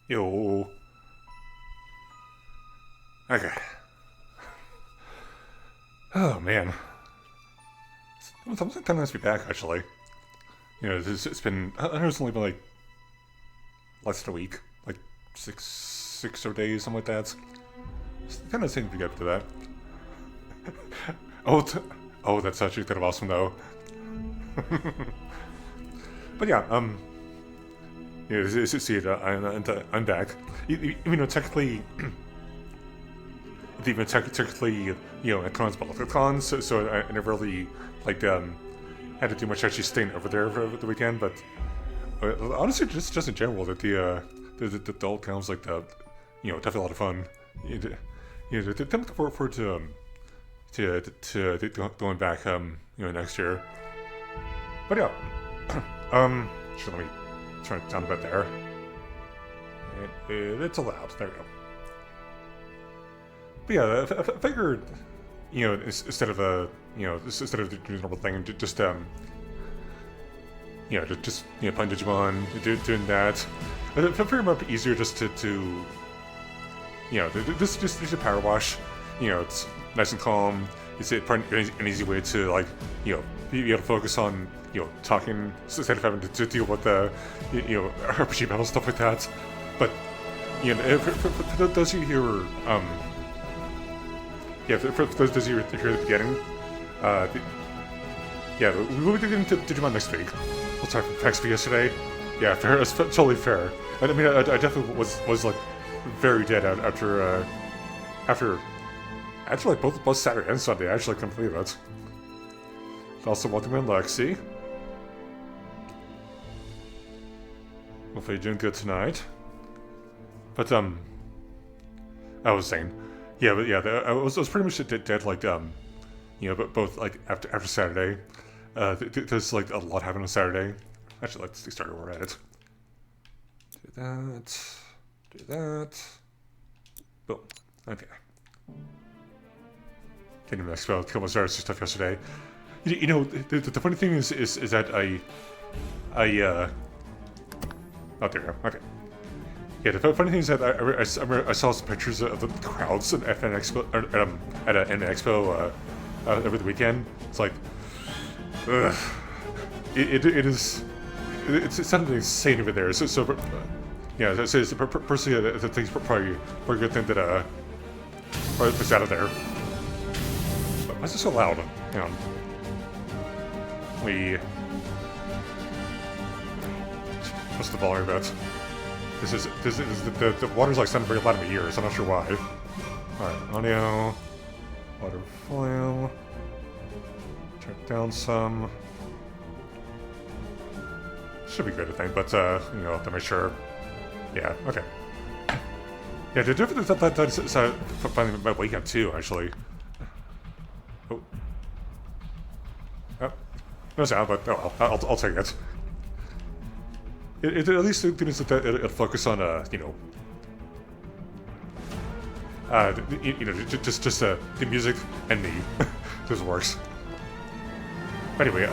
Yo. Okay. Oh man. It's almost kind of nice to be back, actually. It's been. I know it's only been like less than a week, like six or days, something like that. It's kind of seems to get to that. oh, that's actually kind of awesome, though. But yeah, see, I'm back. Even though technically, technically, at cons, but like cons, so I never really like had to do much actually staying over there for the weekend. But honestly, just in general, that the adult counts like definitely a lot of fun. Looking forward to going back next year. But yeah, just let me turn it down a bit there. It's allowed. There we go. But yeah, I figured, instead of instead of doing the normal thing, just playing Digimon, doing that. I figured it might be easier just to just a power wash. It's nice and calm. It's probably an easy way to be able to focus on talking instead of having to deal with the RPG battle stuff like that. But for those of you who are for those of you who are here at the beginning, we will be getting into Digimon next week. We'll talk for XP yesterday. Yeah, fair. It's totally fair. I mean, I definitely was like very dead after actually like both Saturday and Sunday. I actually couldn't believe it. Also, welcome in, Lexi. Hopefully you're doing good tonight. But I was saying, I was pretty much dead like but both like after Saturday. There's like a lot happening on Saturday. Actually, let's get started. We're at it. Do that. Boom. Okay. Can't even expel a couple of stars stuff yesterday. The funny thing is that I oh, there we go. Okay. Yeah, the funny thing is that I saw some pictures of the crowds at FN Expo, at an Expo over the weekend. It's like, ugh. It's something insane over there. So personally, I think it's probably a good thing that it's out of there. Why is it so loud? Hang on. What's the volume of it? This is the water's like sounding very loud in my ears. I'm not sure why. Alright, audio, water volume. Turn it down some. Should be good, I think, but to make sure. Yeah, okay. Yeah, that's finally my weekend too, actually. Oh. Oh. No sound, but oh well, I'll take it. It at least means that it'll focus on just the music and me. Just works. Anyway,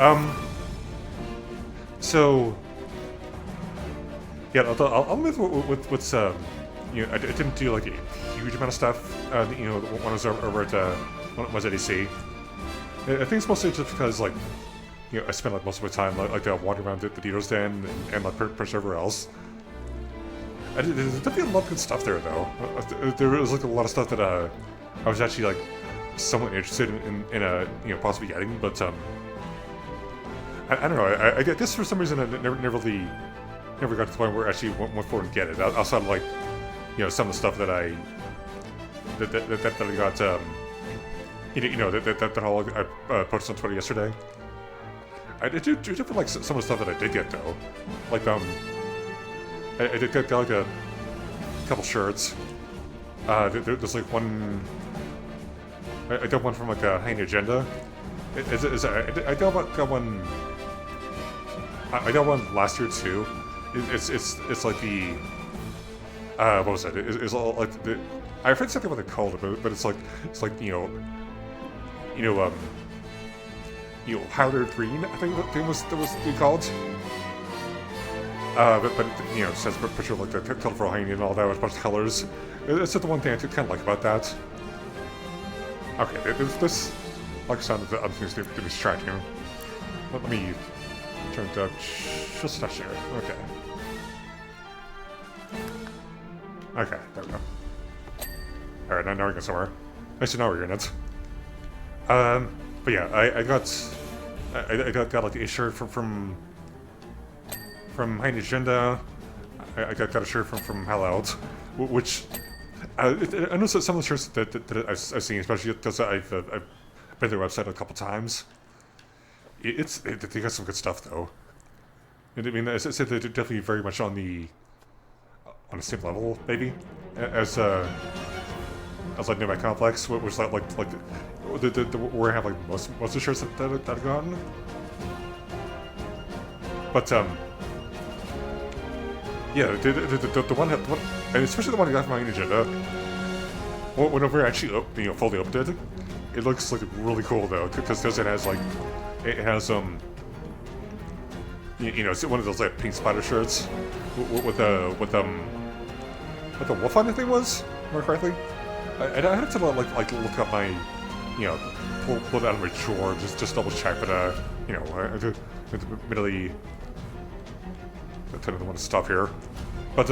so yeah, I'll move with what's I didn't do like a huge amount of stuff. When I was over at when I was at AC. I think it's mostly just because I spent like most of my time like wandering around the Dito's Den and like pretty much everywhere else. There's definitely a lot of good stuff there though. There was like a lot of stuff that I was actually like somewhat interested in possibly getting, but I don't know. I guess for some reason I never got to the point where I actually went forward and get it. Outside of like some of the stuff that I got that all I posted on Twitter yesterday. I did do for like some of the stuff that I did get though, like I did get like a couple shirts. There's like one. I got one from like a Hanging Agenda. I got one. I got one last year too. It's like the what was it? It's all like the. I forget exactly what they called it, but it's like Powder Green, I think that was called. but you know, it says a picture of like the colorful hanging and all that with a bunch of colors. It's just the one thing I kind of like about that. Okay, this like sound of the other things to distract you. Let me turn it up just a touch here. Okay. Okay, there we go. Alright, now we're going somewhere. Actually, now we're in it. But yeah, I got like a shirt from Heine Agenda. I got a shirt from Hell Out, which I know some of the shirts that I've seen, especially because I've been to their website a couple times. They got some good stuff though. I mean, I said they're definitely very much on the same level, maybe, as like Nomad Complex, which was like where I have like most of the shirts that I've gotten. But yeah, the one, and especially the one I got from my agenda. Whenever I actually fully opened it looks like really cool though, because it has like it's one of those like pink spider shirts with the wolf on, I think was, more correctly. I had to like look up my, pull it out of my drawer, just double check, but I admittedly I don't want to stop here, but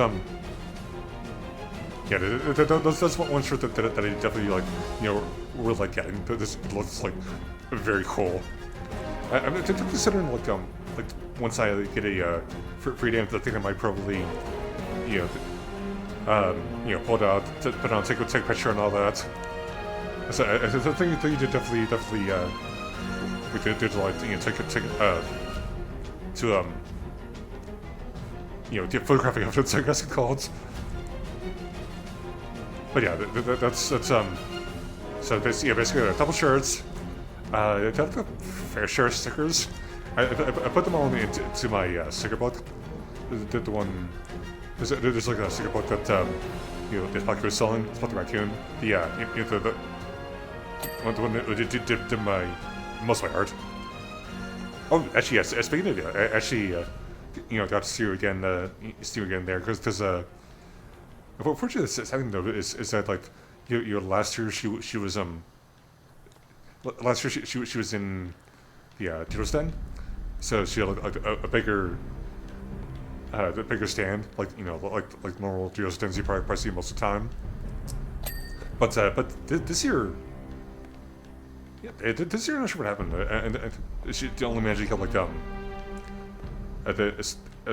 yeah, that's one shirt that I definitely like, really like getting. This looks like very cool. I'm considering like once I get a free day, I think I might probably pull it out, put it on, take a picture and all that. So I think you did definitely we could do like take it to get photographic evidence, I guess it's called. But yeah, that's so basically a couple shirts. I got a fair share of stickers. I put them all into my sticker book. The one there's like a sticker book that this podcast was selling. It's about the raccoon. The one that did my most of my art. Oh, actually, yes. Speaking of I actually got to see you again there because unfortunately, the sad thing though is that like last year she was she was in the Tito's Den, so she had a bigger stand, like normal Tito's Dens you probably see most of the time. But this year, this year I'm not sure what happened, and she only managed to get like at the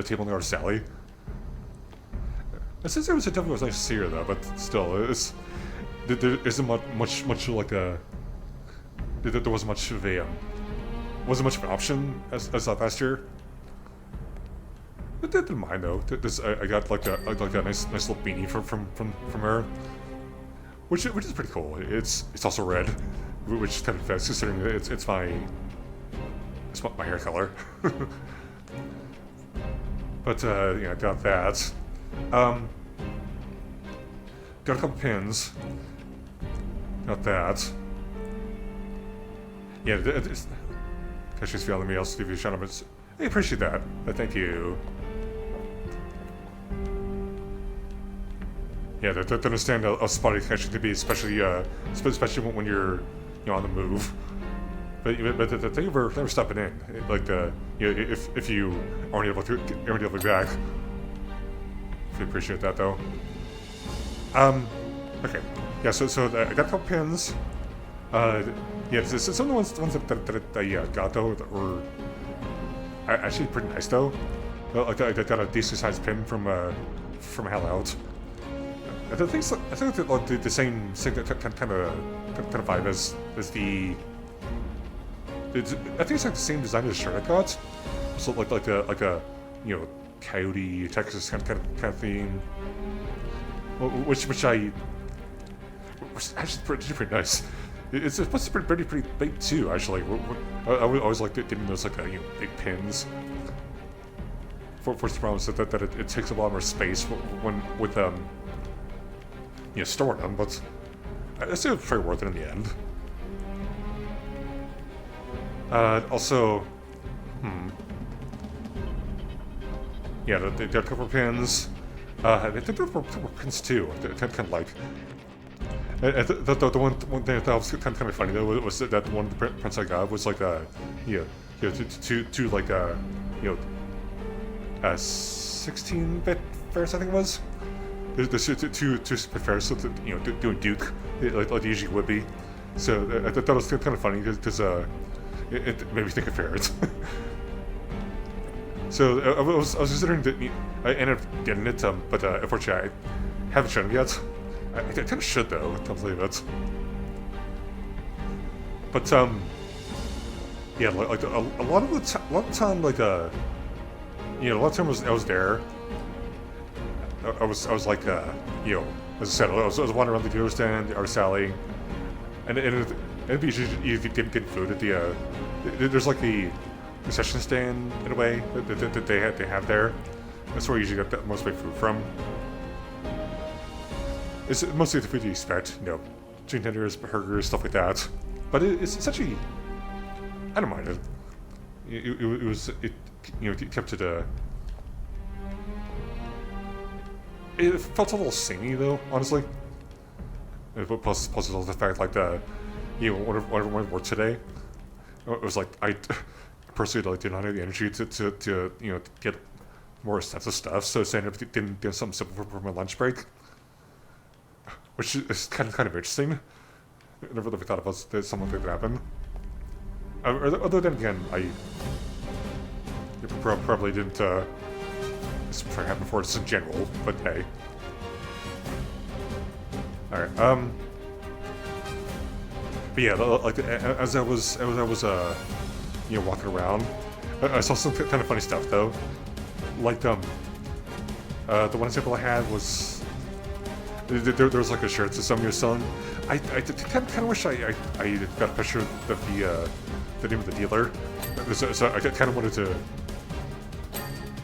table near Sally. Since it was definitely was nice to see her though, but still, there isn't much like a. There wasn't much of a wasn't much of an option as last year. But didn't mind though. I got like a nice little beanie from her, which is pretty cool. It's also red, which kind of fits considering it's my hair color. But I got that. Got a couple pins. Got that. Yeah, she's feeling me. I'll give you a shout out. I appreciate that. Thank you. Yeah, to understand how spotty connection can be, especially when you're on the move. But thank you for never stopping in. Like if you aren't able to be back. I appreciate that though. Okay. Yeah. So I got a couple pins. Yeah. Some of the ones that I got though that were actually pretty nice though. Like I got a decent sized pin from Hell Out. I think the same kind of vibe as the. I think it's like the same design as the shirt I got. So like a coyote Texas kind of theme, which actually pretty nice. It's supposed to be pretty big too. Actually, I always liked getting those big pins. For the problem is that it takes a lot more space when with storing them, but it's still pretty worth it in the end. Also, yeah, they had a couple of pins. I think there were pins too. Kind of like. The one thing I thought was kind of funny though was that one of the prints I got was like two like you know 16-bit fairs, I think it was. There's two fairs, so doing Duke like they usually would be. So I thought it was kind of funny because it made me think of fairs. So I was considering that I ended up getting it, but unfortunately I haven't shown it yet. I kind of should though. Don't believe it. But yeah, like a lot of the time, like a lot of time I was there. I was like as I said, I was wandering around the dealer stand, the artist alley, and it'd be usually getting food at the there's like the concession stand in a way that they have there. That's where I usually get most of my food from. It's mostly the food you expect, chicken tenders, burgers, stuff like that. But it's essentially, I don't mind it. It kept it it felt a little samey though, honestly. Plus the fact like when I worked today, it was like I personally did not have the energy to get more extensive stuff, so I ended up doing something simple for my lunch break. Which is kind of interesting. I never really thought about something like that happen. Other than again, I probably didn't. This probably happened before just in general, but hey. All right. But yeah, like as I was walking around, I saw some kind of funny stuff though. Like the one example I had was. There was like a shirt that somebody was selling. I kind of wish I got a picture of the name of the dealer. So I kind of wanted to.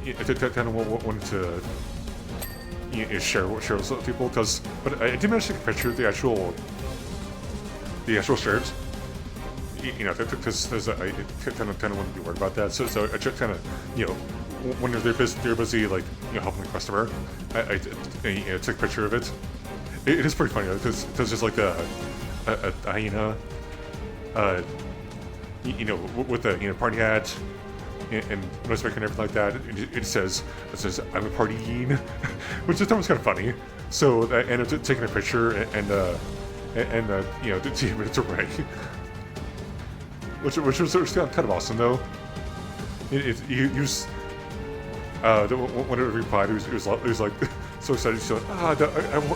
I kind of wanted to share with people but I didn't manage to take a picture of the actual shirt. Because I kind of want to be worried about that. So I just kind of when they're busy like helping the customer, I took a picture of it. It is pretty funny because there's like a hyena, with the party hat and nose maker and everything like that. It says I'm a partying, which I thought was kind of funny. So I ended up taking a picture and to see minutes away, which was kind of awesome though. When it replied, it was like so excited. She's like, I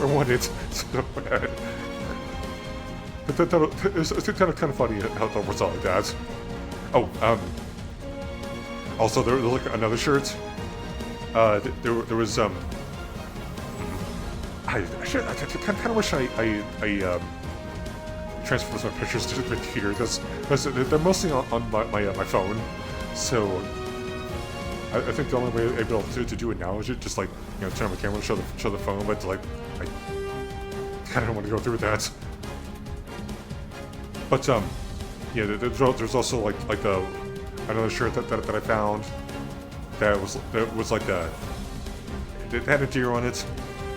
want it so bad. But it's kind of funny how it works out like that. Oh, also there was like another shirt. There was I kind of wish I transferred some pictures to the computer because they're mostly on my phone, so. I think the only way I'd be able to do it now is just like turn on my camera and show the phone, but like I kind of don't want to go through that. But yeah, there's also like another shirt that I found that was like it had a deer on it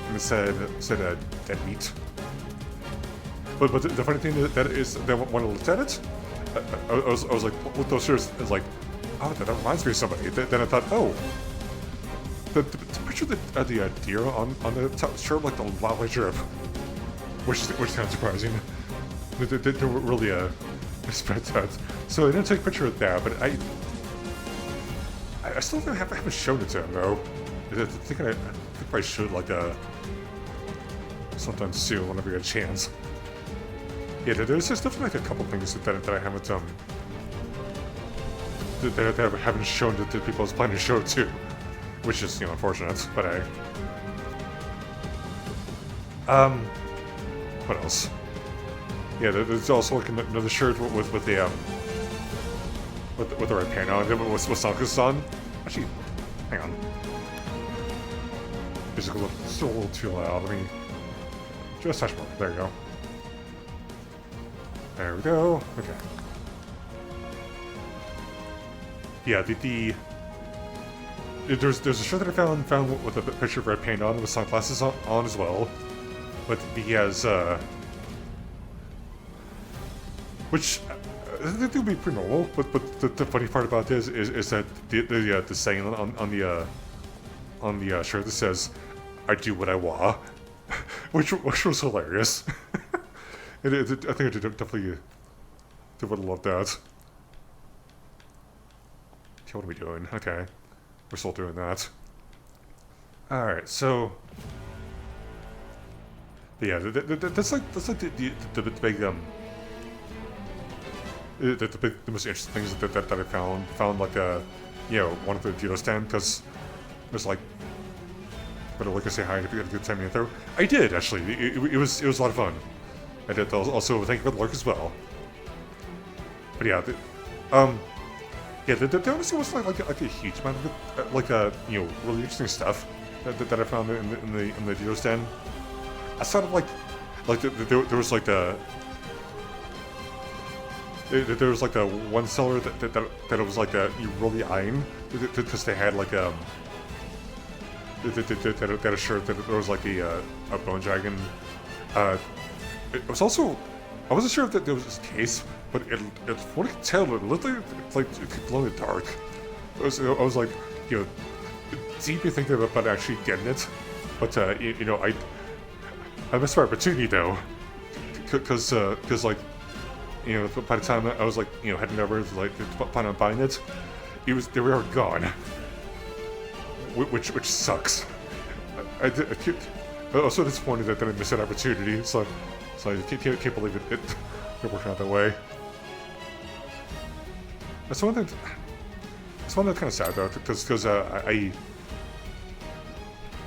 and it said dead meat. But the funny thing that is that when I looked at it, I was like, with those shirts, it's like. Oh, that reminds me of somebody. Then I thought, oh, the picture of the deer on the top shirt like the Lava Drip, which sounds surprising. They were really expect that. So I didn't take a picture of that, but I still haven't shown it to him though. I think I probably should like sometime soon whenever I get a chance. Yeah, there's definitely like a couple things that I haven't that I haven't shown to people I was planning to show it to, which is unfortunate. But what else? Yeah, there's also like another shirt with the red paint on it with Sonica's on. Actually, hang on. It's still a little too loud. Let me just touch more. There you go. There we go. Okay. there's a shirt that I found with a picture of red paint on with sunglasses on as well, but he has which I think would be pretty normal. But the funny part about this is that the saying on the shirt that says "I do what I wa," which was hilarious. I think I definitely would have loved that. Okay, what are we doing? Okay, we're still doing that. All right, so yeah, that's like the big the most interesting things that I found like one of the judo stand, because there's like, but like I say hi, if you had a good time in there. I did actually. It was a lot of fun. I did also thank you for the lurk as well. But yeah, there honestly wasn't like a huge amount of really interesting stuff that I found in the judo stand. I sort of there was like the there was like the one seller that it was like you really eyeing because they had like that a shirt that there was like a bone dragon. It was also, I wasn't sure if there was this case, but it's what I could tell, it looked like it could glow in the dark. I was like, deeply thinking about actually getting it, but I missed my opportunity though, because like, by the time I was like, heading over to like plan on buying it, they were already gone, which sucks. I was so disappointed that I missed that opportunity. So I can't believe it worked out that way. That's one thing. It's one that's kind of sad though, because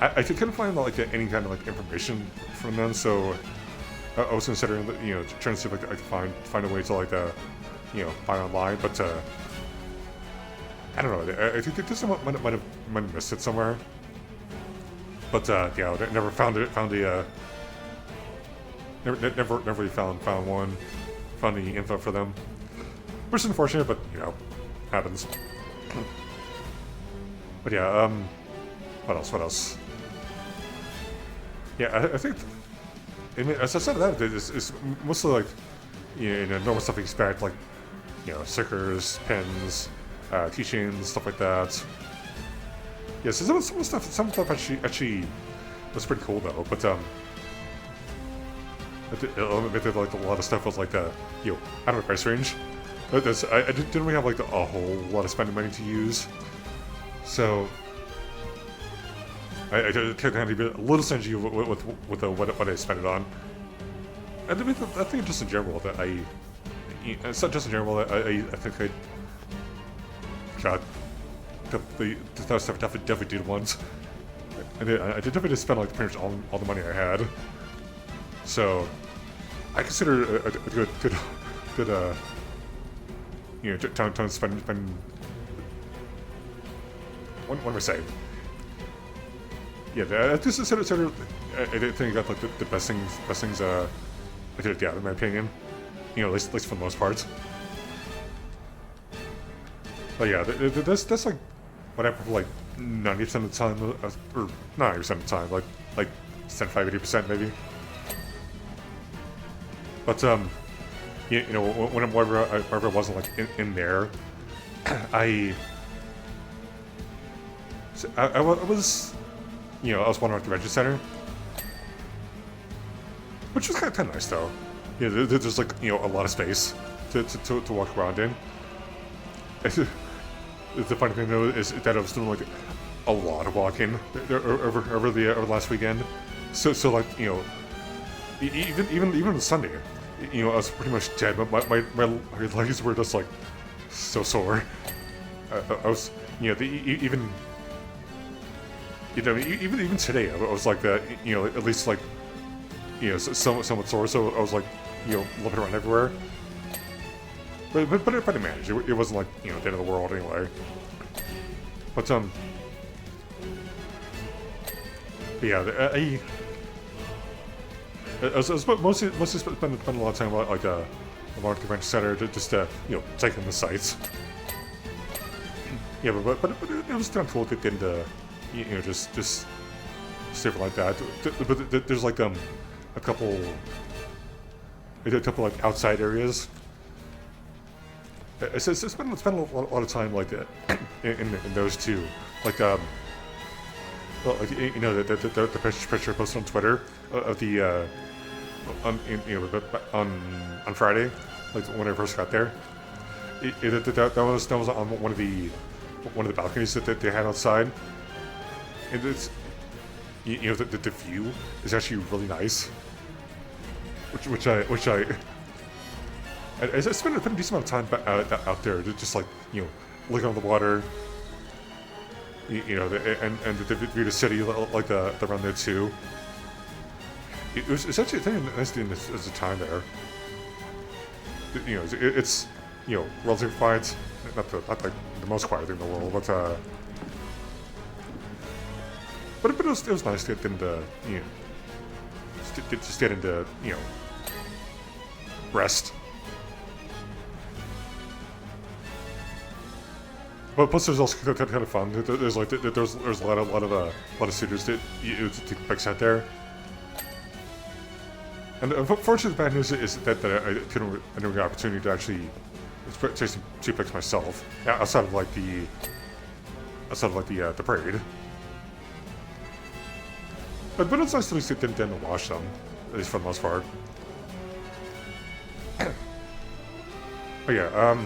I couldn't find like any kind of like information from them. So I was considering trying to see if I could find a way to like buy online, but I don't know. I think this might have missed it somewhere. But I never found it. Never really found the info for them, which is unfortunate, but happens. But yeah, what else? Yeah, I think. I mean, as I said, it's mostly like normal stuff you expect, like stickers, pins, keychains, stuff like that. Yeah, so some stuff actually was pretty cool though, but I did like a lot of stuff was like out of price range. I didn't really have like a whole lot of spending money to use, so I kind of be a little stingy with what I spent it on. And I mean, I think just in general that it's not just in general. I think I got the stuff definitely did once. I definitely did spend like pretty much all the money I had. So I consider a good time to spend. What am I saying? Yeah, I just I think I got like the best things I did, in my opinion. At least for the most part. But yeah, that's like what I put like 90% of the time, or 90% of the time, like 75-80% maybe. But whenever I wasn't like in there, I was I was wandering at the convention center, which was kind of nice though. There's like a lot of space to walk around in. The funny thing though is that I was doing like a lot of walking over the last weekend. So like even on Sunday, I was pretty much dead. But my legs were just like so sore. I was even today I was like that. At least like somewhat sore. So I was like looking around everywhere. But I managed. It wasn't like the end of the world anyway. But yeah, I was mostly spending a lot of time like around the convention center just take in the sights. Yeah, but it was kind of cool to get into, just stuff like that. But there's like a couple like outside areas. It's been a lot of time like that in those two, like well, like, the picture posted on Twitter of the on Friday, like when I first got there. That was on one of the balconies that they had outside, and it's the view is actually really nice, which I spent a decent amount of time out there, just like looking on the water, and the view of the city like the around there too. It's actually nice doing this as a time there. It's relatively quiet, not like the most quiet thing in the world, but it was nice to get into just get into rest. But plus, there's also kind of fun. There's a lot of suitors to take pics out there. And unfortunately, the bad news is that I didn't get the opportunity to actually take some pics myself outside of the parade. But it's nice to at least get them to watch them, at least for the most part. But yeah,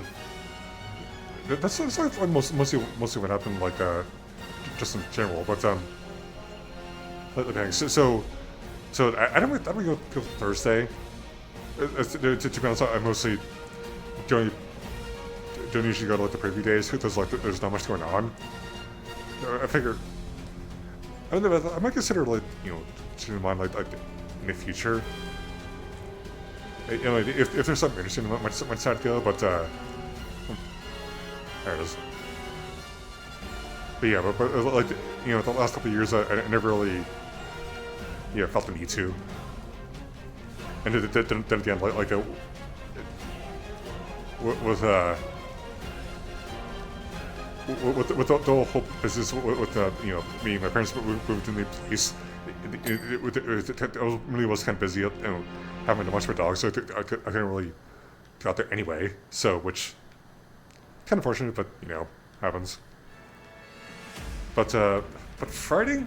that's like mostly what happened, like just in general. But so I don't really go Thursday. To be honest, I mostly don't usually go to like the preview days because there's not much going on. I figured I might consider changing mine like in the future. If there's something interesting, I might decide to go. But there it is. But yeah, but like the last couple of years, I never really felt the need to. And then again, with the whole business with me and my parents moved to the place, it really was kind of busy, having a bunch of dogs, so I couldn't really get out there anyway. So, which kind of fortunate, but happens. But Friday,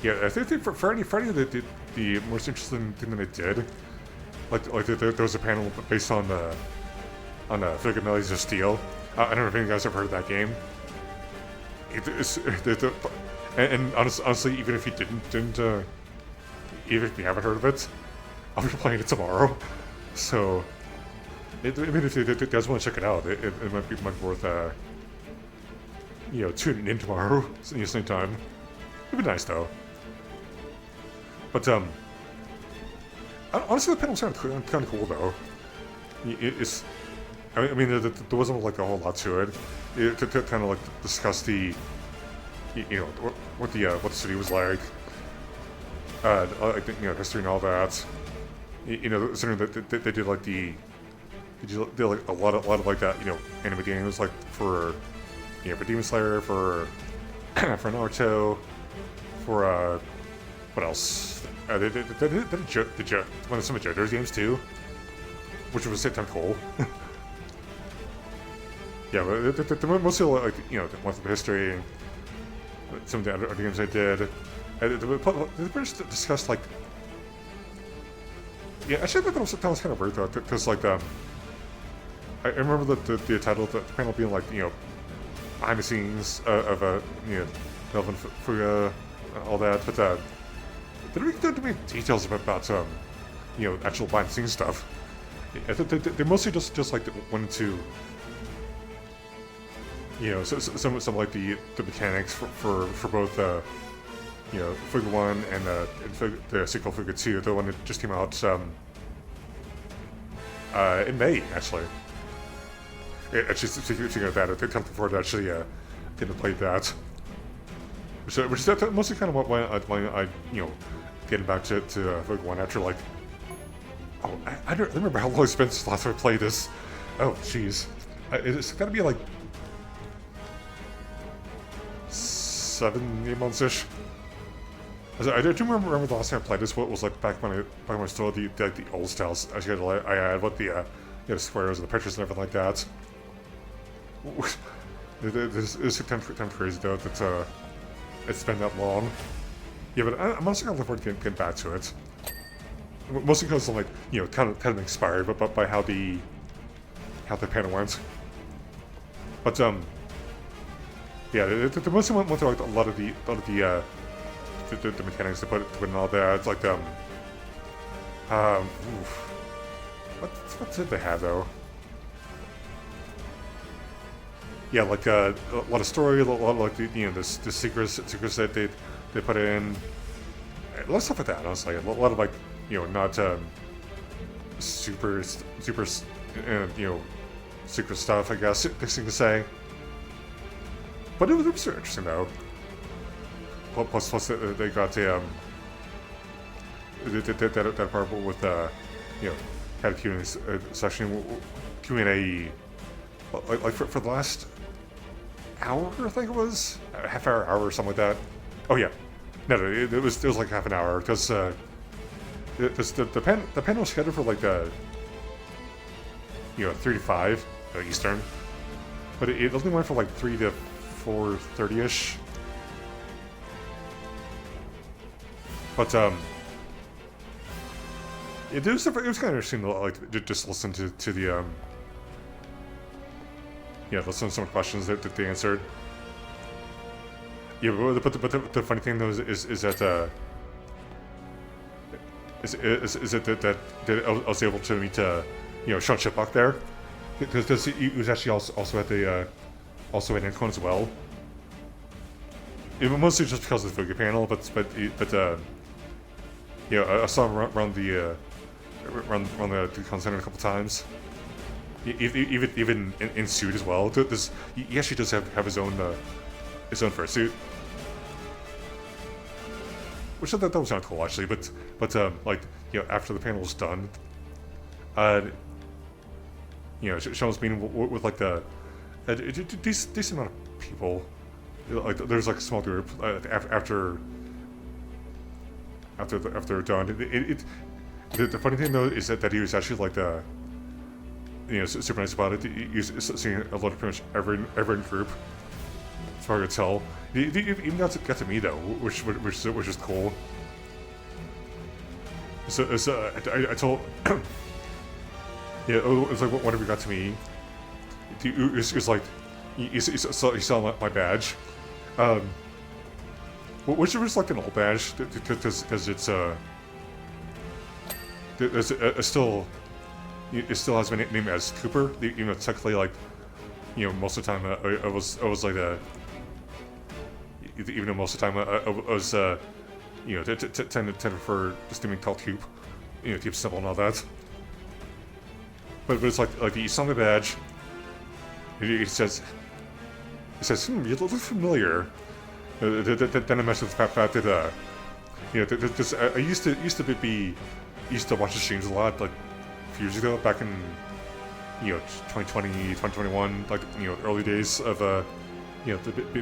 yeah, I think for Friday the most interesting thing that I did, like there was a panel based on Figure Melodies of Steel. I don't know if any of you guys have heard of that game. And honestly, even if you didn't even if you haven't heard of it, I'll be playing it tomorrow. So, I mean, if you guys want to check it out, it might be worth tuning in tomorrow at the same time. It'd be nice though. But honestly, the panel was kind of cool though. I mean, there wasn't like a whole lot to it. It kind of like discuss the, what the city was like, history and all that. Considering that they did like they did like a lot of like that, anime games like for Demon Slayer, for Naruto, for what else? They did some of JoJo's games too, which was at the same time cool. Yeah, but they're mostly like the ones with history and some of the other games I did. They discussed like, yeah, actually that was kind of weird though, because like I remember the title of the panel being like behind the scenes of Melvin Fuga, all that, but they didn't really go into details about actual behind the scenes stuff. They mostly just like wanted to some like the mechanics for both Fuga 1 and the sequel Fuga 2, the one that just came out in May actually. Actually, speaking of that, I think I'm looking forward to actually getting to play that. Which is mostly kind of what I getting back to Fuga 1 after like, I don't remember how long it's been since last time I played this. Oh, jeez. It's gotta be like 7, 8 months-ish. I do remember the last time I played this. What was like back when I still had the old styles. I had what the squares and the pictures and everything like that. It's kind of crazy though that it's been that long. Yeah, but I'm also gonna look forward to getting back to it. Mostly because I'm like kind of inspired, but by how the panel went. But yeah, the mostly went through like a lot of the mechanics to put in all that. It's like what did they have though? Yeah, like a lot of story, a lot of like the secrets that they put in, a lot of stuff like that. Honestly, a lot of like not super secret stuff, I guess, next thing to say. But it was super interesting though. Plus they got the that part with had a Q&A session, Q&A, like for the last hour, I think it was a half hour or something like that. Oh yeah, no, it was like half an hour because the panel was scheduled for like 3 to 5 Eastern, but it only went for like 3 to 4:30ish. But it was kind of interesting to like just listen to the listen to some questions that they answered. Yeah, but the funny thing though is that that I was able to meet Sean Shiplock there, because he was actually also at the also at Ancon as well. It was mostly just because of the Fuga panel, but I saw him run the Con Center a couple times. Even in suit as well. He actually does have his own fursuit, which that was kind of cool actually. But like after the panel was done, Sean was meeting with like a decent amount of people. Like there's like a small group after they're done. The funny thing though is that he was actually like super nice about it. He was seeing a lot of pretty much every group, as far as I could tell. He even got to me though, which is cool. So I told it was like whenever he got to me, it was like he saw my badge, which was like an old badge because it's it still has my name as Cooper, even though technically, like, most of the time I was like even though most of the time I was tend to prefer just being called Coop, keep simple and all that. But it's like he saw my badge. He says, you look familiar. Then I mentioned the fact that I used to watch the streams a lot, like a few years ago, back in 2020, 2021, like early days of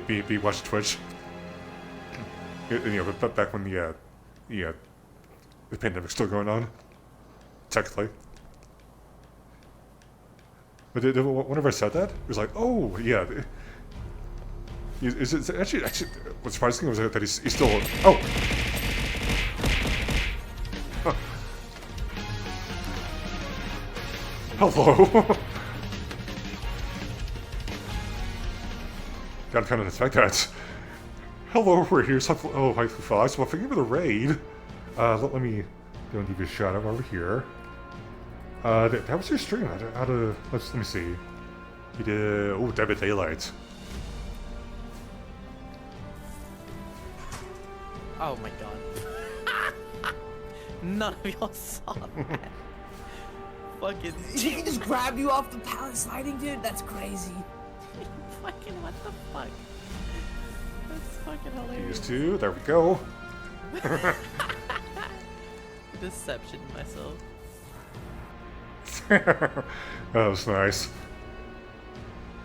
be watching Twitch. But back when the pandemic's still going on, technically. But whenever I said that, it was like, oh yeah. It's actually what's surprising was that he's still oh. Huh. Hello. Gotta kind of expect that. Hello, we're here. Oh, hi, Fox. Well, forgive me the raid. Let me go and give you a shout out over here. That was your stream. Let me see. You did Dead by Daylight. Oh my god. None of y'all saw that. Fucking. Did he just grab you off the pallet sliding, dude? That's crazy. Fucking what the fuck? That's fucking hilarious. Used to. There we go. Deception myself. That was nice.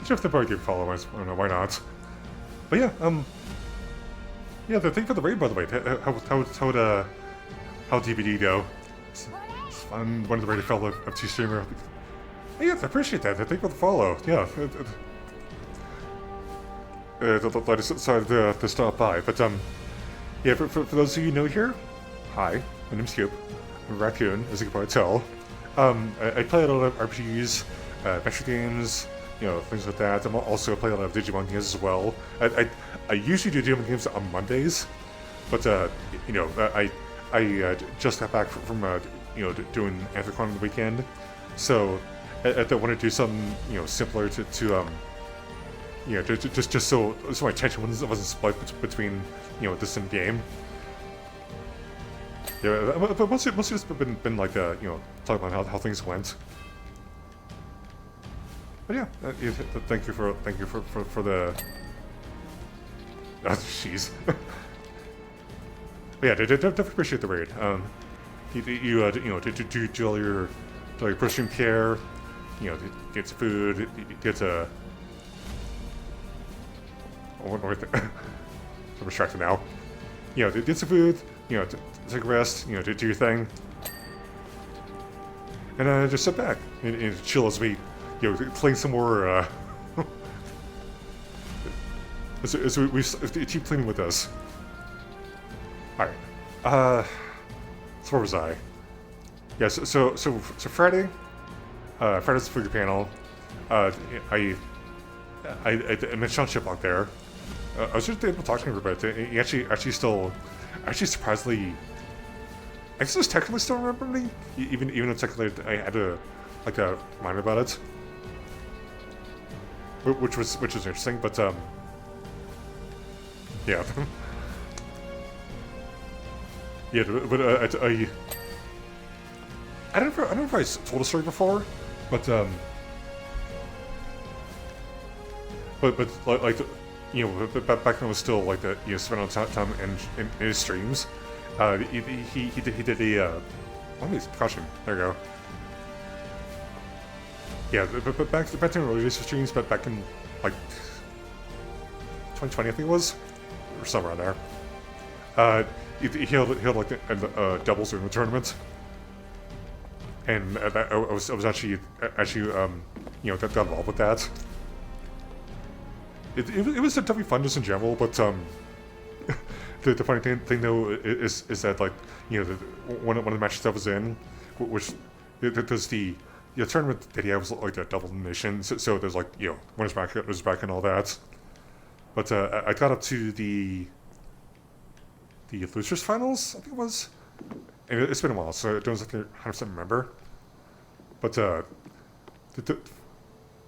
Sure, if they probably give followers, I don't know, why not? But yeah, yeah, the thing for the raid, by the way, how DVD go? It's fun. One of the raid fellow of T streamer. Yeah, I appreciate that. Thank you for the follow. Yeah, I decided to stop by, but yeah, for those of you new here, hi, my name's Cube. I'm a raccoon, as you can probably tell. I play a lot of RPGs, adventure games, you know, things like that. I'm also play a lot of Digimon games as well. I usually do Digimon games on Mondays, but you know, I just got back from you know, doing Anthrocon on the weekend, so I want to do something, you know, simpler to you know, just so my attention wasn't split between, you know, this and game. Yeah, but mostly just been like you know, talking about how things went. But yeah, thank you for the. Oh, jeez. But yeah, definitely appreciate the raid. You know, do all your personal care. You know, get some food, get a. Oh, I'm distracted now. You know, get some food. You know, take a rest. You know, do your thing, and just sit back and chill as we, you know, playing some more. As we keep playing with us. All right. So where was I? Yeah. So Friday. Friday's the food panel. I met Sean Chiplock there. I was just able to talk to him for a bit. He actually surprisingly, I guess he technically still remember me, even though technically I had to like a remind about it, which was interesting. But yeah, yeah. But I don't know if I told a story before, but like you know, back when it was still like that, you know, spent on time in his streams. He did a let me caution. There you go. Yeah, but back in early days of streams, but back in like 2020, I think it was, or somewhere around there. He held like a doubles in the tournament, and I was actually you know, got involved with that. It was definitely fun just in general, but the funny thing though is that, like, you know, one of the matches I was in, which there's the tournament that he had was like a double elimination, so there's like, you know, winners bracket and all that. But I got up to the losers finals, I think it was, and it's been a while, so I don't exactly 100% remember. But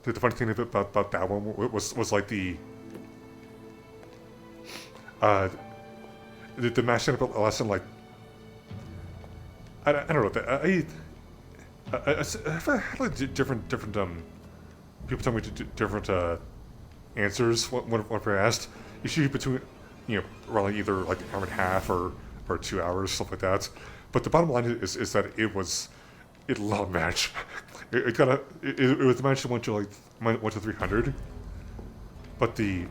the funny thing about that one was like the match ended up lasting like I don't know. I've had like different people tell me different answers when I asked. Usually between, you know, around like either like an hour and a half or 2 hours, stuff like that. But the bottom line is that it was a long match. It was the match that went to 300, but it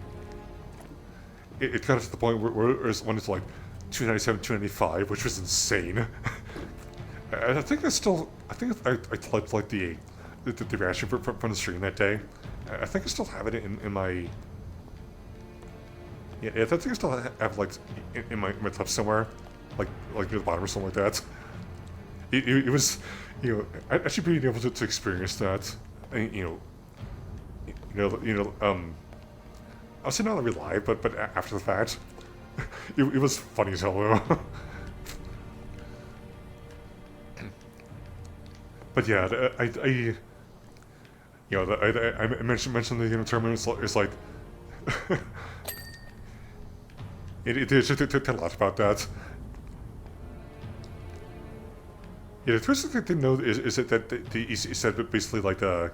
got to the point where it went to like 297, 295, which was insane. And I think I typed like the reaction from the stream that day. I think I still have it in my. Yeah, I think I still have like in my top somewhere, like near the bottom or something like that. It was, you know, I should be able to experience that, you know, obviously not really live, but after the fact, it was funny as hell though. But yeah, I you know, I mentioned the tournament is like, it just took a lot about that. Yeah, the first thing to know is that he said basically like yeah,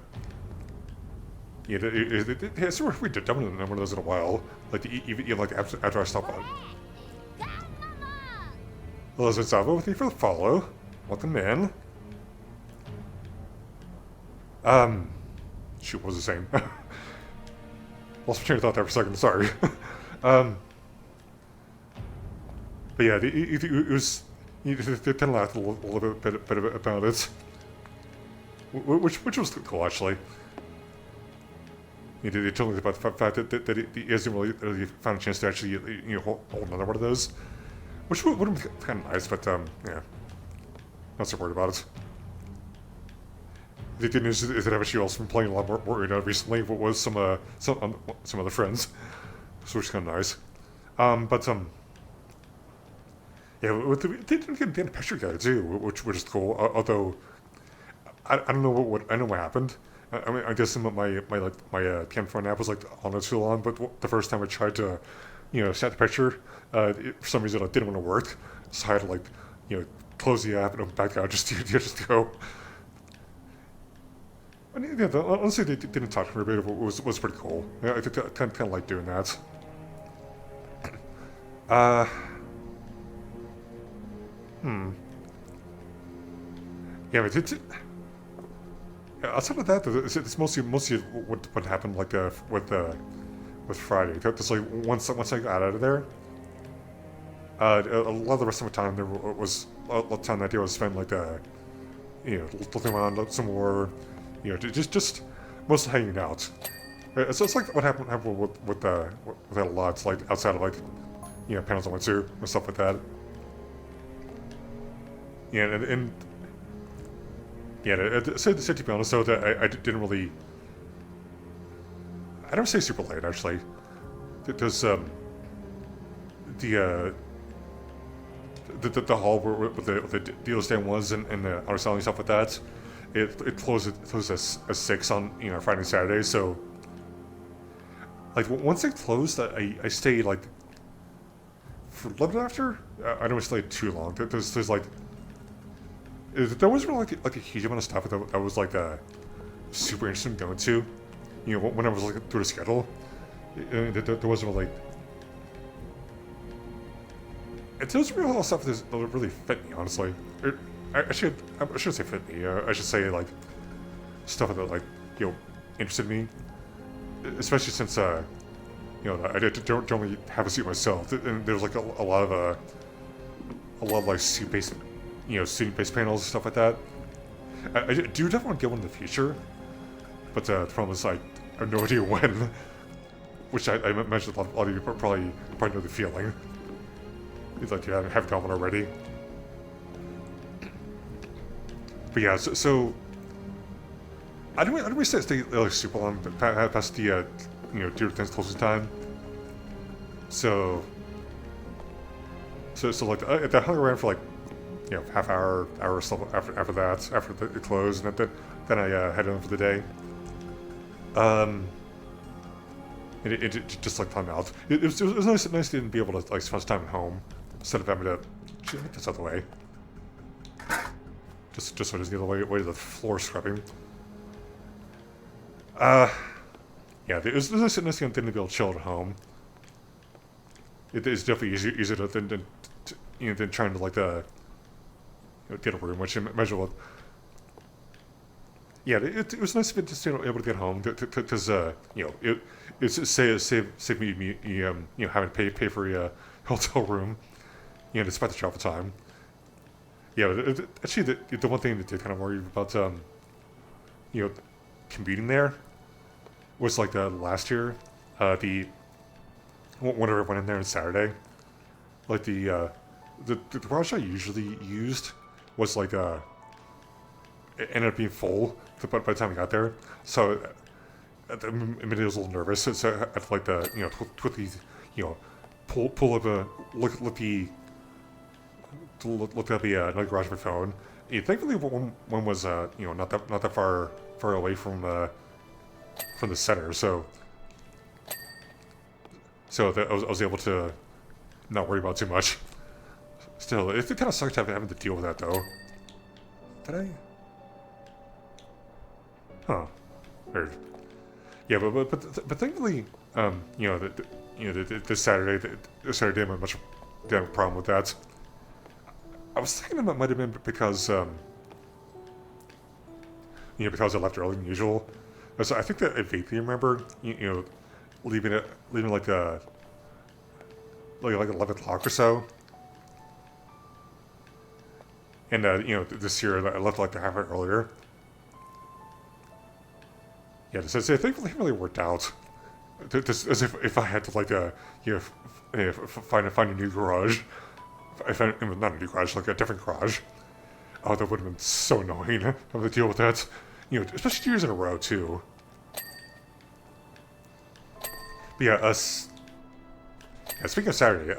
it's we did done one of those in a while. Like even like after I stopped on. Elizabeth Zava with you for the follow. Welcome in. Shoot, what was I saying? Lost my train of thought there for a second. Sorry. um, but yeah, it was. They kind of laughed a little bit about it, which was cool actually. They told me about the fact that he hasn't really found a chance to actually hold another one of those, which would have been kind of nice, but yeah, not so worried about it. The good news is that I've actually also been playing a lot more recently. What was some other friends, so which is kind of nice. Yeah, they didn't get a picture guide too, which is cool. Although I don't know what happened. I mean, I guess my PM phone app was like on it too long. But the first time I tried to, set the picture, for some reason it didn't want to work. So I had to close the app and open back out just to go. And yeah, honestly, they didn't talk to me a bit. It was pretty cool. Yeah, I kind of like doing that. Yeah, but outside of that, it's mostly what happened with Friday. Because once I got out of there, a lot of the rest of my time there was a lot of time that I was spent looking around some more, just mostly hanging out. So it's like what happened with that a lot. It's like outside of panels I went to and stuff like that. Yeah, and yeah, to be honest though, that I didn't really. I don't say super late actually. There's the hall where the deal stand was and the auto selling stuff like that. It closed at 6 on Friday and Saturday. So once it closed, I stayed for a little bit after. I don't stay too long. There's there wasn't really a huge amount of stuff that was super interesting going to. When I was through the schedule, there wasn't really. There was really a lot of stuff that really fit me, honestly. I shouldn't say fit me. I should say stuff that interested me, especially since I don't really have a suit myself. And there's a lot of suit-based student-based panels and stuff like that. I do definitely want to get one in the future, but the problem is I have no idea when. Which I imagine a lot of you probably know the feeling. It's like you haven't got one already. But yeah, so I don't really stay super long past the Dear Things closing time. So I hung around for half hour or so after that, after it closed, and then I headed on for the day. And it just time out. It was nice to be able to spend time at home instead of having to. Gee, get this out of the way. Just so it doesn't get away to the floor scrubbing. Yeah, it was nice to be able to chill at home. It is definitely easier than trying to get a room, which I imagine what. Yeah, it was nice to be just able to get home because it saved me having to pay for a hotel room, despite the travel time. Yeah, actually the one thing that did kind of worry about commuting there was last year, whenever I went in there on Saturday, the garage I usually used was it ended up being full by the time I got there. So I was a little nervous. So I had to quickly pull up look at the another garage on my phone. Yeah, thankfully one was not that far away from the center. So that I was able to not worry about too much. Still, it kind of sucked having to deal with that though. Did I? Huh. Weird. Yeah, but thankfully, this Saturday, I didn't have much of a problem with that. I was thinking it might have been because, because I left earlier than usual. So I think that I vaguely remember, leaving like 11 o'clock or so. And this year I left like a half hour earlier. Yeah, so I think it really worked out. Just as if I had to like find a new garage. If I found not a new garage, like a different garage. Oh, that would have been so annoying having to deal with that. Especially 2 years in a row too. But yeah, speaking of Saturday,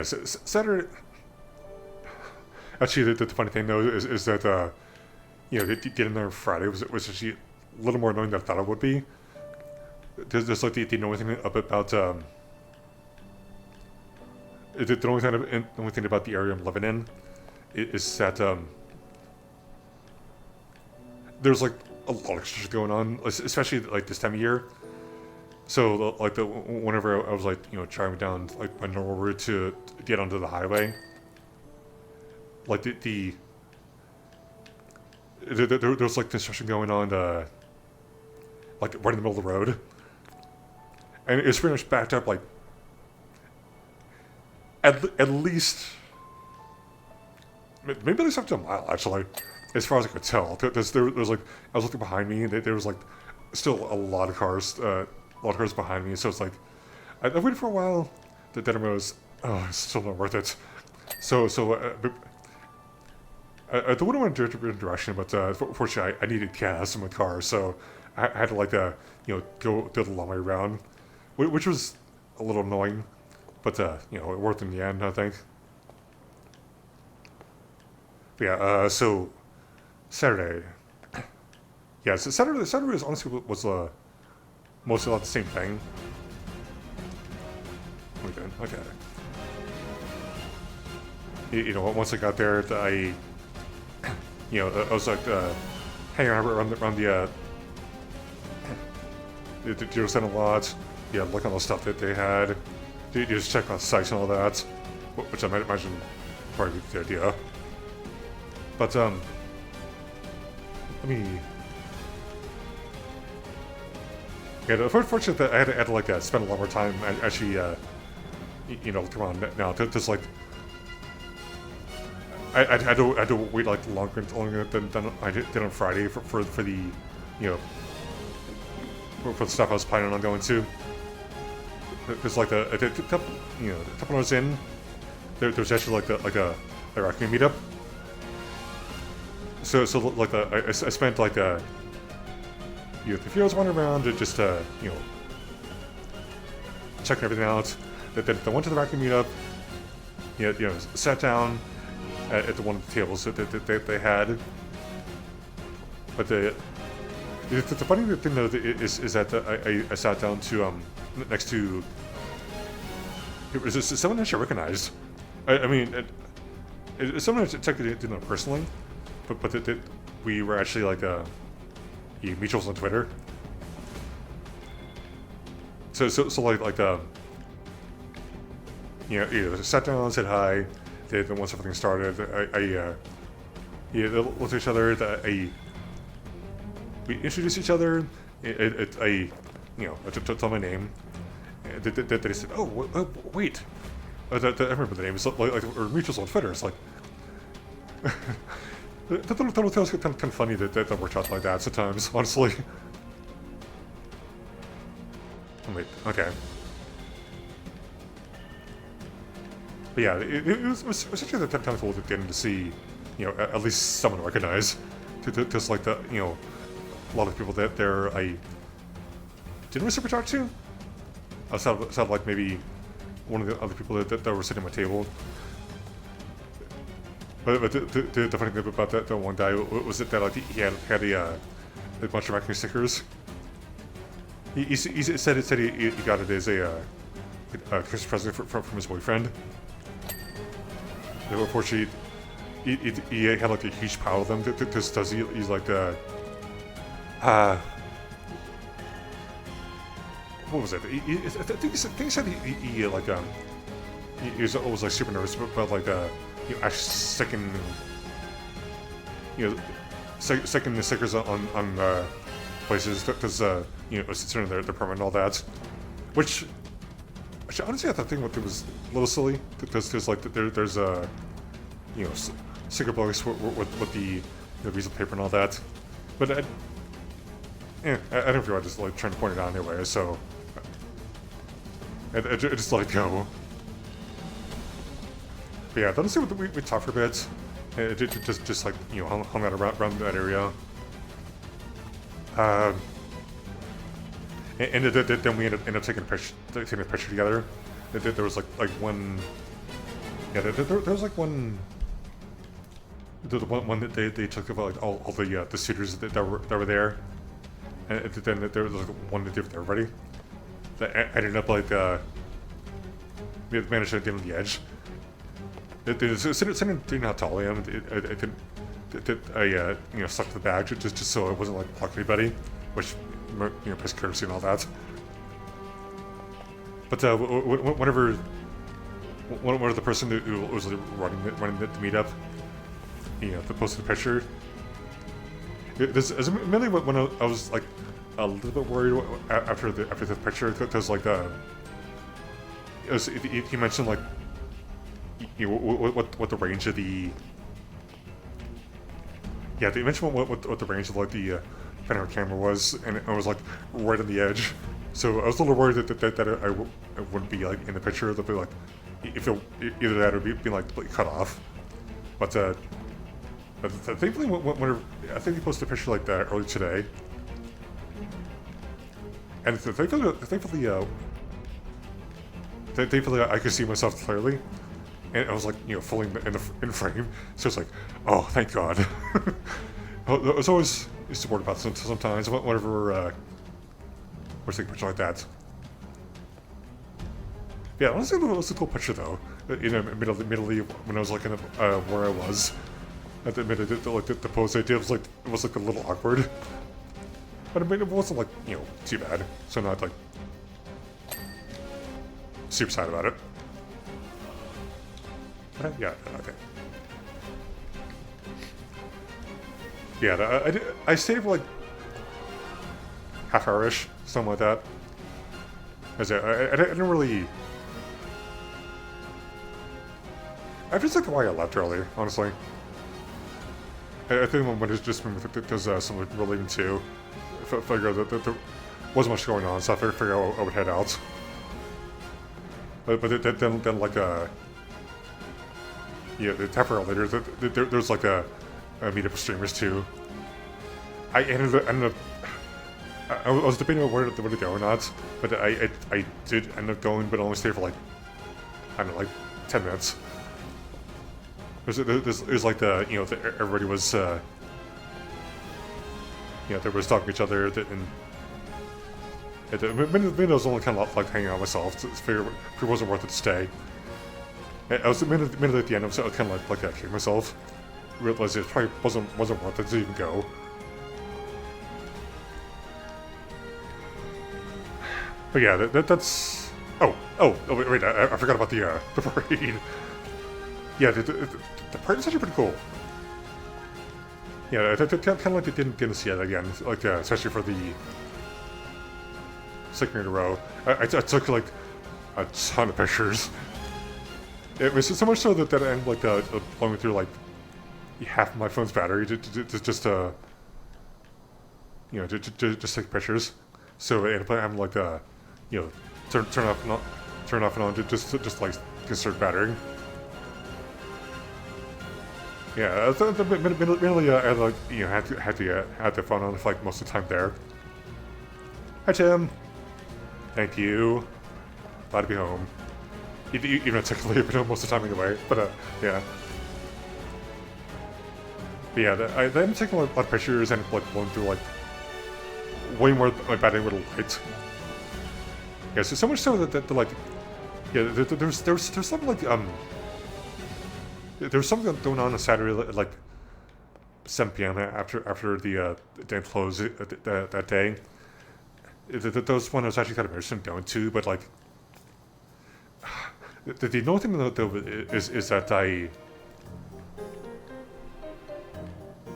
Saturday. Actually, the funny thing though is that getting there Friday was actually a little more annoying than I thought it would be. There's like the annoying thing about the only thing about the area I'm living in is that there's like a lot of shit going on, especially like this time of year. So whenever I was like driving down like my normal route to get onto the highway, like there's like construction going on like right in the middle of the road, and it's pretty much backed up like at least maybe at least up to a mile actually, as far as I could tell. There was like I was looking behind me, and there was like still a lot of cars behind me. So it's like I waited for a while. Then I realized, oh, it's still not worth it. So I wouldn't want to do a direction, but fortunately I needed gas in my car, so I had to like go the long way around, which was a little annoying, but it worked in the end, I think. But yeah, so Saturday. Yeah, so Saturday was honestly was mostly about the same thing. Okay. Once I got there, I was like hanging around the Deer Center lot, looking at the stuff that they had. You just check on sites and all that, which I might imagine probably be the idea. But I mean, the fortunate that I had to like spend a lot more time actually looking around now. Just like I had to wait like longer than I did on Friday for the for the stuff I was planning on going to. Because like a couple hours in, there's actually like a raccoon meetup. So like I spent like a few hours wandering around and just checking everything out. Then I went to the raccoon meetup. Sat down at one of the tables that they had. But the funny thing though is that I sat down to next to it was someone that I recognized. I mean, someone I technically didn't know personally, but we were actually like mutuals on Twitter. So like sat down, said hi. Then once everything started, I looked at each other. We introduced each other. I told my name. They said, "Oh, wait." I remember the name. It's like we're mutuals on Twitter. It's like that little tale's kind of funny that worked out like that sometimes. Honestly. Oh, wait. Okay. But yeah, it was actually kind of cool getting to see, at least someone to recognize. Just like the, a lot of people that I didn't super talk to. Outside of like maybe one of the other people that were sitting at my table. But the funny thing about that one guy was that like he had a bunch of raccoon stickers. He said he got it as a Christmas present from his boyfriend. And unfortunately, he had like a huge pile of them. Just does he's like what was it? I think he said he like he was always like super nervous about like actually sticking you know, sticking the stickers on places because you know, considering their permanent and all that, which honestly I thought the thing with it was a little silly because there's like there's a you know sticker blocks with the piece of paper and all that, but I don't feel like just like trying to point it out anyway, so I just let it go. But yeah, let's see what we talked for a bit. Just like, you know, hung out around that area. And then we ended up taking a picture together. There was like one, yeah, there was like one. The one that they took of like all the suitors that were there, and then there was like one that did with everybody. That ended up like we managed to get on the edge. Didn't how tall I am. I you know, stuck to the bag just so it wasn't like blocking anybody, which, you know, piss courtesy and all that. But whenever the person who was running the meetup, you know, posted the picture, this is mainly when I was like a little bit worried after the picture, because like he mentioned like, you know, what the range of the, yeah, they mentioned what the range of like the panoramic camera was, and I was like right on the edge, so I was a little worried that I wouldn't be like in the picture. They'll be like, if either that or be like cut off. But thankfully, whenever I think he posted a picture like that earlier today, and thankfully I could see myself clearly. And I was like, you know, fully in frame, so it's like, oh, thank God. I was always used to worry about sometimes whenever we're taking a picture like that. Yeah, honestly, it was a cool picture though. You know, admittedly, when I was looking at where I was, at the minute, the pose I did was like a little awkward. But I mean, it wasn't like, you know, too bad. So I'm not like super sad about it. Yeah, okay. Yeah, I stayed for like half hour-ish, something like that. I didn't really. I just like why I left early, honestly. I think when it's just been because someone were leaving too. I figured that there wasn't much going on, so I figured I would head out. But then like yeah, the half hour later, there was like a meetup of streamers too. I ended up I was debating about where to go or not, but I did end up going, but only stayed for like, I don't know, like 10 minutes. There's like the, you know, everybody was, you know, they was talking to each other, and maybe I was only kind of like hanging out myself, so figured if it wasn't worth it to stay. I was minute at the end, I was kind of like kicking myself. Realized it probably wasn't worth it to even go. But yeah, that's. Oh, wait! I forgot about the parade. Yeah, the parade is actually pretty cool. Yeah, kind of like they didn't see it again, like especially for the second year in a row. I took like a ton of pictures. It was so much so that I ended like blowing through like half of my phone's battery just you know, just take pictures. So I ended up having like you know, turn off and on just like conserve battery. Yeah, mainly I like, you know, had the phone on for like most of the time there. Hi Tim. Thank you. Glad to be home. Even though technically I've been home most of the time anyway, but yeah. But yeah, I ended up taking a lot of pictures and like blowing through like way more my battery would have liked. Yeah, so much so that like, yeah, there's something like there was something going on Saturday at like 7 p.m. after the day closed that day. That was one I was actually kind of interested in going to, but like. The only thing though is that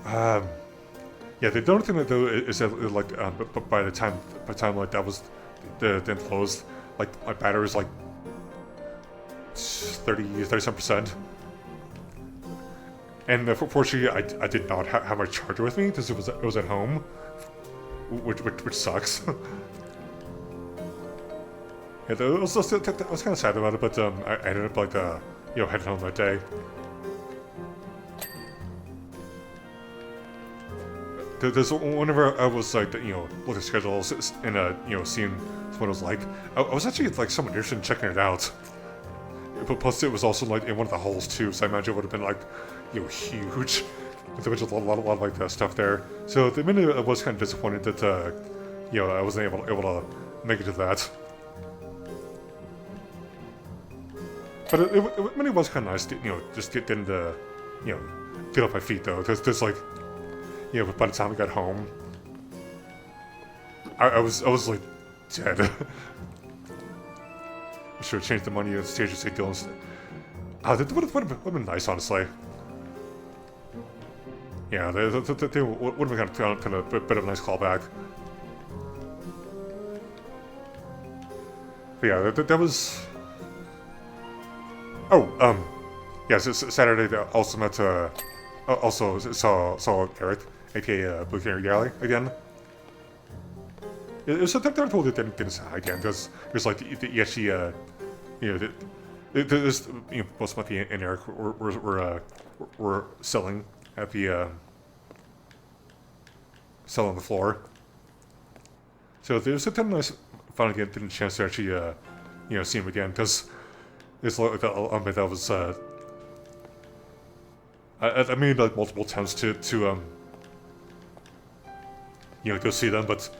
Yeah, the only thing that though is that like but by the time like that was the then closed, like my battery was like 30-some%. And fortunately, I did not have my charger with me because it was at home, which sucks. Yeah, I was kind of sad about it, but I ended up like heading home that day. There's whenever I was like looking at schedules and seeing what it was like, I was actually like somewhat interested in checking it out. But plus, it was also like in one of the holes too, so I imagine it would have been like huge. There was a lot of like stuff there. So the minute I was kind of disappointed that I wasn't able to make it to that. But it really was kind of nice to just get into get off my feet though. There's like by the time we got home, I was like dead. I should have changed the money at the stage of St. Dylan's. That would have been nice, honestly. Yeah, they would have been kind of a bit of a nice callback. But yeah, that was. Oh, yeah. So Saturday, I also met also saw Eric, aka Blue Canary Galley, again. It was a totally didn't say again because there's like the there's both Smithy and Eric were selling at the selling on the floor. So there's a ton of nice finally getting a chance to actually see him again because it's like that was I made like multiple attempts to go see them, but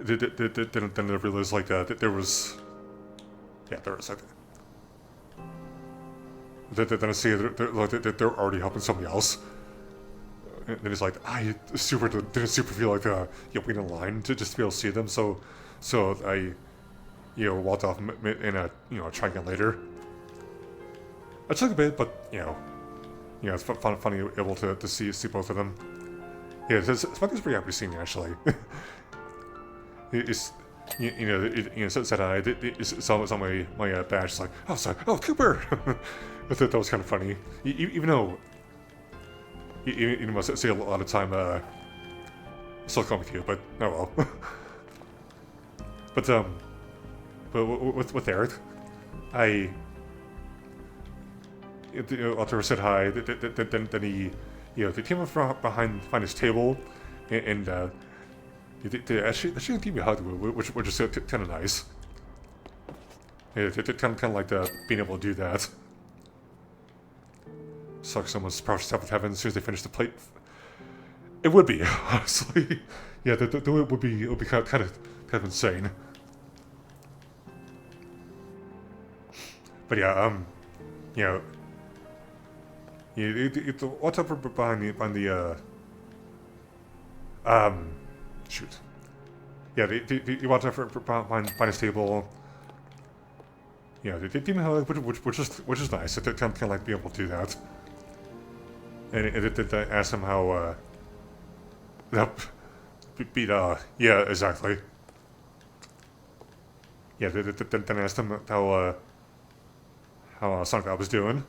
then I realized like that there was like then I see they're already helping somebody else. And then it's like I didn't super feel like waiting in line to just be able to see them. So I walked off in a try again later. I took a bit, but it's funny able to see both of them. Yeah, it's pretty happy seeing me actually. It's said I saw my badge. It's like, oh sorry, oh Cooper. I thought that was kind of funny, even though you must see a lot of time still come with you, but oh well. but with Eric, after I said hi, then he they came up behind his table and they actually gave me a hug, which is kind of nice. Yeah, kind of like being able to do that. Sucks someone's probably stuff with heaven as soon as they finish the plate. It would be, honestly. Yeah, it would be kind of insane. But yeah, what's up behind the shoot. Yeah, they watch out behind his table. Yeah, they give me a hug, which is nice. They kind of like be able to do that. And it asked him how yeah, exactly. Yeah, then asked him how Sonic was doing.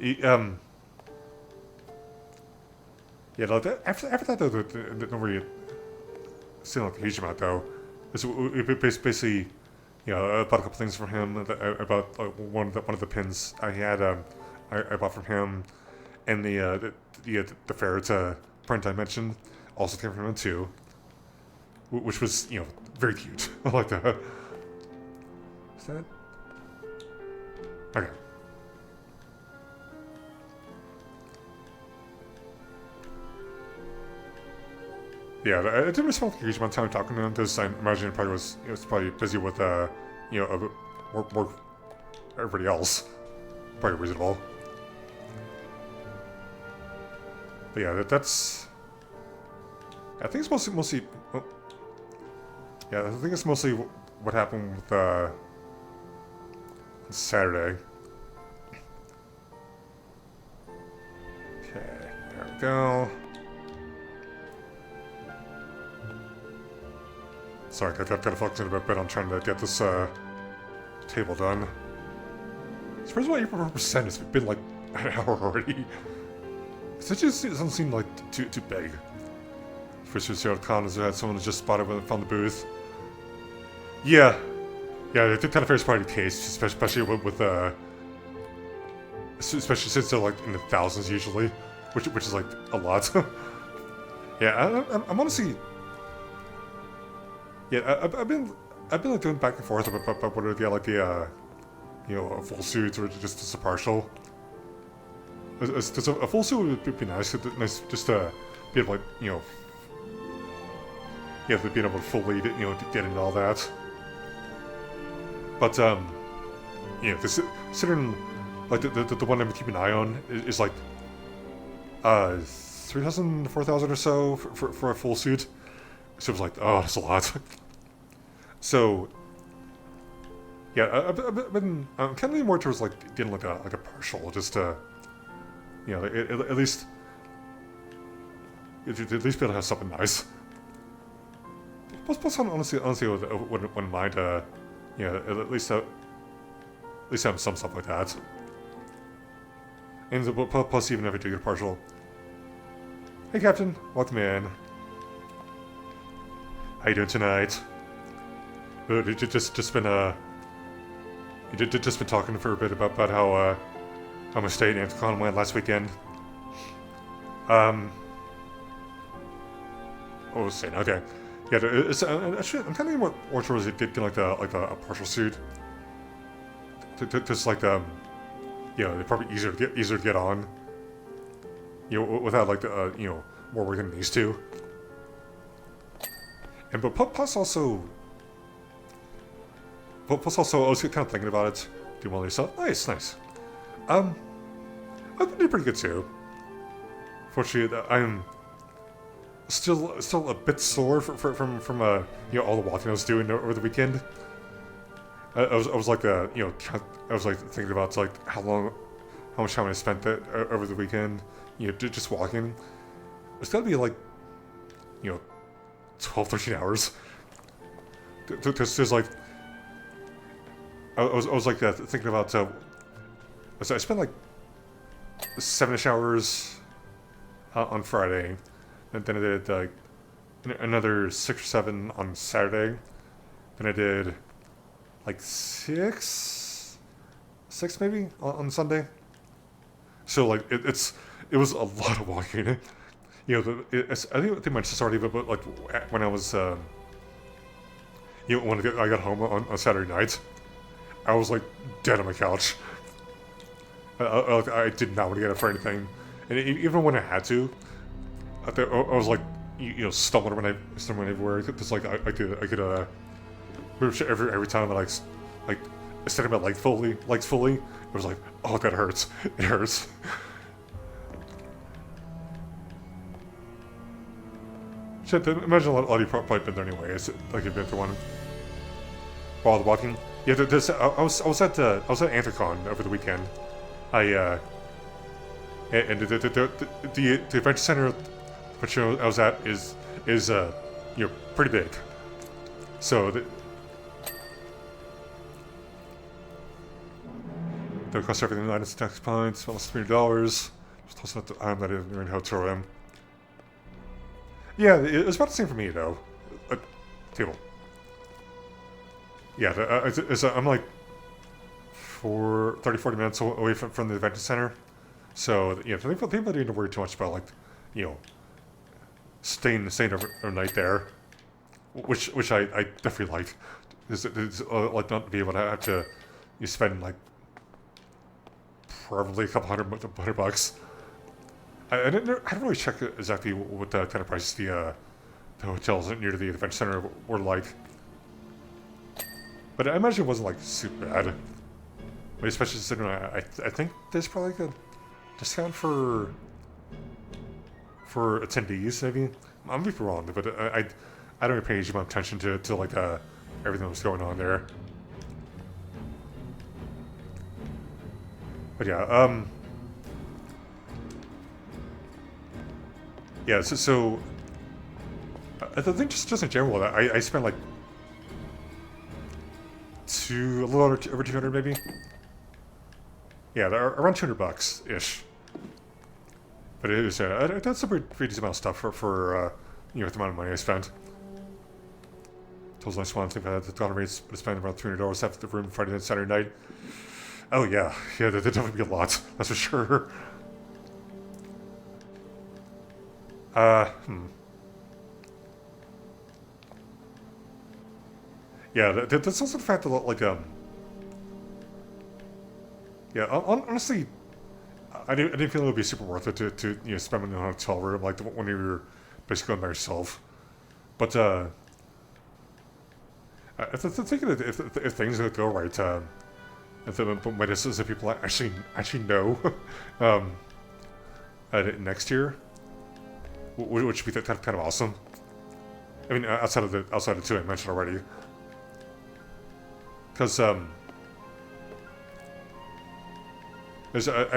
Yeah, like after that though, don't really seem like a huge amount though. It's basically, I bought a couple things from him about like one of the pins I had I bought from him, and the ferret print I mentioned also came from him too, which was very cute. I like that. Is that okay? Yeah, I didn't really spend a huge amount of time talking to him because I imagine it probably was probably busy with work everybody else. Probably reasonable. But yeah, that's. I think it's mostly. Oh, yeah, I think it's mostly what happened with Saturday. Okay. go. Sorry, I gotta focus a bit on trying to get this table done. Surprised why 8% has been like an hour already. It just doesn't seem like too big. For Con as I had someone who just spotted when they found the booth. Yeah. Yeah, it did kind of fair party case, especially with especially since they're like in the thousands usually, which is like a lot. Yeah, I'm honestly. Yeah, I've been like going back and forth about whether to get like the you know, a full suit or just a partial. A full suit would be nice. Just to be able to, like, you know, being able to fully, you know, get into all that. But you know, considering like the one I'm keeping an eye on is like 3,000 to 4,000 or so for a full suit. So it was like, oh, that's a lot. So yeah, I've been kind of leaning more towards like getting like a partial, just to, you know, at least be able to have something nice. Plus honestly, wouldn't mind you know, at least have some stuff like that. And plus, even if I do get a partial, hey Captain, welcome in. How you doing tonight? Just been just been talking for a bit about how my stay in Anticon went last weekend. What was I saying? Okay, yeah. It's actually I'm kind of more towards it getting like a partial suit. Just like you know, they're probably easier to get on. You know, without like you know, more work than these two. And but plus also, I was kind of thinking about it. Doing well yourself. Nice. I've been doing pretty good too. Fortunately, I'm still a bit sore from you know, all the walking I was doing over the weekend. I was like you know, I was like thinking about like how much time I spent over the weekend, you know, just walking. It's gotta be like, you know, 12, 13 hours. There's like, I was like thinking about, I spent like 7-ish hours on Friday, and then I did like another 6 or 7 on Saturday. Then I did like 6 maybe on Sunday. So like it was a lot of walking. You know, I think they mentioned this already, but like when I was, you know, when I got home on Saturday night, I was like dead on my couch. I did not want to get up for anything, and even when I had to, I was like, you know, stumbling everywhere. Because like I could move shit every time I like extended my legs fully. It was like, oh, that hurts. It hurts. Shit, imagine a lot of you probably been there anyway. Like you've been through one while walking. Yeah, I was at Anticon over the weekend. And the adventure center, which I was at, is you know, pretty big. So they'll cost everything $9 tax points, almost $300. Just tossing out the I'm not even in hotel room. Yeah, it was about the same for me though. Table. Yeah, I'm like 30-40 minutes away from the adventure center. So yeah, people don't need to worry too much about like, you know, staying overnight there, which I definitely like. Is like not to be able to have to you spend like probably a couple hundred bucks. I didn't really check exactly what the kind of prices the hotels near the adventure center were like, but I imagine it wasn't like super bad. But especially considering I think there's probably like a discount for attendees maybe. I'm maybe wrong, but I don't really pay any amount of attention to like everything that was going on there. But yeah, Yeah, so I think just in general, I spent like a little over 200 maybe. Yeah, around $200 ish. But it was that's a pretty decent amount of stuff for you know, the amount of money I spent. Totals nice one. I think I had the dollar rates, but I spent around $300 after the room Friday and Saturday night. Oh yeah, there'd definitely be a lot. That's for sure. Yeah, that's also the fact that like yeah, honestly, I didn't feel it would be super worth it to you know, spend money on a hotel room like when you were basically going by yourself. But I think that if things go right, if my distance that people actually know um, next year, which would be kind of awesome. I mean, outside of the two I mentioned already, because I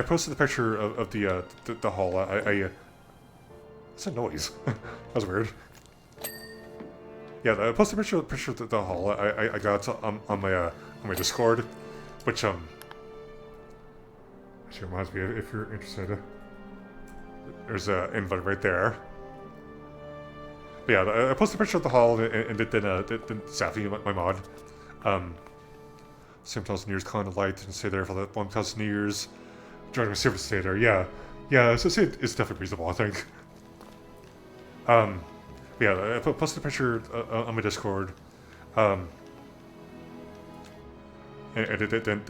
posted the picture of the hall. What's that noise? That was weird. Yeah, I posted a picture of the hall I got on my Discord, which actually reminds me, if you're interested, there's an invite right there. But yeah, I posted a picture of the hall and then Safi, my mod, same 1,000 years calling the light and stay there for that 1,000 years. Joining my service stay there. Yeah. So it's definitely reasonable, I think. Yeah, I posted a picture on my Discord. And then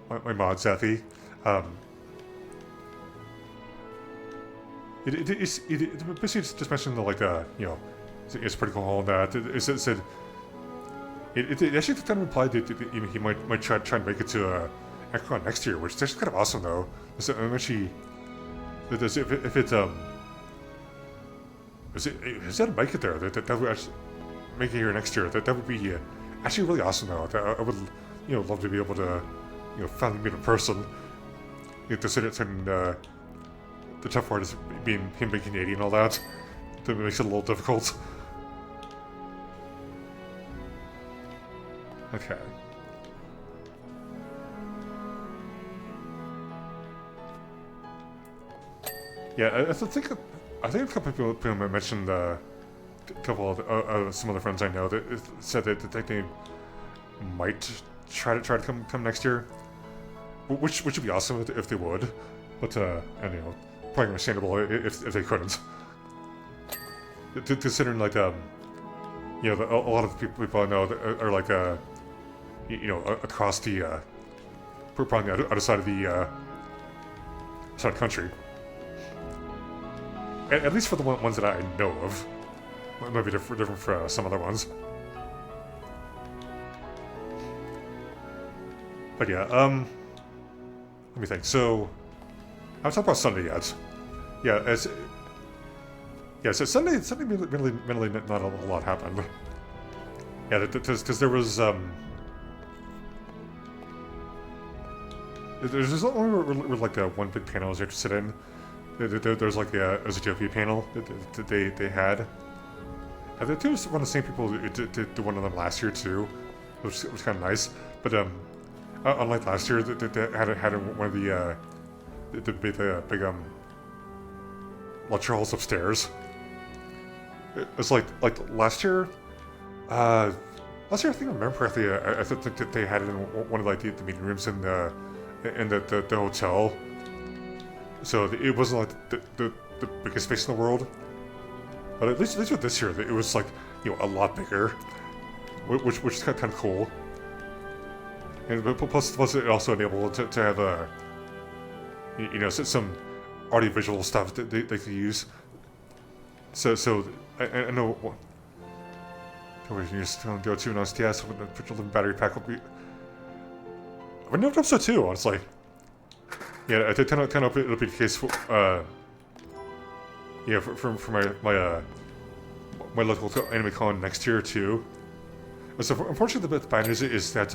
my mod Safi. It basically just mentioned like you know, it's pretty cool and that it said it actually kind of implied that he might try and make it to Econ next year, which is actually kind of awesome though. So actually, if it is that a make it there that would actually make it here next year, that would be actually really awesome though. I would, you know, love to be able to, you know, finally meet a person. You know, considering the tough part is him being Canadian and all that. That makes it a little difficult. Okay. Yeah, I think a couple of people mentioned a couple of some other friends I know that said that they might try to come next year, which would be awesome if they would, but and you know, probably understandable if they couldn't. Considering like you know, a lot of the people I know that are like you know, across the probably the other side of the country. At least for the ones that I know of. It might be different for some other ones. But yeah, let me think. So, I haven't talked about Sunday yet. Yeah, so Sunday really not a lot happened. Yeah, because there was there's only like one big panel I was interested in. There's like a Zootopia panel that they had. I think it was one of the same people who did one of them last year too, which was kind of nice. But unlike last year, they had one of the big lecture halls upstairs. It's like last year. Last year, I think I remember correctly. I think that they had it in one of like the meeting rooms in the hotel. So it wasn't like the biggest space in the world, but at least with this year, it was like, you know, a lot bigger, which is kind of cool. And plus it also enabled to have you know, some audiovisual stuff that they could use. So I know. We can just go to an STS with a little battery pack will be. I know so too, honestly. Yeah, I think kind of it'll be the case for yeah, for my local anime con next year too. So unfortunately, the bad news is that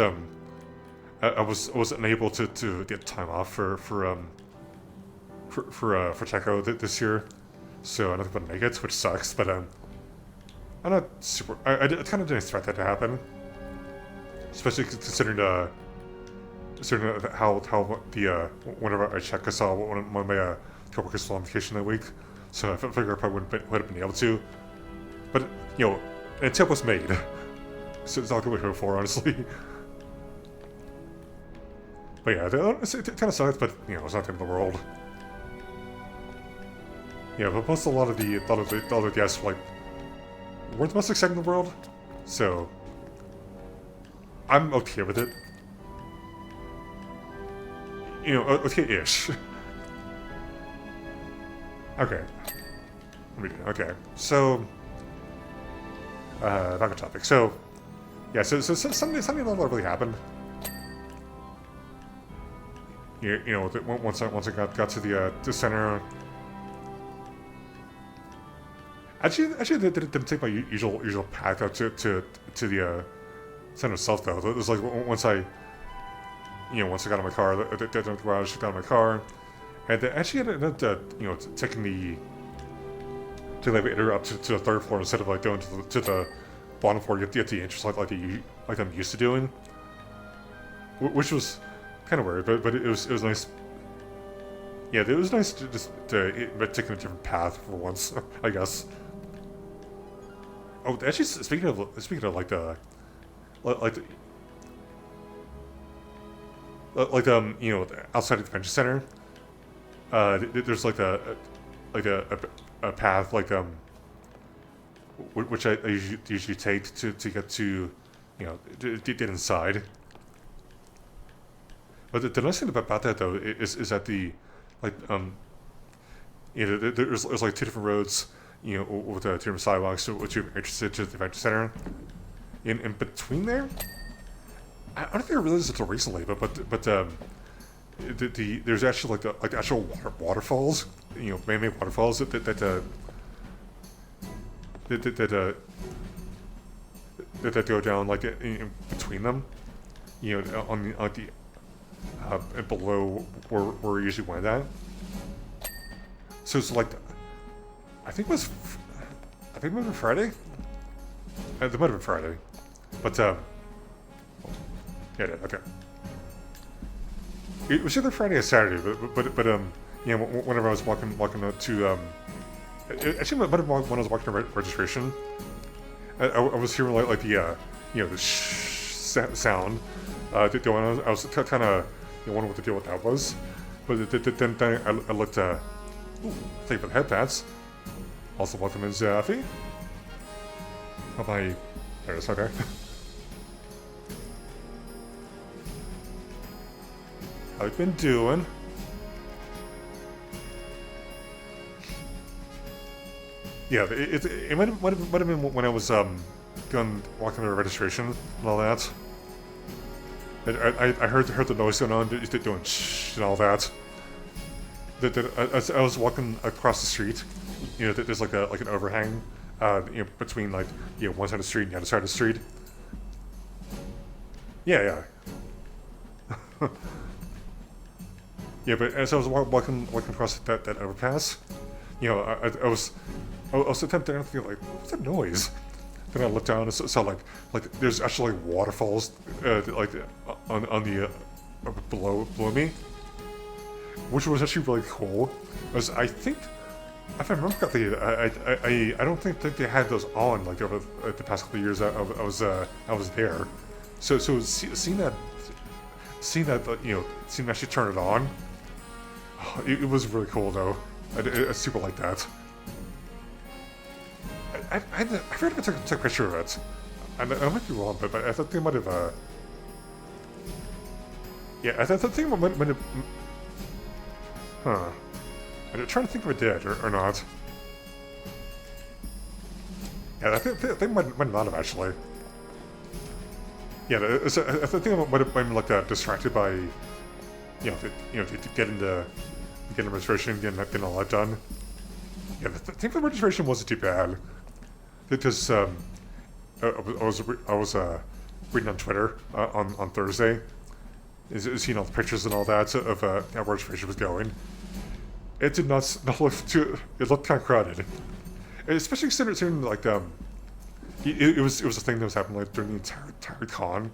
I was unable to get time off for Techo this year. so I'm not gonna make it, which sucks. But I'm not super. I kind of didn't expect that to happen, especially considering how the whenever I check, I saw one of my coworkers still on vacation that week, so I figured I probably would have been able to. But an attempt was made, so it's not gonna be here for honestly. But yeah, it kind of sucks, but it's not the end of the world. Yeah, but plus a lot of the guests like weren't the most exciting in the world, so I'm okay with it. Okay-ish. Okay. Okay. So, back on topic. So, yeah. So something not really happened. Once I got to the center. Actually, they didn't take my usual path out to the center itself though. It was like once I got in my car, I got in the garage, got in my car, and they actually ended up taking the elevator up to the third floor instead of like going to the bottom floor. You have the entrance like I'm used to doing, which was kind of weird, but it was nice. Yeah, it was nice to just taking a different path for once, I guess. Oh, actually, speaking of like the outside of the convention center, there's like a path which I usually take to get to get inside. But the nice thing about that though is that there's like two different roads with two different sidewalks which you're interested to the convention center. In between there, I don't think I realized it until recently, but there's actually like the actual waterfalls, man-made waterfalls that go down like in between them, on the below where we usually went at. So it's like, I think it might have been Friday. It might have been Friday, but yeah, okay. It was either Friday or Saturday, but whenever I was walking out to actually it might have been when I was walking to registration, I was hearing like the the sound. I was kind of wondering what the deal with that was, but then I looked. Ooh, thank you for the head pats. Also, welcome in Zaffy. How about you? There it is, okay. How you been doing? Yeah, it might have been when I was walking to registration and all that. I heard the noise going on, doing shh and all that. As I was walking across the street, there's like an overhang, between like one side of the street and the other side of the street. Yeah. Yeah, but as I was walking across that overpass, I was attempting to think like, what's that noise? Then I looked down and saw like there's actually like waterfalls like on the below me, which was actually really cool. Because I think, if I remember correctly, I don't think that they had those on like over the past couple of years. I was there, so seeing that seeing them actually turn it on, it was really cool though. I super like that. I forgot to take a picture of it. I might be wrong, but I thought they might have. Yeah, I thought they might have. Huh. I'm trying to think if it did or not. Yeah, I think they might not have actually. Yeah, I think I might have been like distracted by, to get into registration, getting all that done. Yeah, I think the registration wasn't too bad. Because I was reading on Twitter on Thursday, seeing all the pictures and all that of how registration was going. it did not look too. It looked kind of crowded, especially considering like it was a thing that was happening like during the entire con,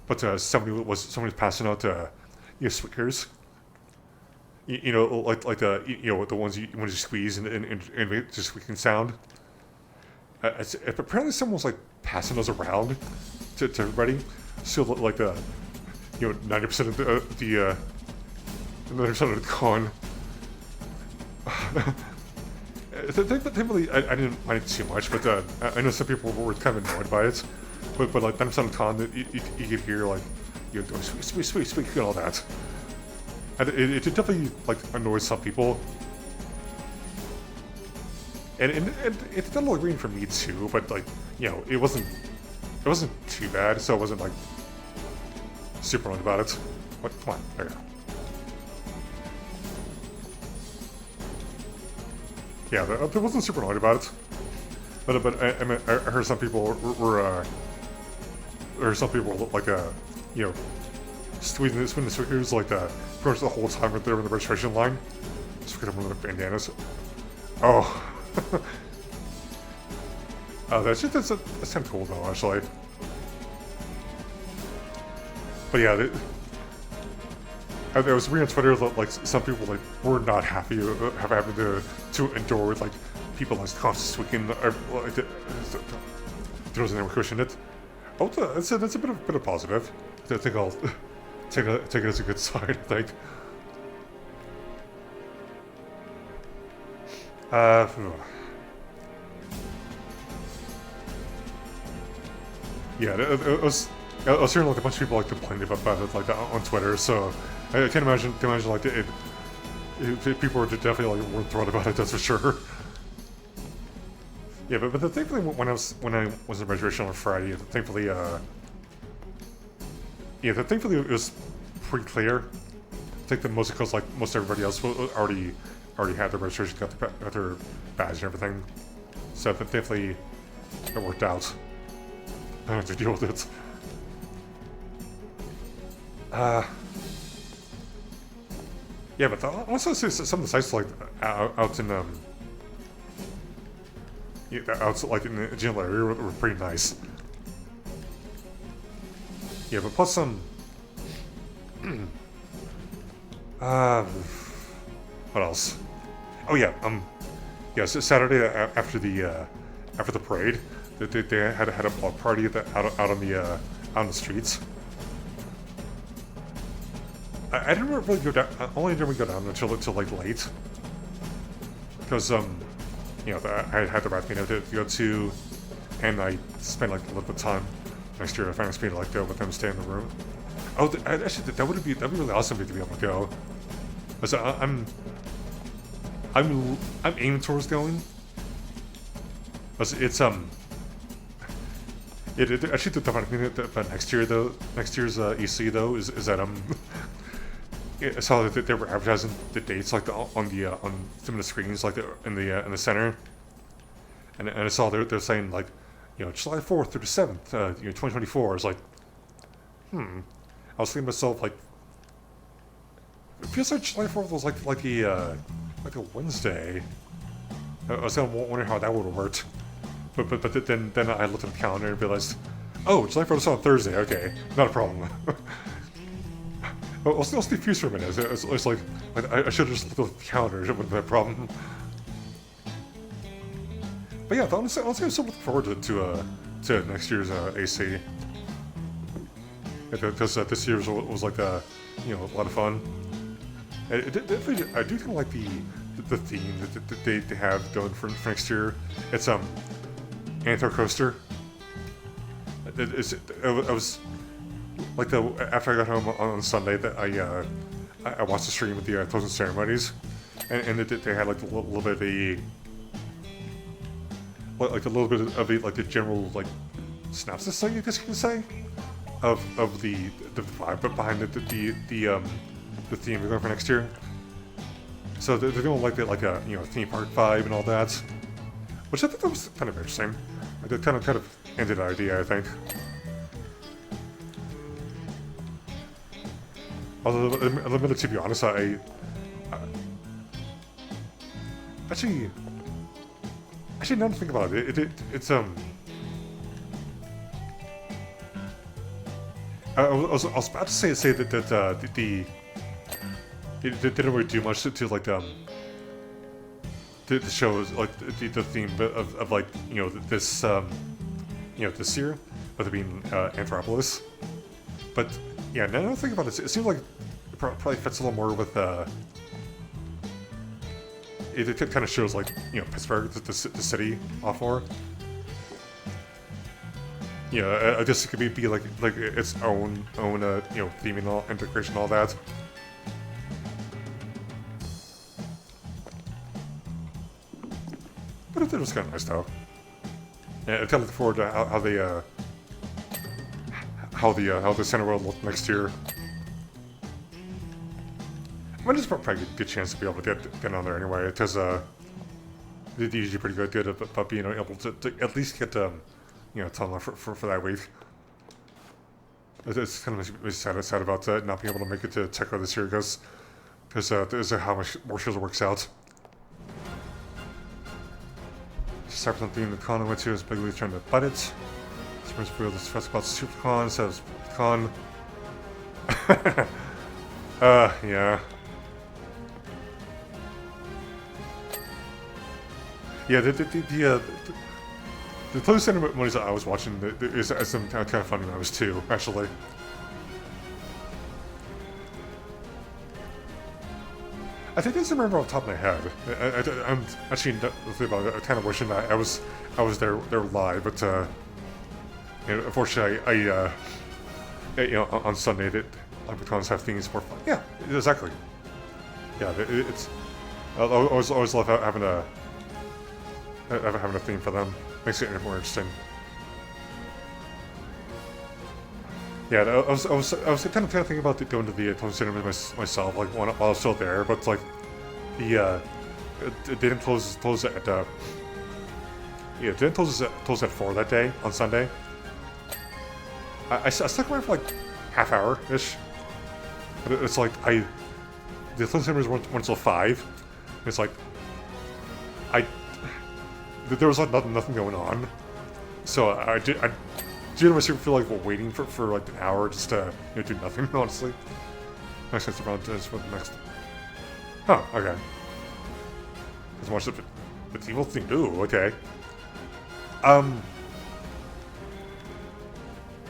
but somebody was passing out squeakers. You know, like the the ones when you squeeze and make just squeaking sound. Apparently, someone was like passing those around to everybody. So like 90% of the 90% of the con. Thankfully, I didn't mind it too much, but I know some people were kind of annoyed by it. But like 90% of the con, you could hear like doing squeak and all that. And it definitely like annoys some people. And it's done a little green for me too, but like it wasn't too bad, so I wasn't like super annoyed about it. What? Come on, there you go. Yeah, I wasn't super annoyed about it, but I mean, I heard some people were like squeezing the stickers like pretty much the whole time they were in the registration line. Just because I'm one of the bandanas. Oh. That's kind of cool though, actually. But yeah, I was reading on Twitter that like some people like were not happy having to endure with like people like constantly squeaking like there was an cushion it. Oh, that's a bit of positive. I think I'll take it as a good sign. I think. Yeah, I was hearing like a bunch of people like complaining about it like on Twitter, so I can't imagine like people were definitely like weren't thrilled about it. That's for sure. Yeah, but thankfully when I was in registration on Friday, thankfully thankfully it was pretty clear. I think that mostly because like most everybody else already had their registration, got their badge and everything, so thankfully it worked out. I don't have to deal with it. Yeah, but I also see some of the sites like out in out like in the general area were pretty nice. Yeah, but plus some. What else? Oh yeah, yeah. So Saturday after the parade, they had a block party out on the streets. I didn't really go down. I only didn't go down until like late, because I had the Rathmina to go to, and I spent like a little bit of time next year. I finally spent like go with them, stay in the room. Oh, actually, that'd be really awesome to be able to go. So I'm aiming towards going. It's it actually the funny thing about next year's EC though is that I saw that they were advertising the dates like on some of the screens like in the center, and I saw they're saying like July 4th through the 7th 2024. I was like, I was thinking to myself like, it feels like July 4th was like a Wednesday. I was kind of wondering how that would have worked, but then I looked at the calendar and realized, oh, July 4th is on Thursday. Okay, not a problem. I was confused for a minute. It's like I should have just looked at the calendar. It wouldn't be a problem. But yeah, honestly, I'm so looking forward to next year's AC. Because this year's was like a lot of fun. I do kind of like the theme that they have going for next year. It's Anthro Coaster. I was like after I got home on Sunday that I watched the stream with the closing ceremonies, and they had like a little bit of like the general like synopsis, I guess you can say, of the vibe behind the theme we're going for next year. So they're doing like a theme park vibe and all that, which I thought that was kind of interesting. It kind of ended the idea, I think. Although, to be honest, Actually, now to think about it, it's I was about to say that it didn't really do much to like the show like the theme of like this this year with it being Anthropolis, but yeah, now that I think about it, it seems like it probably fits a little more with it kind of shows like Pittsburgh, the city off more. Yeah, I guess it could be like its own theme and all, integration, all that. But it was kind of nice though. Yeah, I'm kind of looking forward to how the center will look next year. I mean, it's probably a good chance to be able to get on there anyway, because they're usually pretty good about being able to at least get a ton for that week. It's kind of sad about not being able to make it to Techo this year because there's how much more shows works out. Cyberpunk being the con I went to is bigly trying to butt it. Springs Field is stressed about SuperCon instead of Con. Yeah. Yeah, the Toy Center movies that I was watching is some kind of funny when I was too, actually. I think I just remember off the top of my head. I'm actually about it. I'm kind of wishing that I was there live, but unfortunately, on Sunday that cons have things for fun. Yeah, exactly. Yeah, it's. I always love having a theme for them. Makes it more interesting. Yeah, I was kind of thinking about going to the Toy Center myself, like while I was still there, but like they didn't close at didn't close at 4 that day on Sunday. I stuck around for like half hour ish. It's like the Toy Centers went until 5. It's like there was like nothing going on, so I genuinely feel like waiting for like an hour just to do nothing. Honestly, makes sense about this for the next. Huh? Okay. Let's watch the evil thing. Ooh, okay. I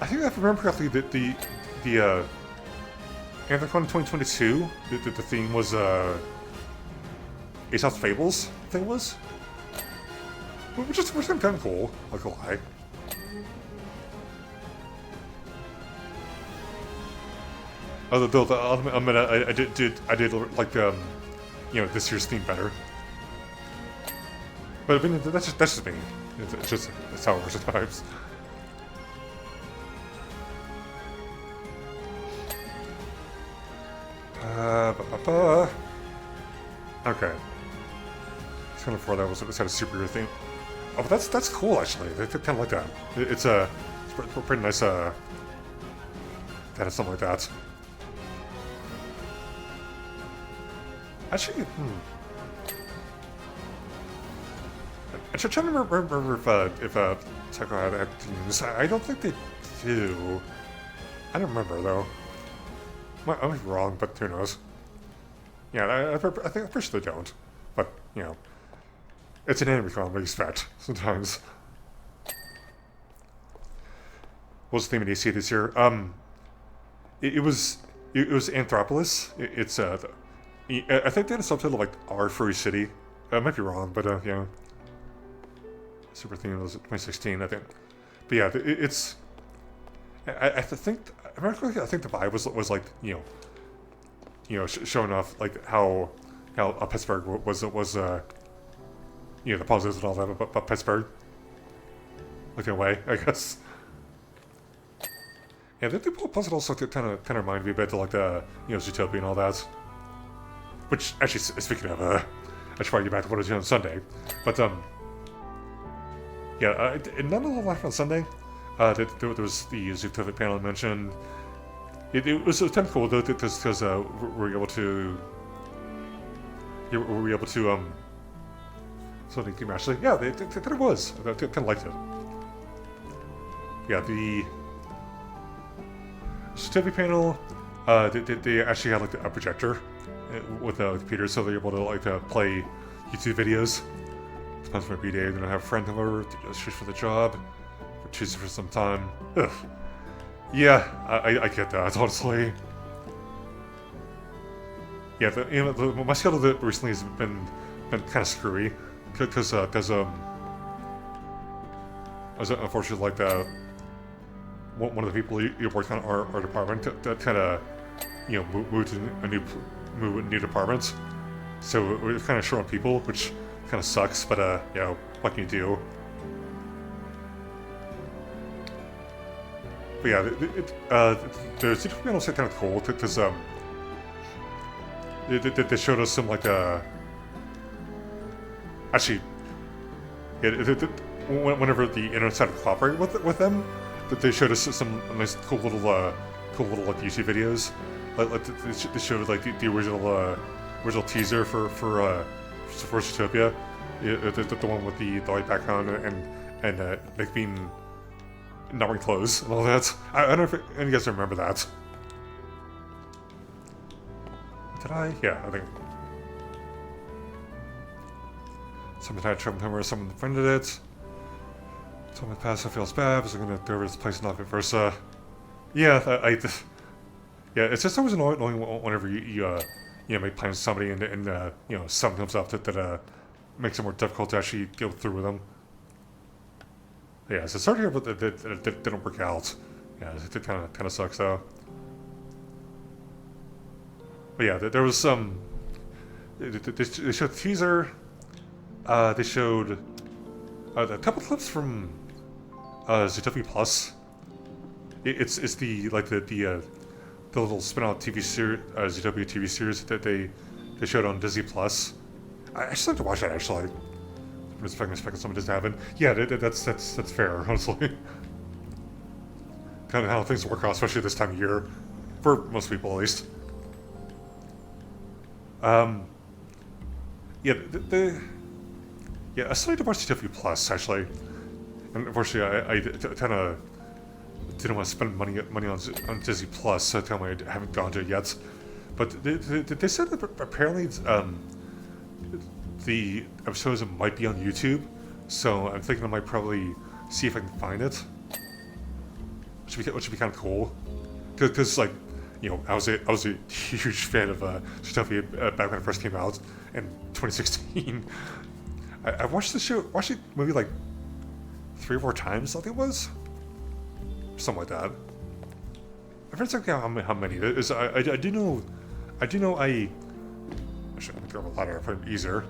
think if I remember correctly, the Anthrocon 2022, the theme was Aesop's Fables. I think it was. Which is kind of cool, like a lie. I did like this year's theme better. But I mean that's just me. It's just that's how it works at times. Okay. It's kind of before that was had a superhero theme. Oh, but that's cool actually. They kind of like that. It's pretty nice. That has something like that. Actually, I'm trying to remember if Techo had themes. I don't think they do. I don't remember though. I might be wrong, but who knows? Yeah, I think I'm pretty sure they don't. But it's an anime con, we expect sometimes. What was the theme of DC this year? It was Anthropolis. It's I think they had a subtitle like Our Furry City. I might be wrong, but yeah. Super theme was 2016, I think. But yeah, it's. I think the vibe was like showing off like how Pittsburgh was the positives and all that about Pittsburgh. Like in a way, I guess. Yeah, the puzzle also kind of reminded me a bit of like the Zootopia and all that. Which actually, speaking of, I should probably get back to what I was doing on Sunday, but yeah, none of the life on Sunday. There was the Zootopia panel I mentioned. It was kind of cool though because we were able to So the game actually, yeah, it was. I kind of liked it. Yeah, the certificate panel, they actually had like a projector with the computer, so they're able to like to play YouTube videos. Depends on my B-day. They don't have a friend come over just for the job, or choose for some time. Ugh. Yeah, I get that, honestly. Yeah, my schedule recently has been kind of screwy, because I was unfortunately like one of the people you worked on our department that kind of moved to a new department, so we're kind of short on people, which kind of sucks. But what can you do? But yeah, the CTV panel was kind of cool because they showed us some like actually, whenever the internet started cooperating with them, that they showed us some nice cool little like YouTube videos. Like they showed like the original teaser for Zootopia, the one with the white background and Nick being not wearing clothes and all that. I don't know if any of you guys remember that. Did I? Yeah, I think. Someone had trouble where someone defended it. Someone passed it feels bad, so I'm gonna go over this place and not vice versa. Yeah, yeah, it's just always annoying whenever you make plans with somebody and something comes up that makes it more difficult to actually go through with them. Yeah, so sorry to hear about that it didn't work out. Yeah, it kind of sucks though. But yeah, there was some. They showed a teaser. They showed a couple clips from Zootopia Plus. It's the little spin-off TV series, Zootopia TV series that they showed on Disney Plus. I just like to watch that actually. I'm expecting something just to happen. Yeah, that's fair, honestly. Kind of how things work out, especially this time of year, for most people at least. Yeah, I started to watch Zootopia Plus actually, and unfortunately I kind of didn't want to spend money on Disney Plus, so I haven't gone to it yet. But they said that apparently the episodes might be on YouTube, so I'm thinking I might probably see if I can find it, which would be kind of cool, because like I was a huge fan of Zootopia back when it first came out in 2016. I watched the movie like 3 or 4 times, I think it was. Something like that. I forget exactly how many. I do know I should grab a ladder, probably easier.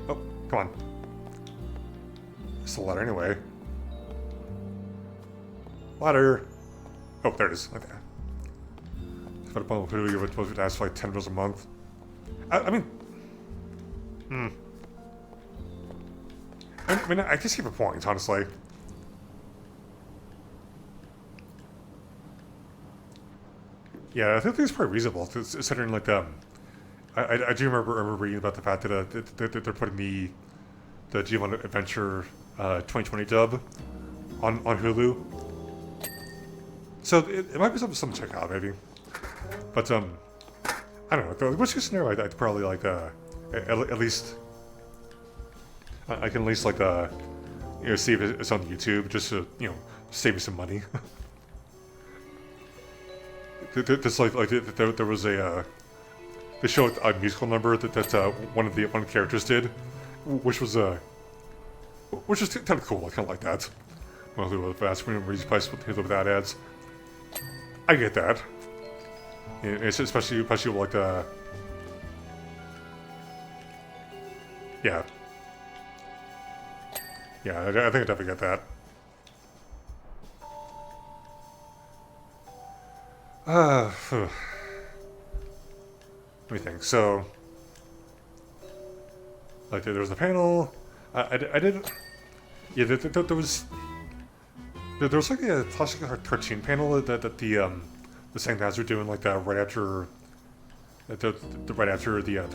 Oh, come on. It's a ladder anyway. Ladder! Oh, there it is. Okay. If I bundle who you were supposed to ask for like $10 a month. I mean, I guess you have a point, honestly. Yeah, I think it's probably reasonable, considering like I do remember reading about the fact that they're putting the G1 Adventure 2020 dub on Hulu. So it might be something to check out, maybe. But I don't know. What's your scenario? I'd probably like at least I can at least like see if it's on YouTube, just to save me some money. This there was they showed a musical number that one of the characters did, which was kind of cool. I kind of like that. Well, with fast screen reads price without ads. I get that. It's especially like the yeah. Yeah, I think I definitely get that. Let me think. So, like, there was a panel. I didn't. Yeah, there was like a classic cartoon panel that the same guys were doing like right after the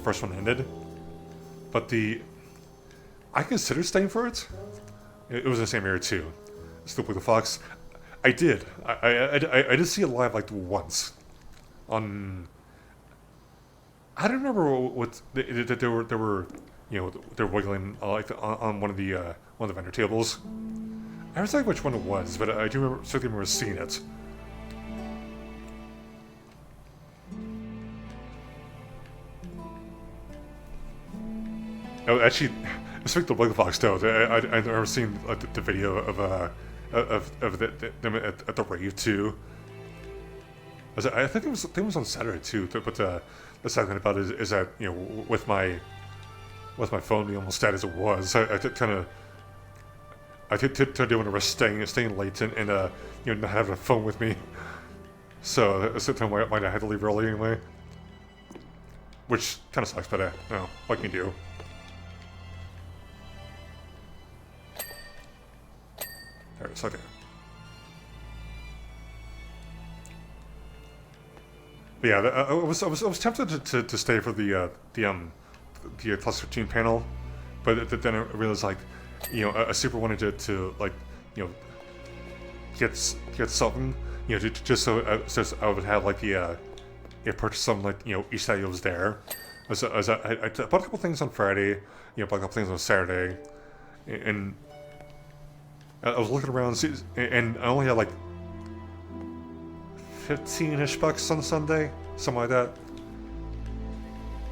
first one ended. but I considered staying for it. It was the same area too. Still with the Fox. I did. I did see it live like once. On. I don't remember what they were they're wiggling like on one of the vendor tables. I don't know which one it was, but I do certainly remember seeing it. Oh, actually, speaking of Wiggle Fox, though, I remember seeing like, the video of them at the rave too. I think it was on Saturday too. But the sad thing about it is that with my phone being almost dead as it was, I did want to risk staying late and not having a phone with me. So at some time I had to leave early anyway, which kind of sucks. But what can you do? There it is. Okay. But yeah, I was tempted to stay for the plus 15 panel, but then I realized like, I super wanted to like, get something, just so I would have like the purchase something like each day I was there. I bought a couple things on Friday, bought a couple things on Saturday, and I was looking around and I only had like 15-ish bucks on Sunday, something like that.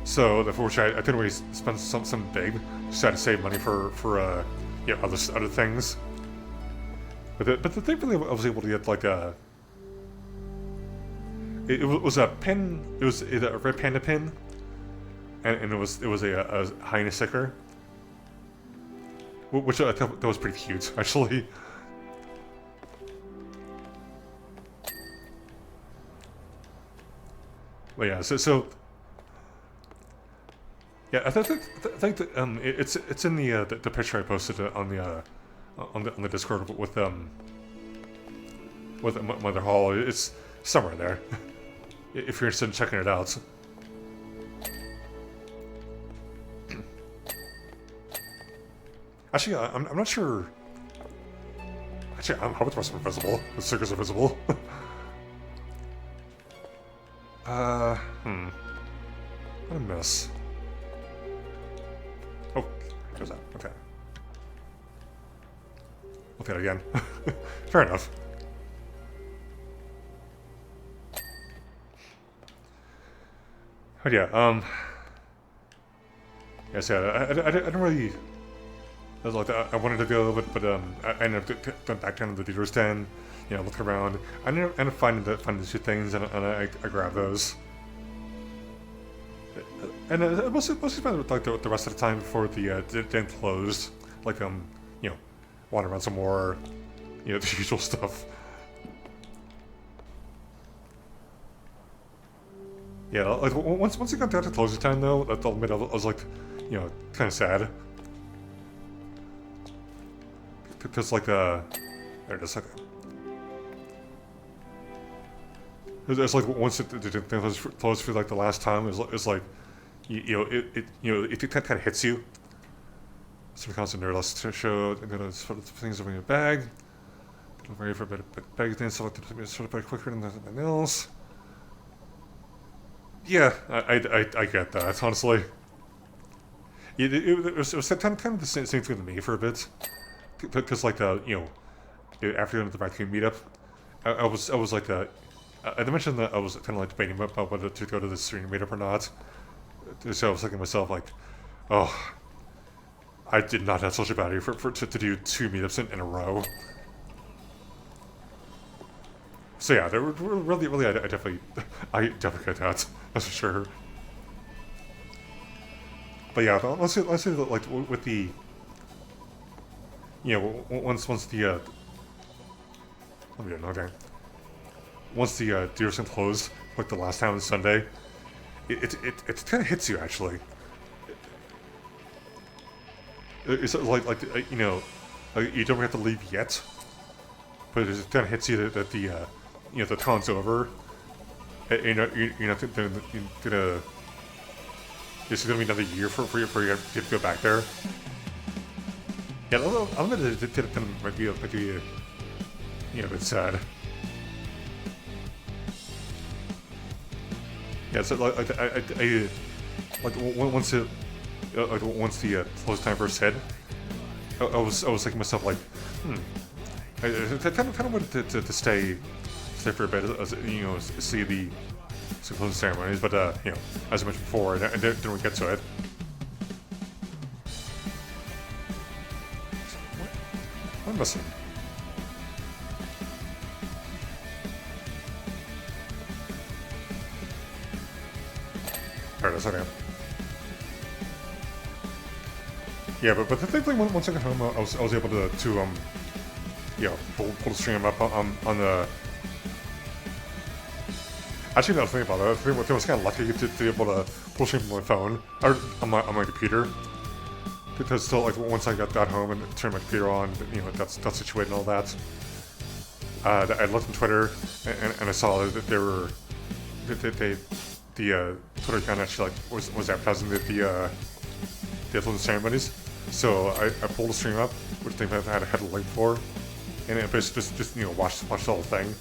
So, unfortunately, I didn't really spend something big. Just had to save money for other things. But thankfully, I was able to get like a. It was a pin. It was a red panda pin, and it was a hyena sticker, which I thought that was pretty cute, actually. But yeah, so yeah, I think that it's in the picture I posted on the Discord with Mother Hall. It's somewhere there if you're interested in checking it out. Actually, I'm not sure. Actually, I hope the rest are invisible. The stickers are visible. What a mess. Oh, there's that. Okay. Look at it again. Fair enough. But yeah, yes, yeah, I don't really. I was like, I wanted to go, but I ended up going back down to the dealer's den, looking around. I ended up finding the two things, and I grabbed those. And I mostly spent like the rest of the time before the den closed, like wander around some more, the usual stuff. Yeah, like once it got down to closing time though, I'll admit I was like, kind of sad. Because like there it is. Okay. It's like once it closed for like the last time, it's like, it kind of hits you. Some constant nerdless to show. I'm gonna sort of things over in your bag. Don't worry for a bit of bag things, so like sort of bit quicker than anything else. Yeah, I get that, honestly. It was kind of the same thing to me for a bit. Because like after the raccoon meetup, I was like I mentioned that I was kind of like debating about whether to go to the stream meetup or not. So I was thinking to myself like, oh, I did not have such a battery to do 2 meetups in a row. So yeah, really, I definitely get that. That's for sure. But yeah, let's say that like with the. Once the okay. Once the dealer's closed, like the last time on Sunday, it kind of hits you actually. It's like you don't have to leave yet, but it kind of hits you that the time's over. You're not gonna It's gonna be another year for you to go back there. Yeah, I'm gonna might be a bit sad. Yeah, so once the close time first hit, I was thinking to myself like, I kind of wanted to stay for a bit, see the closing ceremonies, but as I mentioned before, I didn't really get to it. What am I missing? There it is, okay. Yeah, but the thing once I got home, I was able to pull the stream up on the. Actually, I was thinking about that. I was kind of lucky to be able to pull stream on my phone or on my computer, because still like once I got that home and turned my computer on, that's situated and all that. I looked on Twitter and I saw that there were the Twitter account actually was advertising the influence ceremonies. So I pulled the stream up, which they had a link for, and it basically just watch the whole thing.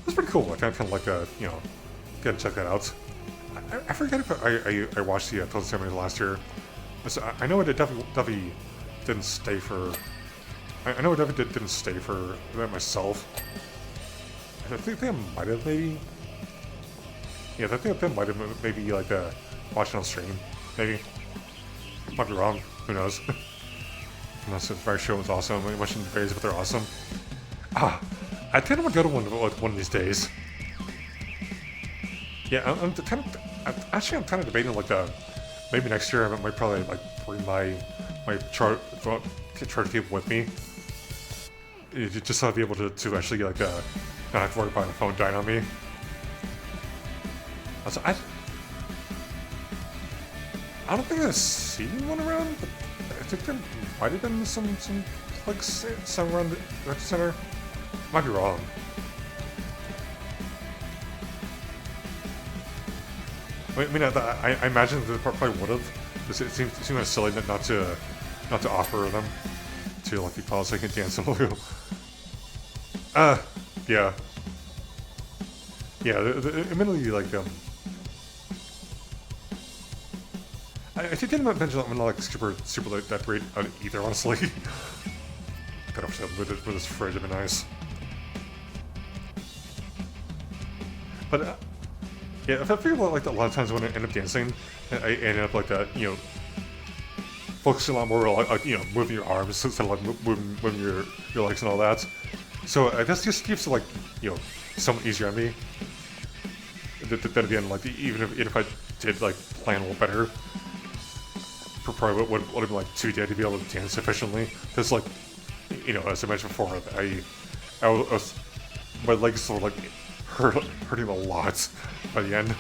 It's pretty cool. I kind of like gotta check that out. I forget if I watched the influence ceremonies last year. So I know it definitely didn't stay for. I know it definitely didn't stay for that myself. I think I might have maybe. Yeah, I think I might have maybe like watching on stream. Maybe. Might be wrong. Who knows? Unless the very show was awesome. I mentioned the videos, but they're awesome. I think I'm gonna go to one of these days. Yeah, I'm kind of debating like maybe next year I might probably like bring my chart table with me. Just so I'll be able to actually like not have to worry about my phone dying on me. Also, I don't think I've seen one around, but I think there might have been some like some around the center. Might be wrong. I mean, I imagine that they probably would have. It seems kind of silly not to offer them to like people so they can dance and logo. Yeah. Yeah, admittedly, like, I didn't mention I'm not like super like, that great either, honestly. Could have said with this fridge, it'd be nice. But, yeah, I feel like a lot of times when I end up dancing, I end up like that, focusing a lot more on like moving your arms instead of like moving your legs and all that. So this just keeps it like somewhat easier on me. Then again, like even if I did like plan a little better, probably would have been like too dead to be able to dance efficiently. Because like as I mentioned before, I was my legs were like hurting a lot by the end.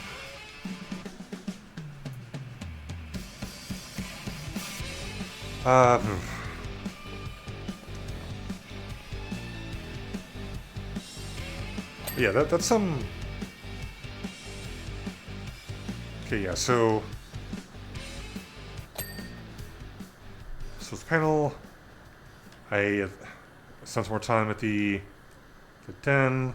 Yeah, that's some. Okay, yeah, so the panel. I spent some more time at the den.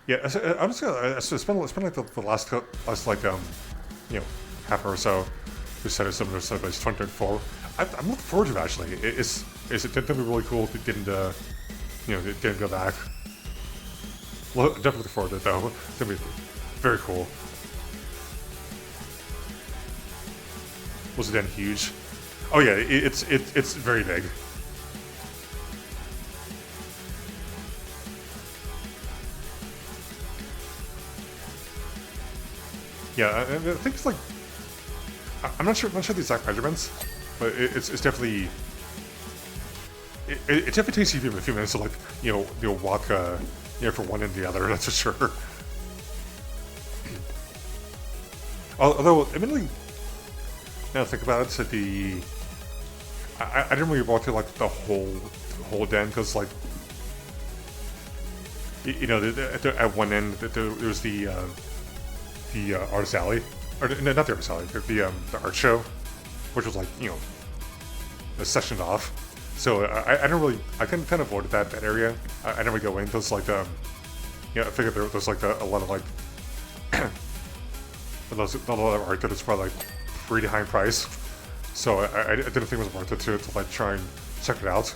Yeah, I'm just gonna spend like the last like half hour or so. We set it somewhere so it's 2034. I'm looking forward to it actually. It's definitely really cool if it didn't didn't go back. Well, definitely looking forward to it though. It's gonna be very cool. Was it then huge? Oh yeah, it's very big. Yeah, I think it's like I'm not sure the exact measurements, but it's definitely it definitely takes you a few minutes to like walk from one end to the other. That's for sure. Although admittedly, now I think about it, I didn't really walk through like the whole den because like you know, at one end there was the artist alley, or no, not the artist alley, the art show, which was like, you know, sectioned off. So I didn't really, I kind of avoided that area. I never go in. There's like yeah, I figured there's like a lot of like a lot of art that is probably like pretty high price. So I didn't think it was worth it to like try and check it out.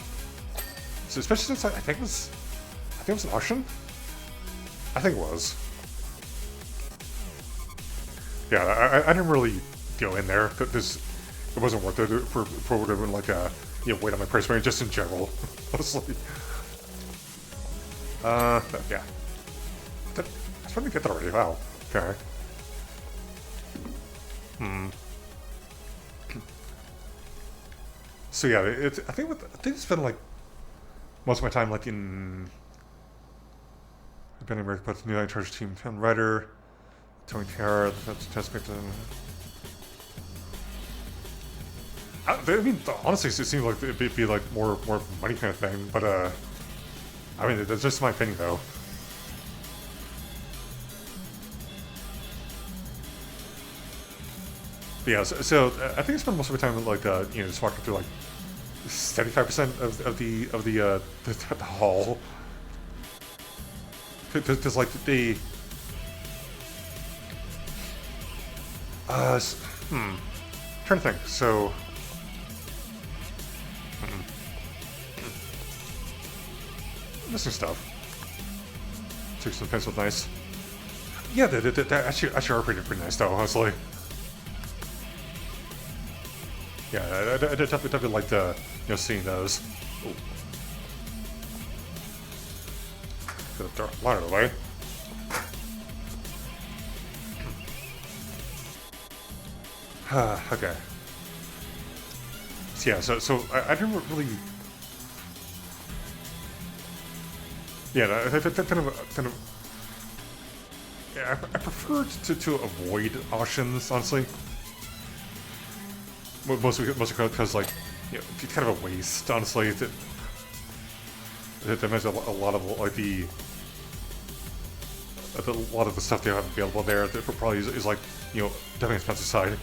So especially since I think it was an auction. I think it was. Yeah, I didn't really go in there. It wasn't worth it for would have been like a, you know, weight on my price range just in general. Honestly. Yeah. I was trying to get that already. Wow. Okay. So yeah, I think I spent like most of my time like in. I've been in America, but New Line Charge Team 10 Writer, Tony Terra, that's test victim. I mean, honestly, it seemed like it'd be like more money kind of thing, but I mean, that's just my opinion though. But yeah, so I think I spent most of my time like you know, just walking through like 75% of the hall, because like the trying to think. So missing stuff. Took some pencil, nice. Yeah, they actually are pretty nice though, honestly. Yeah, I definitely like you know, seeing those. Ooh. Get the line out of the way. Okay. So yeah, so I didn't really. Yeah, I kind of. Yeah, I preferred to avoid auctions, honestly. Mostly because, like, you know, it's kind of a waste, honestly. That means a lot of like a lot of the stuff they have available there that probably is like, you know, definitely expensive side.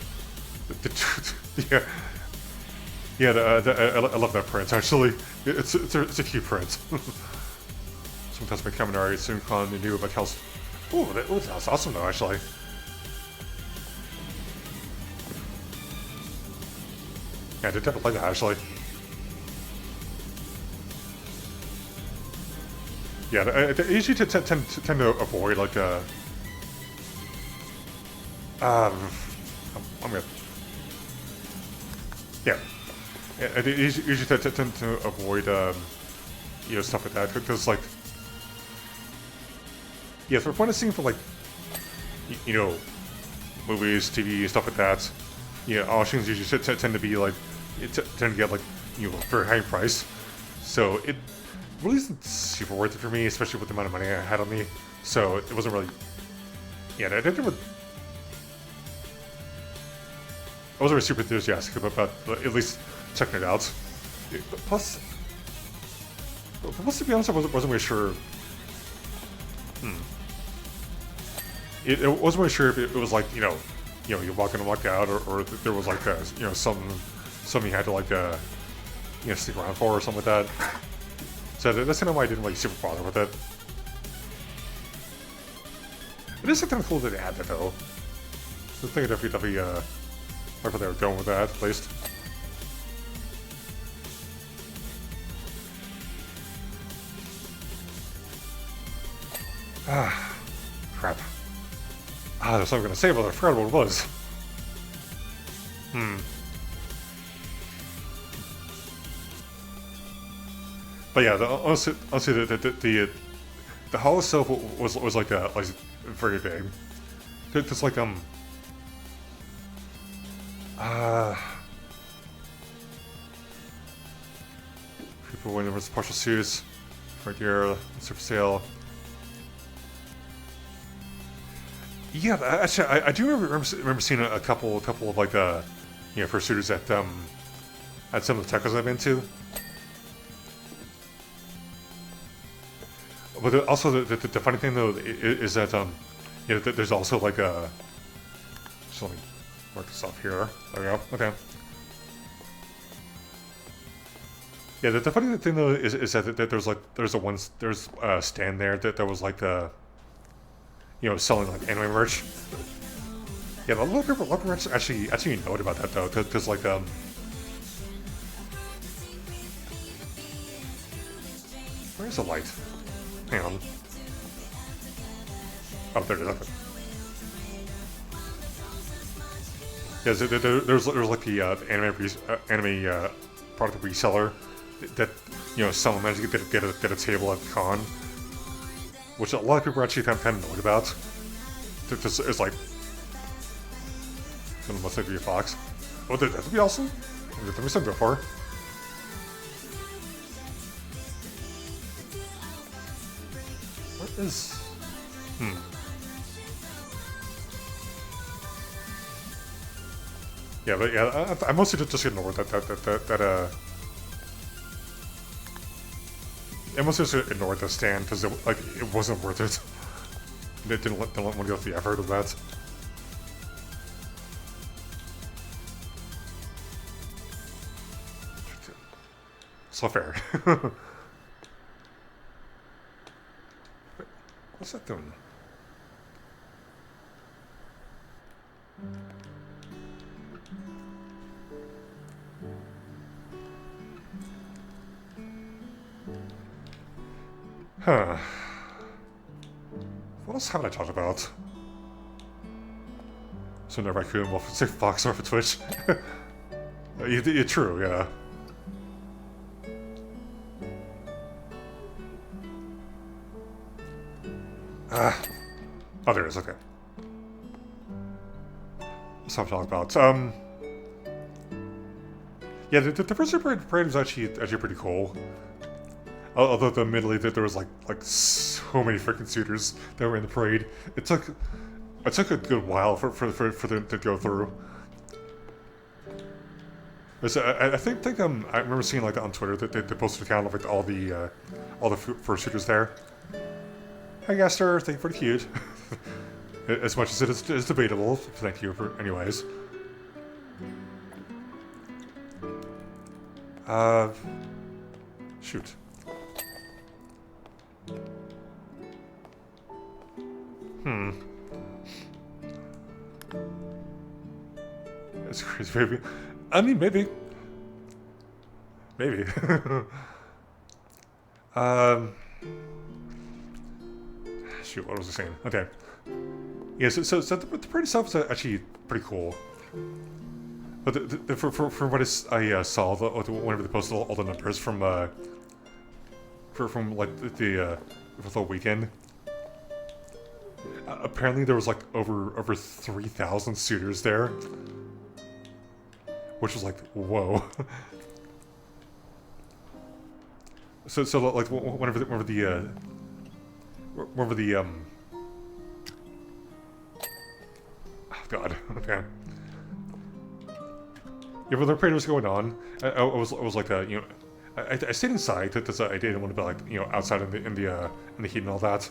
Yeah, I love that print actually. It's a cute print. Sometimes my Kaminari Suncon and knew about Cal's. Ooh, that's awesome though, actually. Yeah, I did definitely like that, actually. Yeah, I usually tend to avoid, like, I'm gonna... Yeah. I usually tend to avoid, you know, stuff like that, because, like... Yeah, for point of seeing for, like, you know, movies, TV, stuff like that, yeah, auctions usually tend to be, like, tend to get, like, you know, very high price. So it really isn't super worth it for me, especially with the amount of money I had on me. So it wasn't really... Yeah, I wasn't really super enthusiastic about at least checking it out. Plus, to be honest, I wasn't really sure... I wasn't really sure if it was like, you know, you walk in and walk out, or there was like a, you know, something you had to like you know, stick around for or something like that. So that's kind of why I didn't really super bother with it. It is kind of cool that they had that though. I think I definitely like what they were going with that at least. Ah, crap. Ah, there's something I'm gonna say, but I forgot what it was. But yeah, honestly, the hall itself was like very big. It's like people winning with partial suits right here, it's for sale. Yeah, actually, I do remember seeing a couple of like you know, fursuiters at some of the techos I've been to. but also the funny thing though is that you know there's also like a. So let me mark this off here. There we go. Okay. Yeah, the funny thing though is that there's a stand there that was like the, you know, selling like anime merch. Yeah, a lot of people actually know about that though, because like where's the light? Hang on. Oh, there it is. Okay. Yeah, there's like the anime product reseller that, you know, someone managed to get a table at the con, which a lot of people actually kind of know about. It's like, it must be a fox. Oh, that would be awesome. Let me send before. What is? Yeah, but yeah, I mostly just ignored that. I mostly just ignored the stand because it wasn't worth it. They didn't want to go through the effort of that. So fair. What's that doing? Huh. What else haven't I talked about? So no raccoon, well, say fox or for Twitch. You're true, yeah. Oh, there it is, okay. What's I'm talking about? Yeah, the first parade was actually pretty cool. Although admittedly that there was like so many freaking suitors that were in the parade, it took a good while for them to go through. So I think I remember seeing like on Twitter that they posted a count of like all the fursuiters there. Hi Gaster, thank you for the cute. As much as it is debatable, thank you for anyways. Shoot. It's crazy, maybe. I mean, maybe. Maybe. Shoot, what was I saying? Okay. Yeah, so the parade itself is actually pretty cool. But from what I saw, whenever they posted all the numbers from like the weekend, apparently there was like over 3,000 suitors there, which was like whoa. So like whenever the oh god, okay. Yeah, when the parade was going on, I was like, you know, I stayed inside because I didn't want to be like, you know, outside in the heat and all that.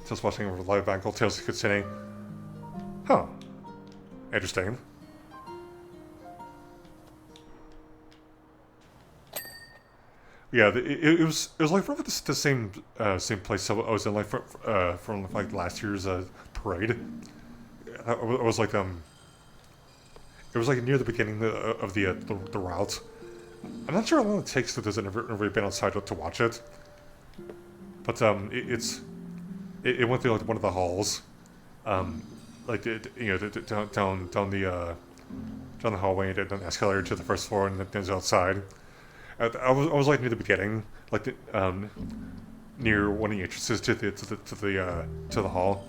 Just watching a live ankle Tails could sitting. Huh. Interesting. Yeah, it was like from the same place I was in like from like last year's parade. I was like it was like near the beginning of the route. I'm not sure how long it takes because I've never been outside to watch it. But it went through like one of the halls, like you know down the hallway and then escalator to the first floor and then it's outside. I was like near the beginning, like near one of the entrances to the hall.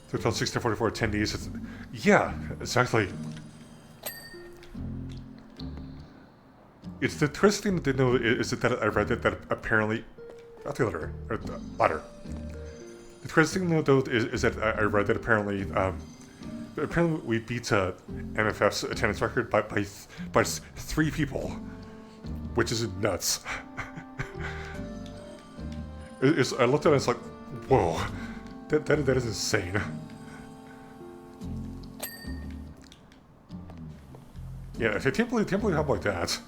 So it's 1644 attendees. Yeah, exactly. It's the twist thing that didn't know is that I read that apparently, not the other, or the latter. The twist thing though is that I read that apparently we beat MFF's attendance record by 3 people, which is nuts. I looked at it, it's like, whoa, that is insane. Yeah, I can't believe how like that.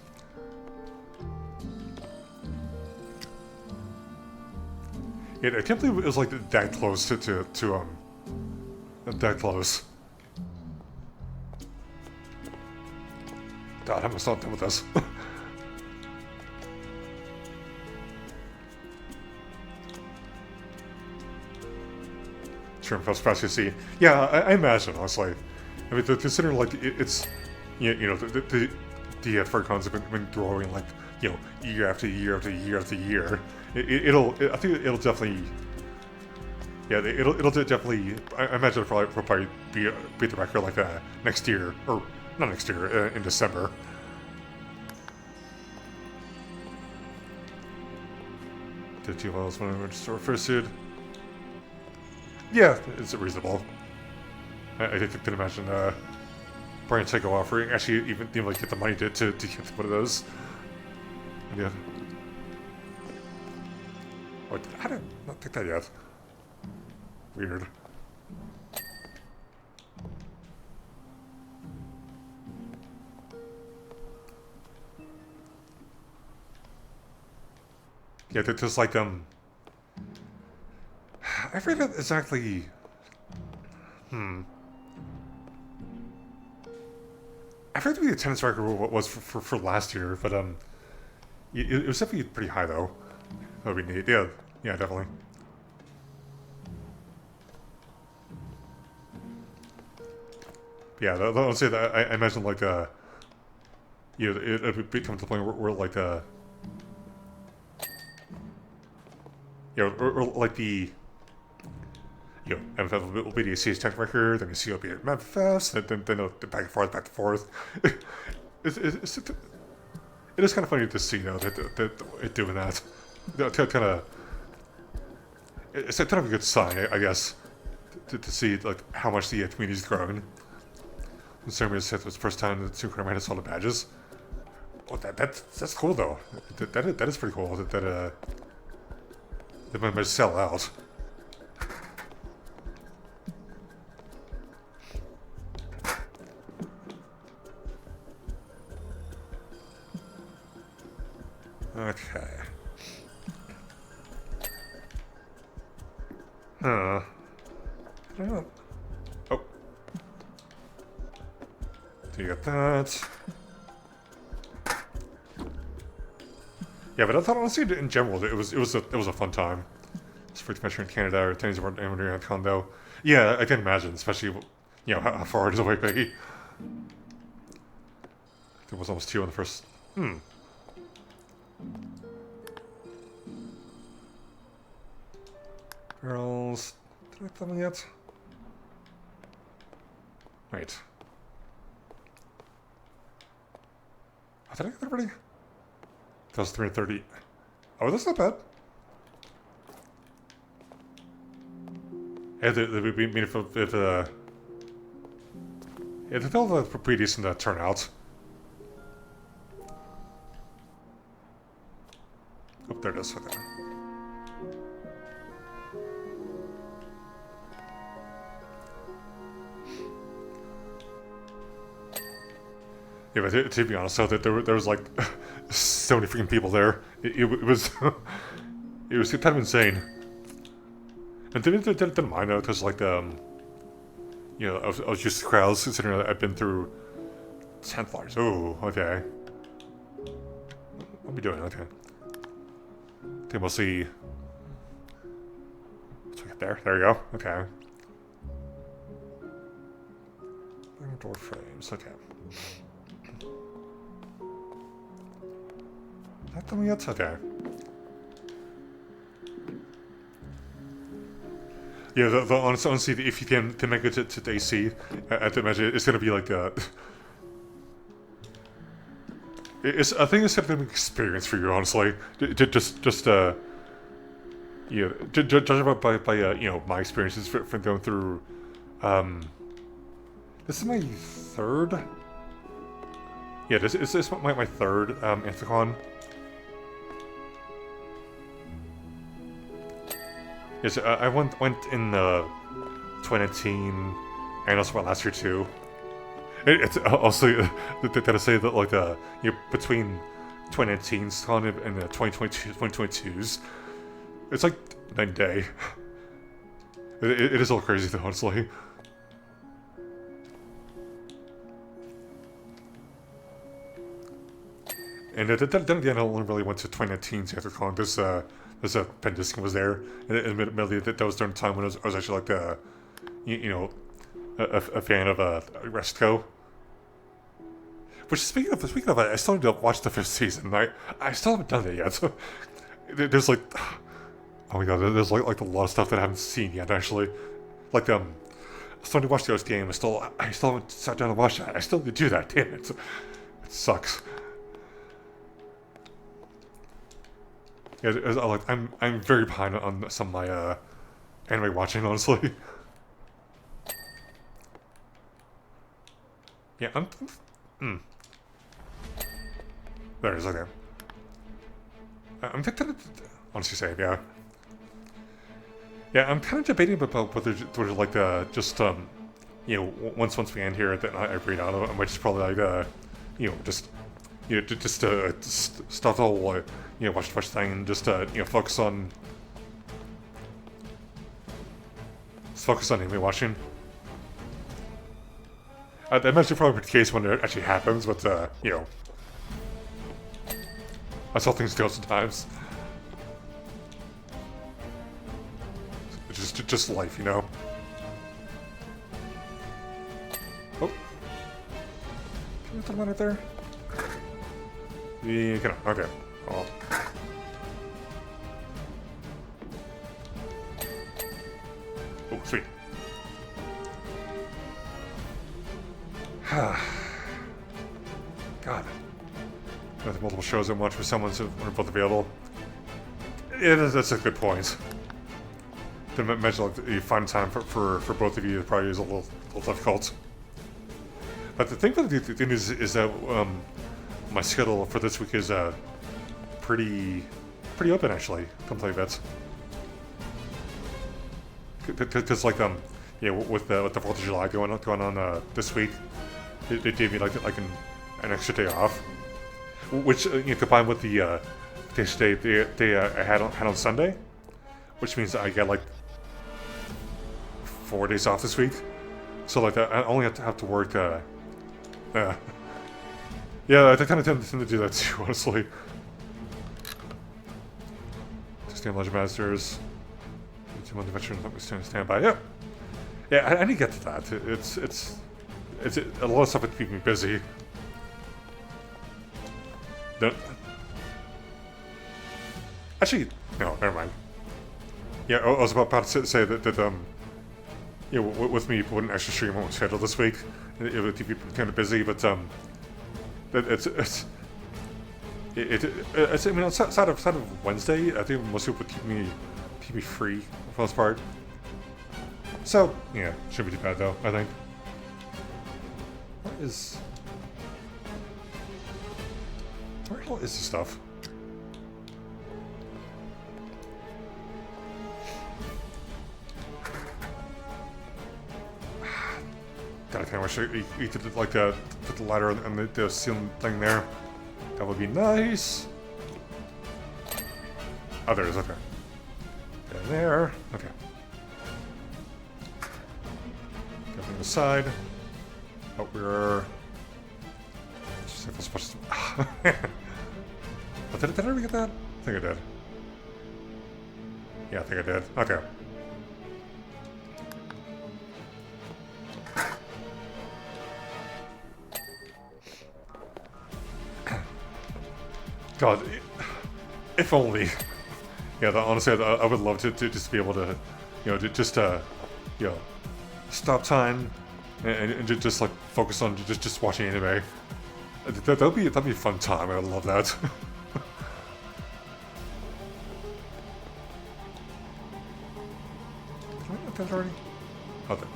Yeah, I can't believe it was like that close to that close. God, I'm not done with this. Sure, how fast you see. Yeah, I imagine, honestly. I mean, considering, like, it's... You know, the FurCons have been growing, like, you know, year after year after year after year. I think it'll definitely... Yeah, it'll definitely... I imagine it'll probably beat the record, like, next year. Or, not next year, in December. The 2 levels when we store fursuit. Yeah, it's reasonable. I didn't imagine Brian Tycho offering actually even like get the money to get one of those. And yeah. Oh, I did not take that yet. Weird. Yeah, they're just like I forget exactly. I forget what the attendance record was for last year, but it was definitely pretty high though. That would be neat. Yeah, yeah, definitely. Yeah, I'll say that I imagine like you know, it would come to the point where like you know, or like the you know, MFF will be the CS's tech record, then the C will be at MFFest, then they'll back and forth, back and forth. It is kind of funny to see, you know, that it doing that. Kind of, it's kind of a good sign, I guess, to see like how much the community's growing. Ceremony said it was the first time that Superman saw the badges. Oh, that's cool though. That is pretty cool. That might sell out. Okay. Huh. Oh. Do you get that? Yeah, but I thought honestly, in general, it was a fun time. It's for adventure in Canada or things weren't around condo. Yeah, I can imagine, especially you know how far it is away. Peggy. There was almost 2 on the first. Girls, did I tell them yet? Wait. Oh, did I get that already? That was 330. Oh, that's not bad. Yeah, they would be mean if yeah, they felt a pretty decent turnout. Oh, there it is. Okay. Yeah, but to be honest, though, that there was like so many freaking people there. It was it was kind of insane. And didn't mind though, because like you know, I was used to crowds considering that I've been through Templars. Oh, okay. What am I doing? Okay. I think we'll see. Let's get there. There you go. Okay. Door frames. Okay. That done yet? Okay. Yeah, honestly, if you can make it to AC, I imagine it's gonna be like I think it's gonna be an experience for you, honestly. Just yeah, judging by you know, my experiences from going through. This is my 3rd. Yeah, this is my 3rd Anthicon. Yes, I went in 2019 and also went last year too. It's also to say that like between 2019's con and 2022's, it's like night and day. It is all crazy though, honestly. And then again, I only really went to 2019's AfterCon. This Pendiskin was there, and admittedly, that was during the time when I was actually like you know, a fan of Restco. Which speaking of, I still need to watch the 5th season. I still haven't done it yet. There's like, oh my god, there's like a lot of stuff that I haven't seen yet. Actually, like I still need to watch the OST game. I still haven't sat down and watched that. I still need to do that. Damn it, it sucks. Yeah, I'm very behind on some of my anime watching, honestly. Yeah, there it is. Okay. I'm honestly saying, yeah. Yeah, I'm kind of debating about whether like just once we end here, then I read out. I might just probably like just stop the whole watch thing and just focus on anime watching. I imagine probably the case when it actually happens, but that's how things go sometimes. It's just life, you know. Oh, can you put one right there? Yeah, can I? Okay. Oh. Oh, sweet. God. With multiple shows I watch for someone who are both available. Yeah, that's a good point. To imagine like you find time for both of you probably is a little difficult. But the thing is that my schedule for this week is pretty open actually. Come play bets. Because like with the 4th of July going on this week, it gave me like an extra day off, which combined with the day I had on Sunday, which means I get like 4 days off this week. So like I only have to work. Yeah, I kind of tend to do that too, honestly. 16 Legend Masters, 2-month veteran standby. Yep. Yeah, I need to get to that. It's a lot of stuff that keeps me busy. Actually, no, never mind. Yeah, I was about to say that with me putting extra stream on my schedule this week, it would keep me kind of busy, but it's I mean, outside of Wednesday, I think most people would keep me free for the most part. So yeah, shouldn't be too bad though, I think. Where the hell is this stuff? God, I kind of wish you could like put the ladder and the ceiling thing there. That would be nice. Oh, there it is. Okay. There. Okay. Got on the side. Oh, we're. Just if I was supposed to. Oh, did I ever get that? I think I did. Yeah, I think I did. Okay. God, if only. Yeah, honestly, I would love to just be able to, stop time and just like focus on just watching anime. That'd be a fun time. I would love that. Did I get that already? Oh, there.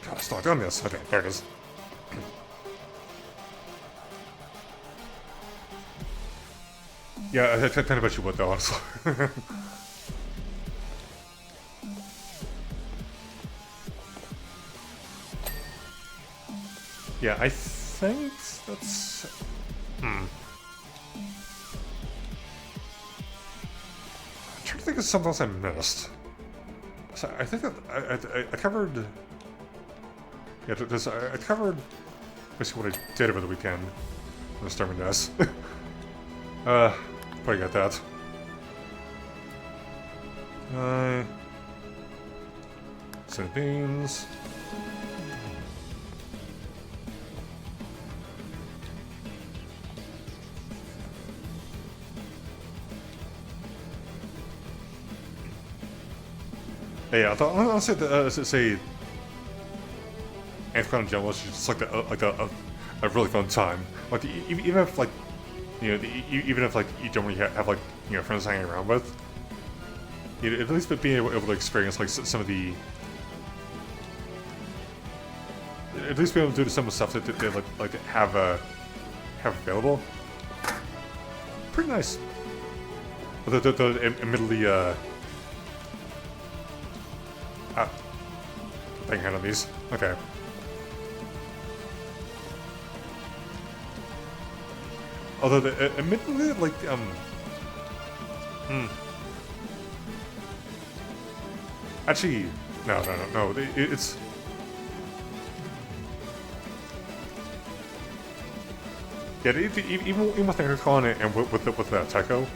God, I still done this. Okay, there it is. Yeah, I kind of bet you would, though, honestly. Yeah, I think that's... I'm trying to think of something else I missed. So I think that I covered... Yeah, I covered basically what I did over the weekend on the Storming Nest. Probably got that. Some beans. Yeah, I thought honestly, say Anthem in general is just like a really fun time. Like even if like even if like you don't really have like friends hanging around with, at least being able to experience like some of the at least being able to do some of the stuff that they like have available. Pretty nice. But admittedly bang hand on these. Okay. Although, admittedly, like, Actually, no. It's... Yeah, even with Intercon and with Tycho,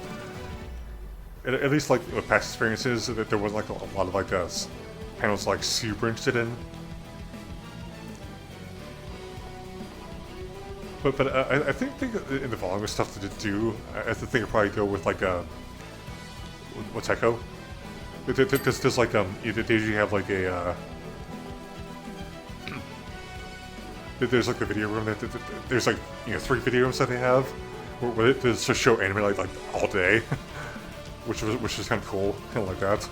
at least, like, with past experiences, that there was, like, a lot of, like, panels, like, super interested in. But I think in the volume of stuff to do, I think I'd probably go with like with Echo. There's like they usually have like a there's like a video room that there's like 3 video rooms that they have where they just show anime like all day, which is kind of cool, kind of like that.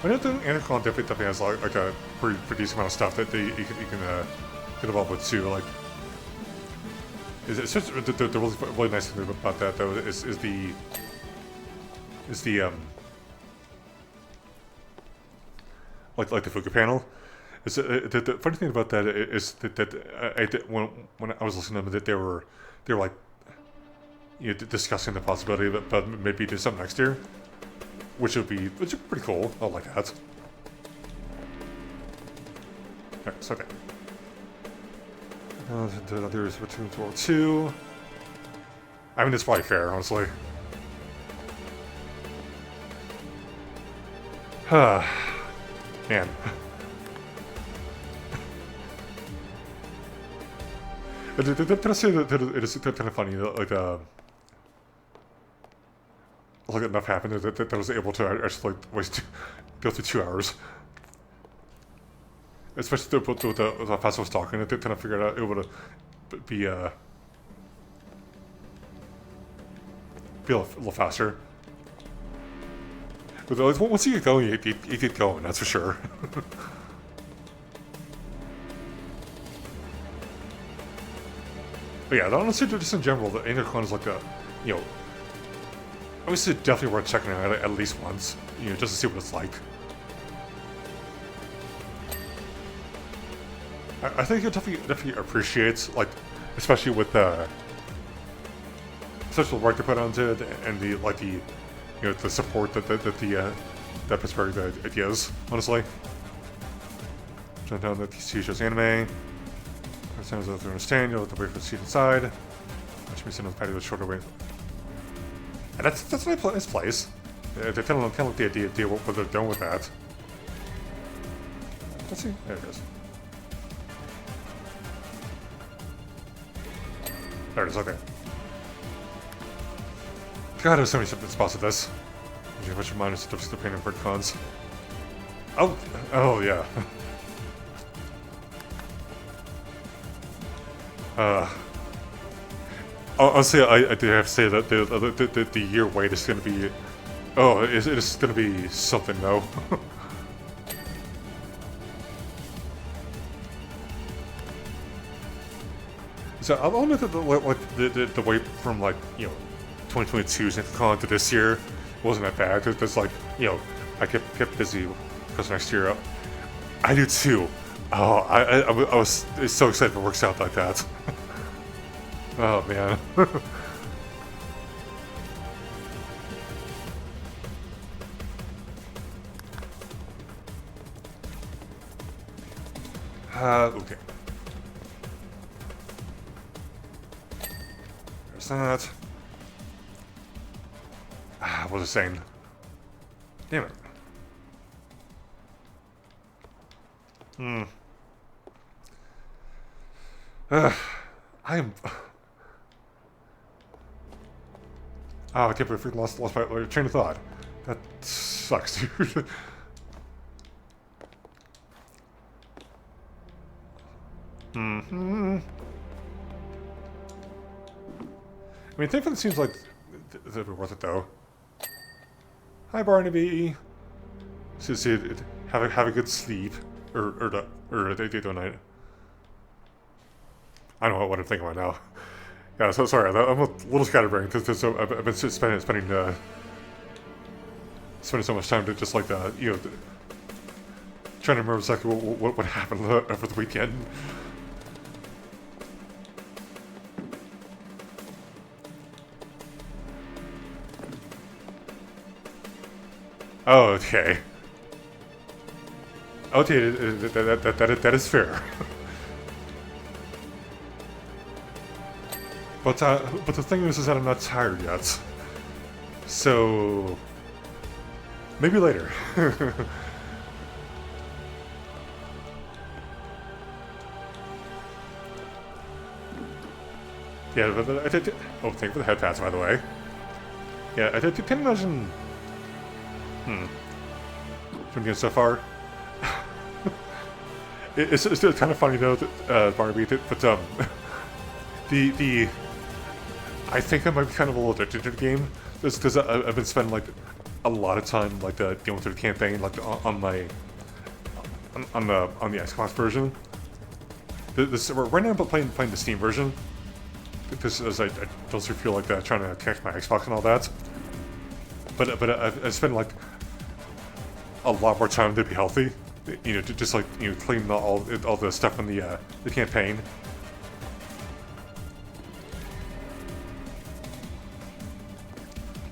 I know that Intercon definitely has like a pretty decent amount of stuff that you can get involved with too. Like, it's just the really nice thing about that though is the like the Fuka panel. Is the funny thing about that is that I did, when I was listening to them, that they were like discussing the possibility that maybe do something next year. Which would be pretty cool. I like that. Alright, so okay. There's Return to World 2. I mean, it's probably fair, honestly. Man. Did I say that it is kind of funny that, like enough happened that I was able to actually go through 2 hours. Especially with the fast I was talking, I kind of figured out it would be a little faster. But once you get going, you get going, that's for sure. But yeah, honestly, just in general, the Intercon is like a, obviously definitely worth checking out at least once, just to see what it's like. I think it definitely appreciates, like, especially with the social work they put onto it and the support that Pittsburgh it gives, honestly. Jump down the TV shows anime. Sometimes they'll understand, you'll have to wait for the seat inside. Watch me sit on the patio with shorter wait. And that's a nice place. They kind of like the idea what they're doing with that. Let's see. There it is. There it is, okay. God, there's so many spots of this. You have a bunch of minor stuff to paint in bird cons. Oh yeah. Honestly, I do have to say that the year wait is going to be... Oh, it is going to be something, though. So I'll admit that the wait from 2022 SantaCon to this year wasn't that bad. There's I kept busy because next year. I do too. Oh, I was so excited if it works out like that. Oh man. Okay. There's that. What was I saying? Damn it. I am. Oh, I can't believe I lost my train of thought. That sucks, dude. I mean, thankfully it seems like it'll be worth it, though. Hi, Barnaby. See, have a good sleep, or a day night. I don't know what I'm thinking right now. Yeah, so sorry, I'm a little scatterbrained because I've been spending so much time to just trying to remember exactly what happened over the weekend. Oh, okay. Okay, that is fair. But the thing is that I'm not tired yet. So maybe later. Yeah, but I did. Oh, thank you for the head pass, by the way. Yeah, I did. Can you imagine? Been good so far. It's still kind of funny though, Barbie. But the I think I might be kind of a little addicted to the game, just because I've been spending a lot of time going through the campaign on the Xbox version. Right now I'm playing the Steam version because I don't feel like that trying to connect my Xbox and all that. But I spend a lot more time to be healthy, to just clean all the stuff in the campaign.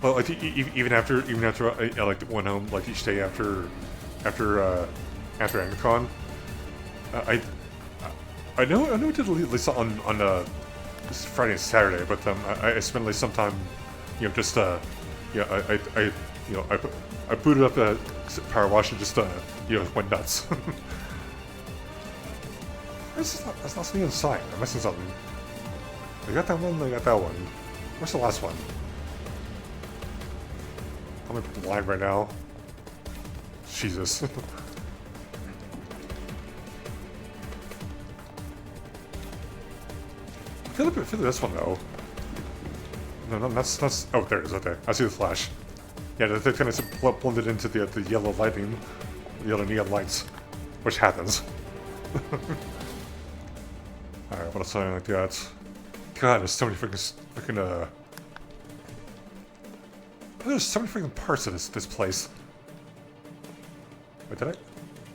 Well, even after I went home each day after AngryCon, I know I did at least on Friday and Saturday, but I spent some time just I booted up the Powerwash and just went nuts. That's not something inside. I'm missing something. I got that one. I got that one. Where's the last one? I'm blind right now. Jesus. I feel like this one though. No, that's. Oh, there it is. Okay, I see the flash. Yeah, they kind of blended into the yellow lighting, the yellow neon lights, which happens. Alright, what else something like that? God, there's so many freaking there's so many freaking parts of this place. Wait, did I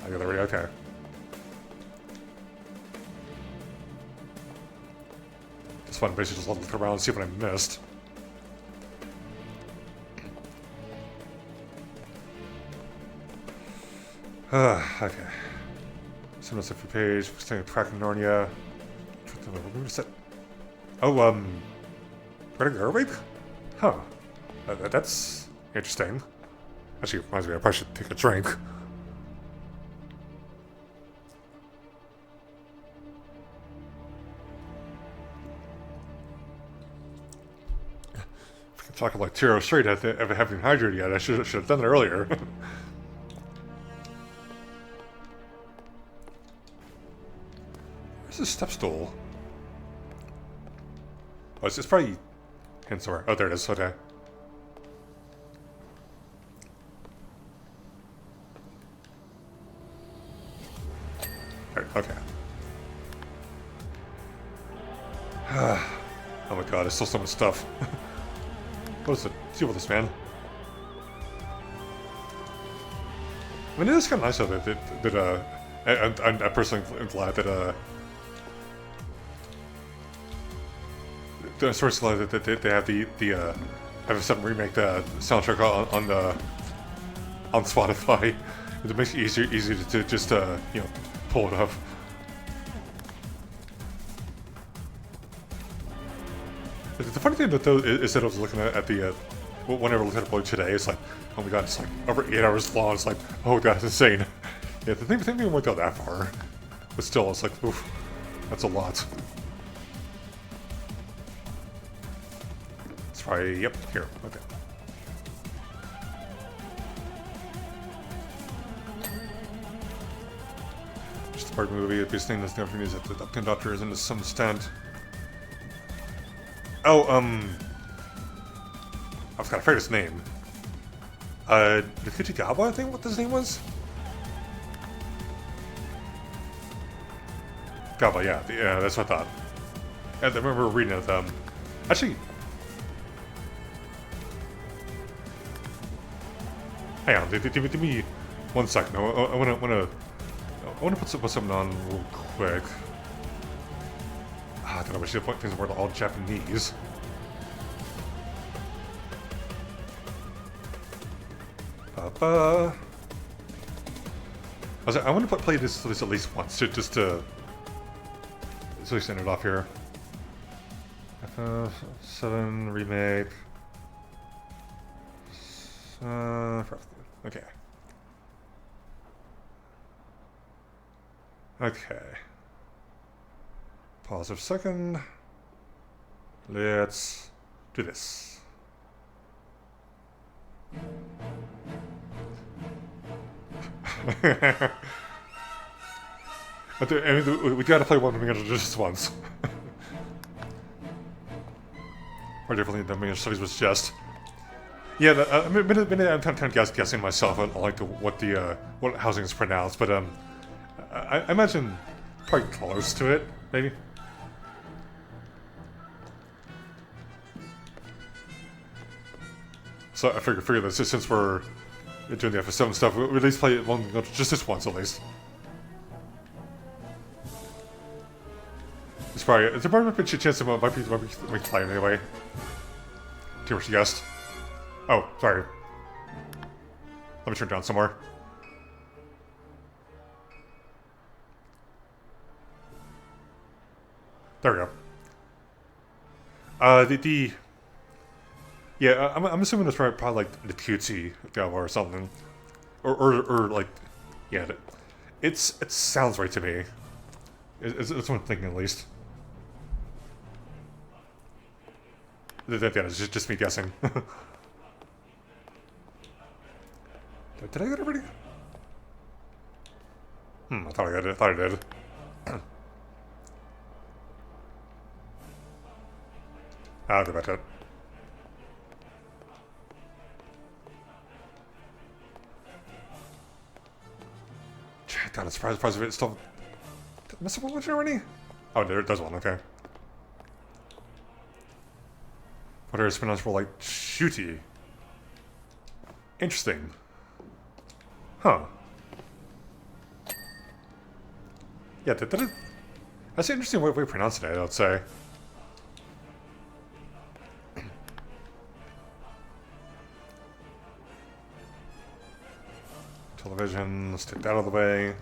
got it already. Okay. Just want to basically just look around and see what I missed. Okay. Send us a free page. Staying at Track in Narnia. Oh, Greta Gerwig? Huh. That's interesting. Actually, reminds me, I probably should take a drink. I'm talking like 2 hours straight after I haven't hydrated yet. I should have done it earlier. Where's the step stool? Oh, it's probably in somewhere. Oh, there it is. Okay. Right, okay. Oh my god, there's still so much stuff. What is the deal with this, man? I mean, it is kind of nice of it that I'm personally glad that, I'm sort of glad that they have the have some remake the soundtrack on Spotify. It makes it easier to just, you know, pull it up. The funny thing though is that I was looking at the whenever I looked at it today, it's like, oh my god, it's like over 8 hours long. It's like, oh god, it's insane. Yeah, the thing we won't go that far, but still, it's like, oof, that's a lot. Let's try. Yep, here. Okay. Just a part movie. This thing that's never used at the conductor is into some extent. Oh, I forgot his name. Nikutigawa, I think what his name was? Gaba, yeah, that's what I thought. And I remember reading it, actually... Hang on, give me 1 second. I wanna put something on real quick. I don't know, I should point things more all Japanese. I want to play this at least once, just to send it off here. FF7 remake. Okay. Okay. Pause for a second. Let's do this. I mean, we gotta play one together just once. Or definitely the main studies was just. Yeah, I'm kind of guessing myself on like what housing is pronounced, but I imagine probably close to it, maybe. So I figure that since we're doing the FF7 stuff, we'll at least play it just this once at least. It's probably a chance that might be playing anyway. Too much guessed. Oh, sorry. Let me turn it down somewhere. There we go. Yeah, I'm assuming it's probably like the cutesy Gava or something, or like, yeah, it sounds right to me. It's what I'm thinking at least. Yeah, it's just me guessing. Did I get everybody? I thought I did. I'll do about that. God, I'm surprised if it's still... Did I miss one already? Oh, there it does one, okay. What are spin-offs for, like, shooty? Interesting. Huh. Yeah, that's an interesting way to pronounce it, I'd say. Television, let's take that out of the way.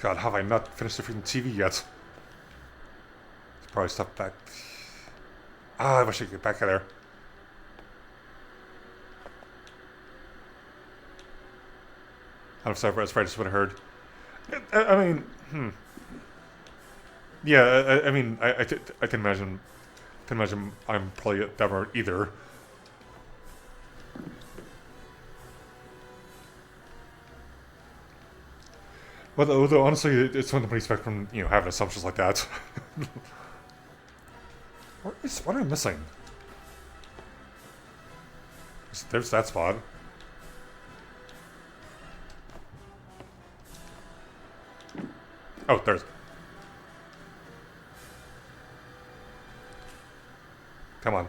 God, have I not finished the freaking TV yet? It's probably stuff back. Ah, I wish I could get back there. I'm sorry, that's probably just what I heard. I mean, Yeah, I mean, I can imagine. I'm probably never either. Well, although honestly, it's one to expect from having assumptions like that. What am I missing? There's that spot. Oh, there's. Come on.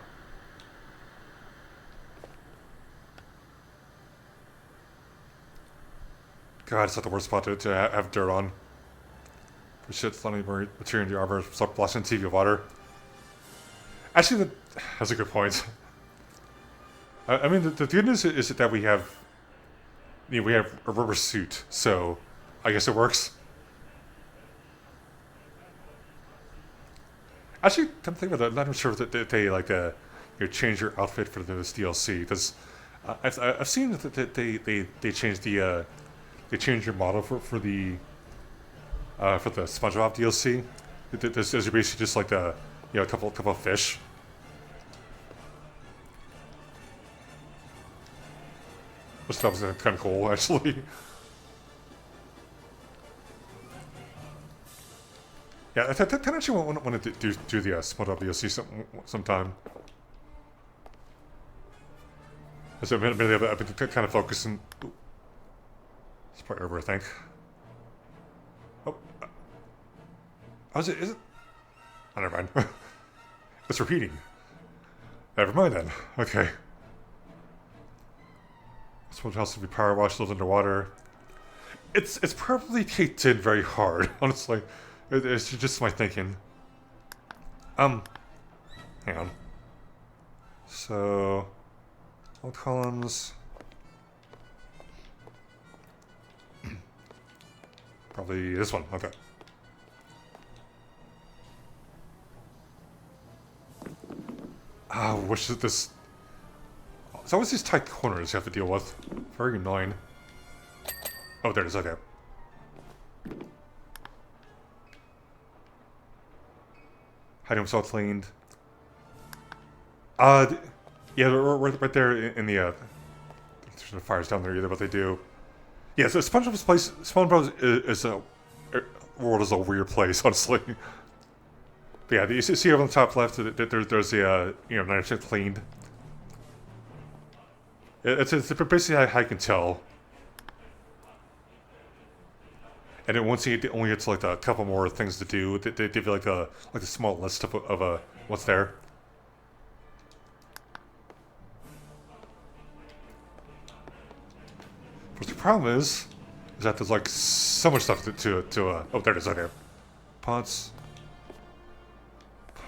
God, it's not the worst spot to have dirt on. For shit, letting material in the armor, start blasting TV water. Actually, that's a good point. I mean, the good news is that we have, we have a rubber suit, so I guess it works. Actually, I'm thinking about that. I'm not even sure that they like change your outfit for this DLC because I've seen that they changed the they changed your model for the SpongeBob DLC. This is basically just like a couple of fish. Which that was kind of cool, actually. Yeah, I actually want to do the SpongeBob DLC sometime. So I've been kind of focusing. It's probably over, I think. Oh, is it? Oh, never mind. It's repeating. Never mind then. Okay. Someone has to be power washed, lives underwater. It's probably caked in very hard, honestly. It's just my thinking. Hang on. So, all columns. Probably this one. Okay. Which is this? It's always these tight corners you have to deal with. Very annoying. Oh, there it is. Okay. Hide himself cleaned. Yeah, right there in the. There's no fires down there either, but they do. Yeah, so SpongeBob's is a world is a weird place, honestly. But yeah, you see over on the top left, there's the 90% cleaned. It's basically how I can tell. And then once you only get to like a couple more things to do, they give you like a small list of what's there. But the problem is that there's like so much stuff to oh, there it is right there. Pots.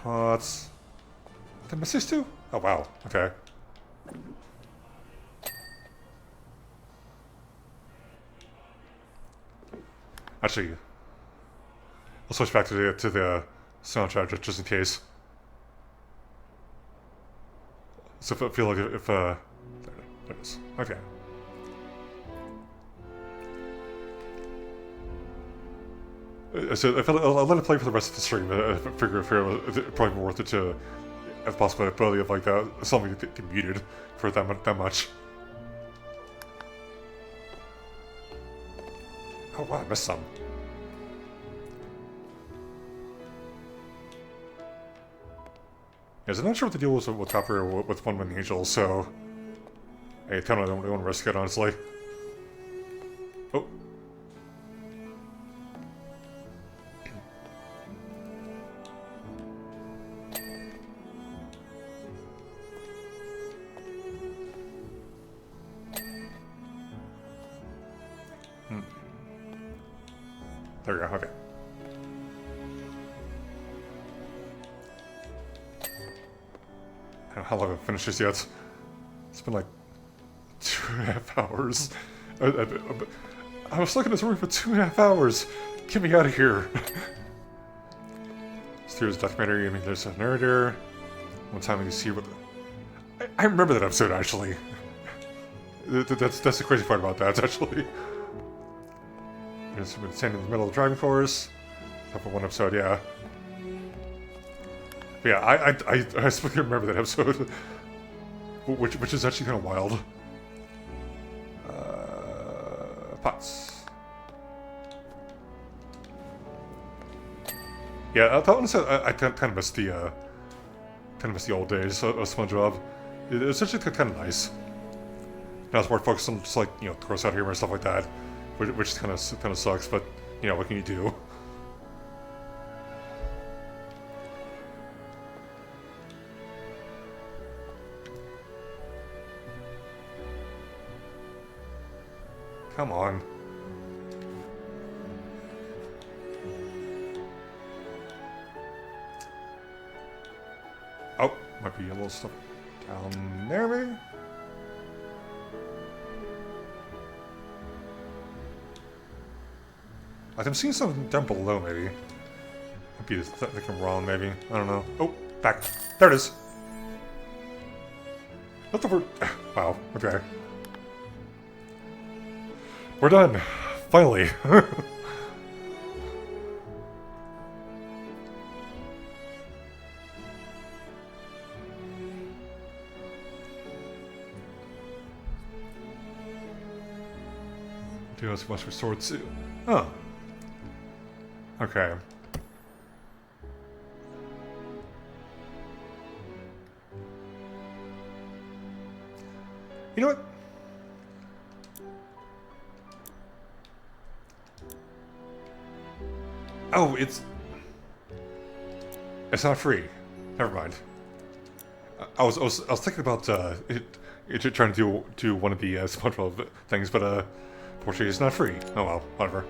Did I miss these two? Oh wow. Okay. Actually, I'll switch back to the soundtrack just in case. So I feel like if there it is. Okay. So I'll let it play for the rest of the stream. I figure it's probably more worth it to have the possibility of like something get muted for that much. Oh wow, I missed some. Yeah, so I'm not sure what the deal was with Copper or with One Winged Angel, so hey, kind of don't want to risk it, honestly. Oh. There we go, okay. I don't know how long I've finished this yet. It's been like 2.5 hours. I was stuck in this room for 2.5 hours. Get me out of here. So there's a documentary, I mean there's a narrator. One time you see what I remember that episode actually. That's the crazy part about that actually. It's standing in the middle of the driving force. Up for one episode, yeah. But yeah, I still remember that episode, which is actually kind of wild. Pots. Yeah, that one said I kind of missed the old days of SpongeBob. It's actually kind of nice. Now it's more focused on just like gross out humor and stuff like that. Which kind of sucks, but what can you do? Come on. Oh, might be a little stuff down there, maybe? Like, I'm seeing something down below, maybe. Might be thinking wrong, maybe. I don't know. Oh, back. There it is. What the word? Wow, okay. We're done. Finally. Do us must restore to. Oh. Okay. You know what? Oh, it's not free. Never mind. I was thinking about trying to do one of the SpongeBob things, but fortunately it's not free. Oh well, whatever.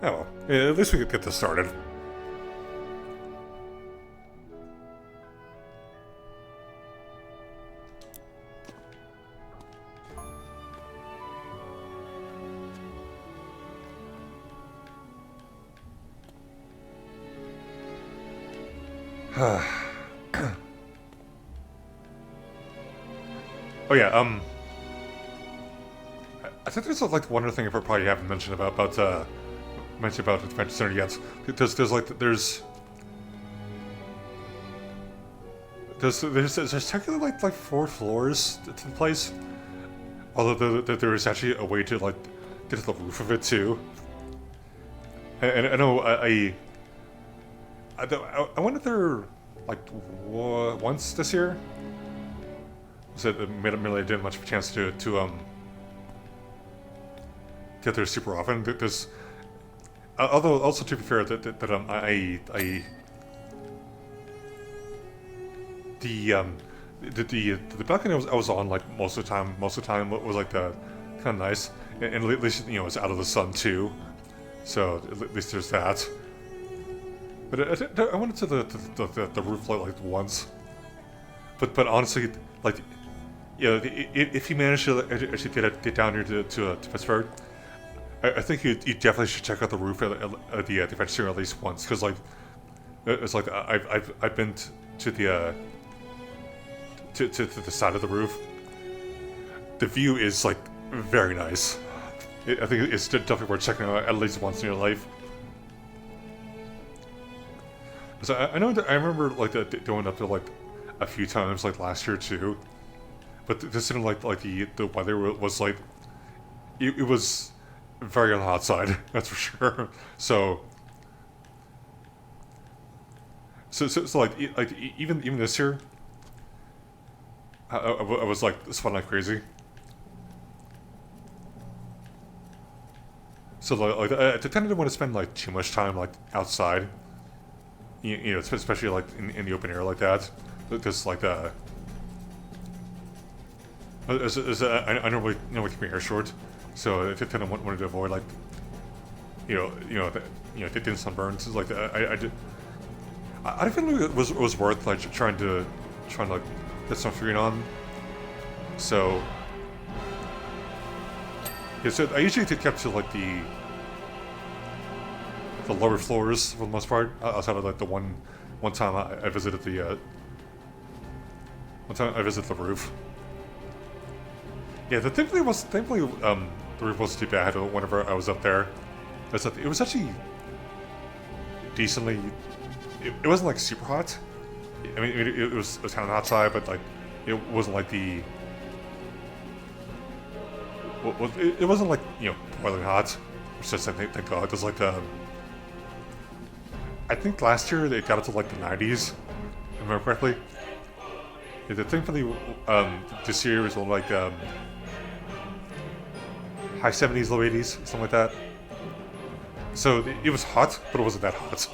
Oh well, at least we could get this started. Oh yeah, I think there's like one other thing I probably haven't mentioned about Adventure Center yet. There's technically like 4 floors to the place, although there is actually a way to like get to the roof of it too. And I know I went up there like once this year. So it really didn't much of a chance to get there super often. There's although also to be fair the balcony I was on like most of the time was like the kind of nice, and at least it's out of the sun too, so at least there's that. But I went to the roof like once, but honestly, like, if you manage to actually get down here to Pittsburgh, I think you definitely should check out the roof at the Adventure Center at least once, because like it's like I've been to the the side of the roof. The view is like very nice. I think it's definitely worth checking out at least once in your life. So I know that I remember like going up there like a few times like last year too, but this didn't like the weather was like it was very on the hot side, that's for sure. So like even this year, I was like sweating like crazy. So like I tended to want to spend like too much time like outside. You know, especially like in the open air like that, because like I normally keep my hair short, so I kind of wanted to avoid like getting sunburns. Like I didn't think it was worth like trying to like get sunscreen on. So yeah, so I usually kept to like the lower floors for the most part, outside of like the one time I visited the the roof. Yeah, thankfully the roof wasn't too bad whenever I was up there. It was actually decently. It wasn't like super hot. I mean, it was kind of outside, but like it wasn't like the. Well, it wasn't like boiling hot. It's just thank God. It was like I think last year they got it to like the 90s, if I remember correctly. Yeah, the thing for the this year was like high 70s, low 80s, something like that. So it was hot, but it wasn't that hot.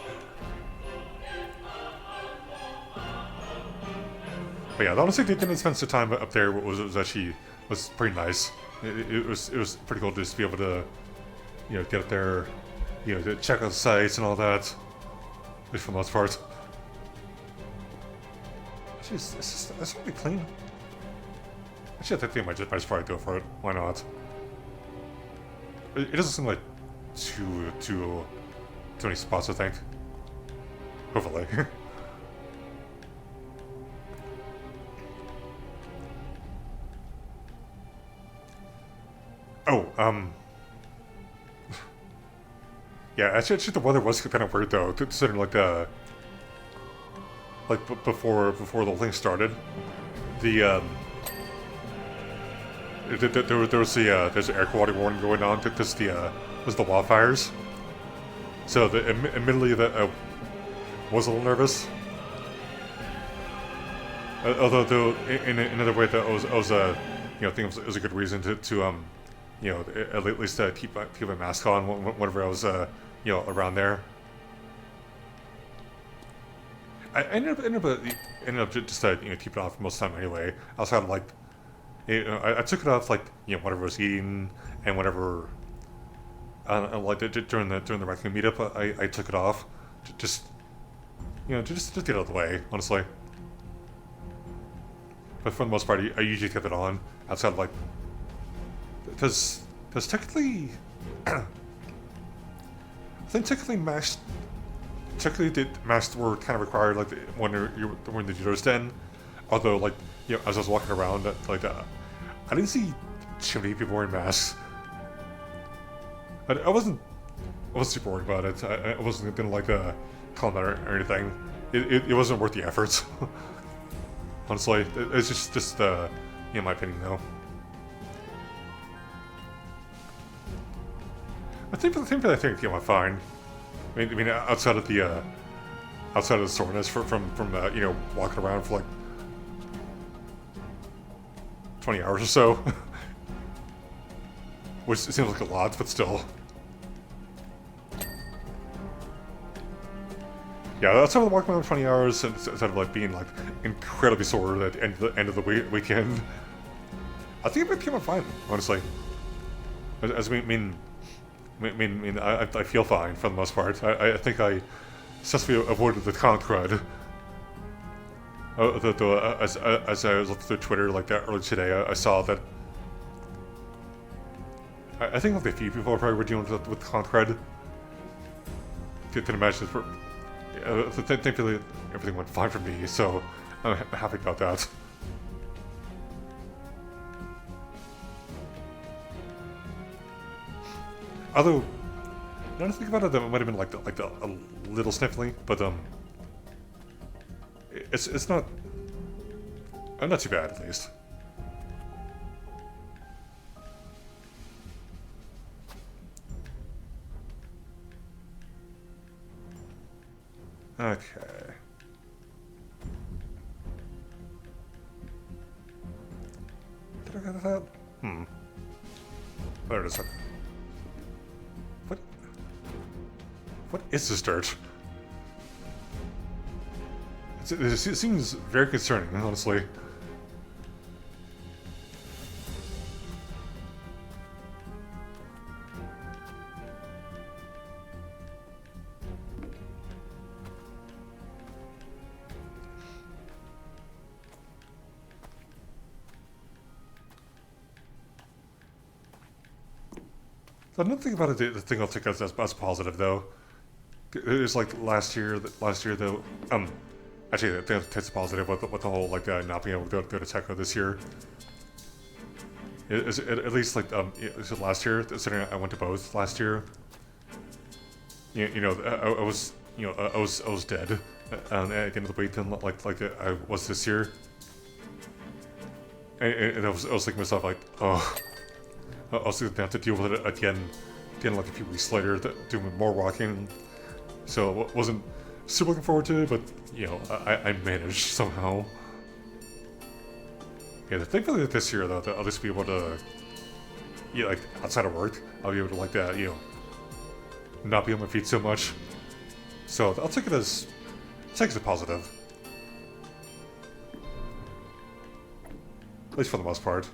But yeah, honestly, they didn't spend some time up there. It was actually was pretty nice. It was pretty cool to just be able to, you know, get up there, you know, to check out the sites and all that. At least for the most part. Actually, it's really clean. Actually, I think I might just probably go for it. Why not? It doesn't seem like too many spots, I think. Hopefully. Oh, yeah, actually the weather was kind of weird though, considering like before the whole thing started, the there was there's an air quality warning going on because was the wildfires. So admittedly that I was a little nervous. Although though in another way that I was you know, I think it was a good reason to you know, at least keep my mask on whenever I was you know, around there. I ended up just you know, keep it off most of the time anyway. I was kind of like, you know, I took it off like, you know, whenever I was eating and whenever like during the raccoon meetup I took it off, just you know, just get out of the way, honestly. But for the most part, I usually kept it on outside of like, because technically, I think technically the masks were kind of required like when you're in the judo's den. Although like, you know, as I was walking around, like I didn't see too many people wearing masks. I wasn't super worried about it. I wasn't gonna like call them out or anything. It wasn't worth the effort. Honestly, it's just you know, my opinion though. I think you know, I'm fine. I mean, outside of the soreness from you know, walking around for like 20 hours or so, which seems like a lot, but still. Yeah, outside of walking around for 20 hours, instead of like being like incredibly sore at the end of the weekend, I think it came out fine, honestly. As I mean, I feel fine for the most part. I think I successfully avoided the con crud. As I was looking through Twitter like that earlier today, I saw that I think like a few people probably were dealing with con crud. Can imagine for thankfully everything went fine for me, so I'm happy about that. Although, now that I think about it, that might have been like a little sniffly, but it's not too bad at least. Okay. Did I get that? There it is. What is this dirt? It seems very concerning, honestly. I don't think about it. The thing I'll take as positive though. It was like last year though. Actually, I think that's positive with the whole like not being able to go to Techo this year. At least like is it last year? Considering I went to both last year. You know, I was I was dead at the end of the week than like I was this year. And I was thinking to myself like, oh. I was going to have to deal with it again like a few weeks later, doing more walking. So I wasn't super looking forward to it, but you know, I managed somehow. Yeah, thankfully this year though, I'll just be able to, yeah, like outside of work, I'll be able to like that, you know, not be on my feet so much. So I'll take it as a positive, at least for the most part.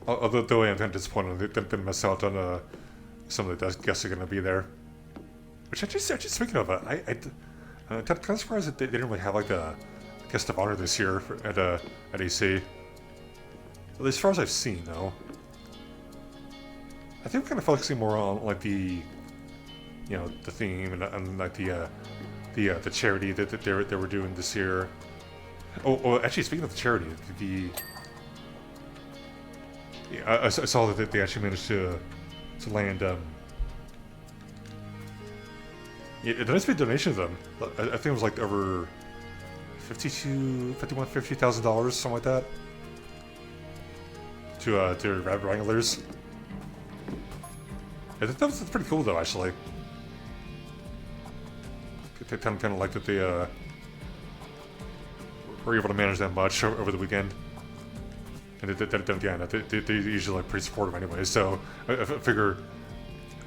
Although I am kind of disappointed they didn't miss out on some of the guests are going to be there. Which actually speaking of, kind of surprised that they didn't really have like a guest of honor this year at AC. At least as far as I've seen, though. I think we're kind of focusing more on like the theme and like the charity that they were doing this year. Oh, actually, speaking of the charity, I saw that they actually managed to land a nice big donation to them. I think it was like over $50,000, something like that, to rabbit wranglers. I think that's pretty cool though, actually. I kind of like that they were able to manage that much over the weekend. And again, they usually like pretty supportive anyway, so I figure a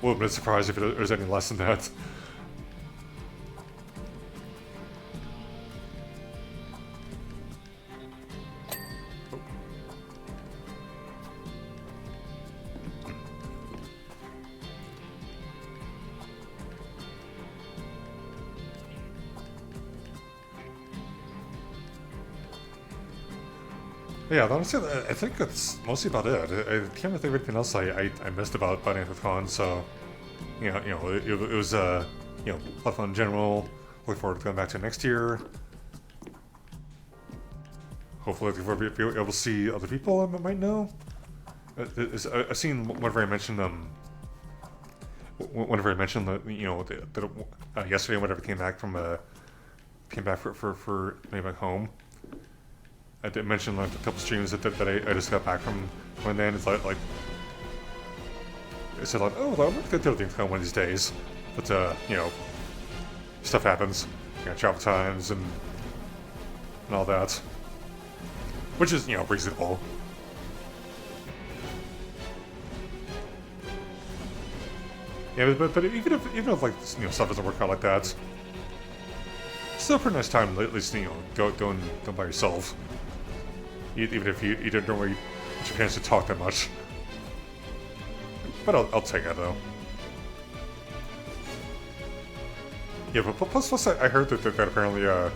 little bit surprised if there's any less than that. Yeah, honestly, I think that's mostly about it. I can't really think of anything else I missed about AnthroCon, so it was a lot of fun in general. Look forward to going back to next year. Hopefully, we'll be able to see other people I might know. I've seen whenever I mentioned that yesterday whenever I came back for maybe back home. I did mention like a couple streams that I just got back from when then. It's like I said like, oh, well, I'm gonna do things one of these days, but stuff happens, travel times and all that, which is reasonable. Yeah, but even if like stuff doesn't work out like that, it's still a pretty nice time at least going by yourself. Even if you don't really get your chance to talk that much. But I'll take it though. Yeah, but plus I heard that apparently the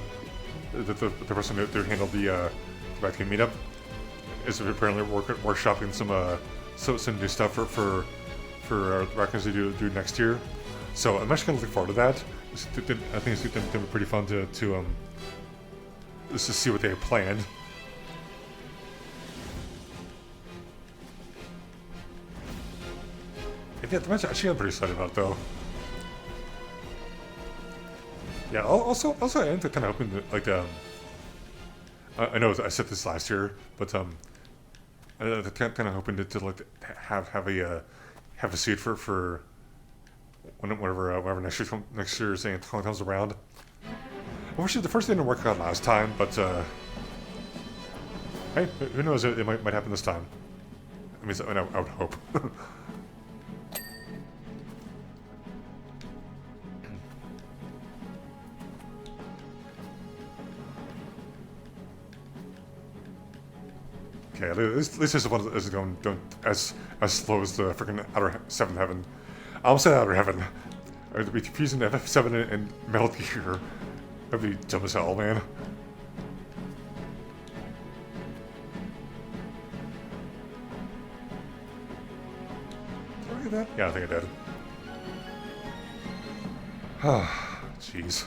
person who handled the back team meetup is apparently workshopping some new stuff for Raccoons to do next year. So I'm actually gonna look forward to that. I think it's gonna be pretty fun to see what they have planned. Yeah, actually, I'm pretty excited about it, though. Yeah. Also, I am kind of hoping that, like, I know I said this last year, but I'm kind of hoping to like have a seat for whenever next year's AnthroCon comes around. Unfortunately, the first thing didn't work out last time, but hey, who knows? It might happen this time. I mean, I would hope. Okay, at least this one is going as slow as the freaking Outer Seventh Heaven. I almost said Outer Heaven. I'd be confusing FF7 and Metal Gear. That'd be dumb as hell, man. Did I get that? Yeah, I think I did. Ah, jeez.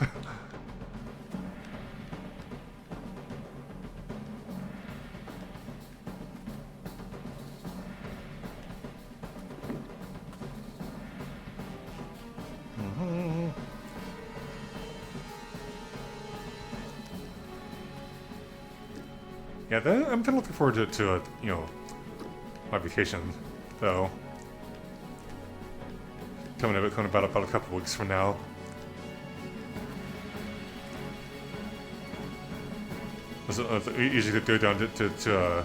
Yeah, I'm kind of looking forward to my vacation, though. Coming about a couple weeks from now. It's easy to go down to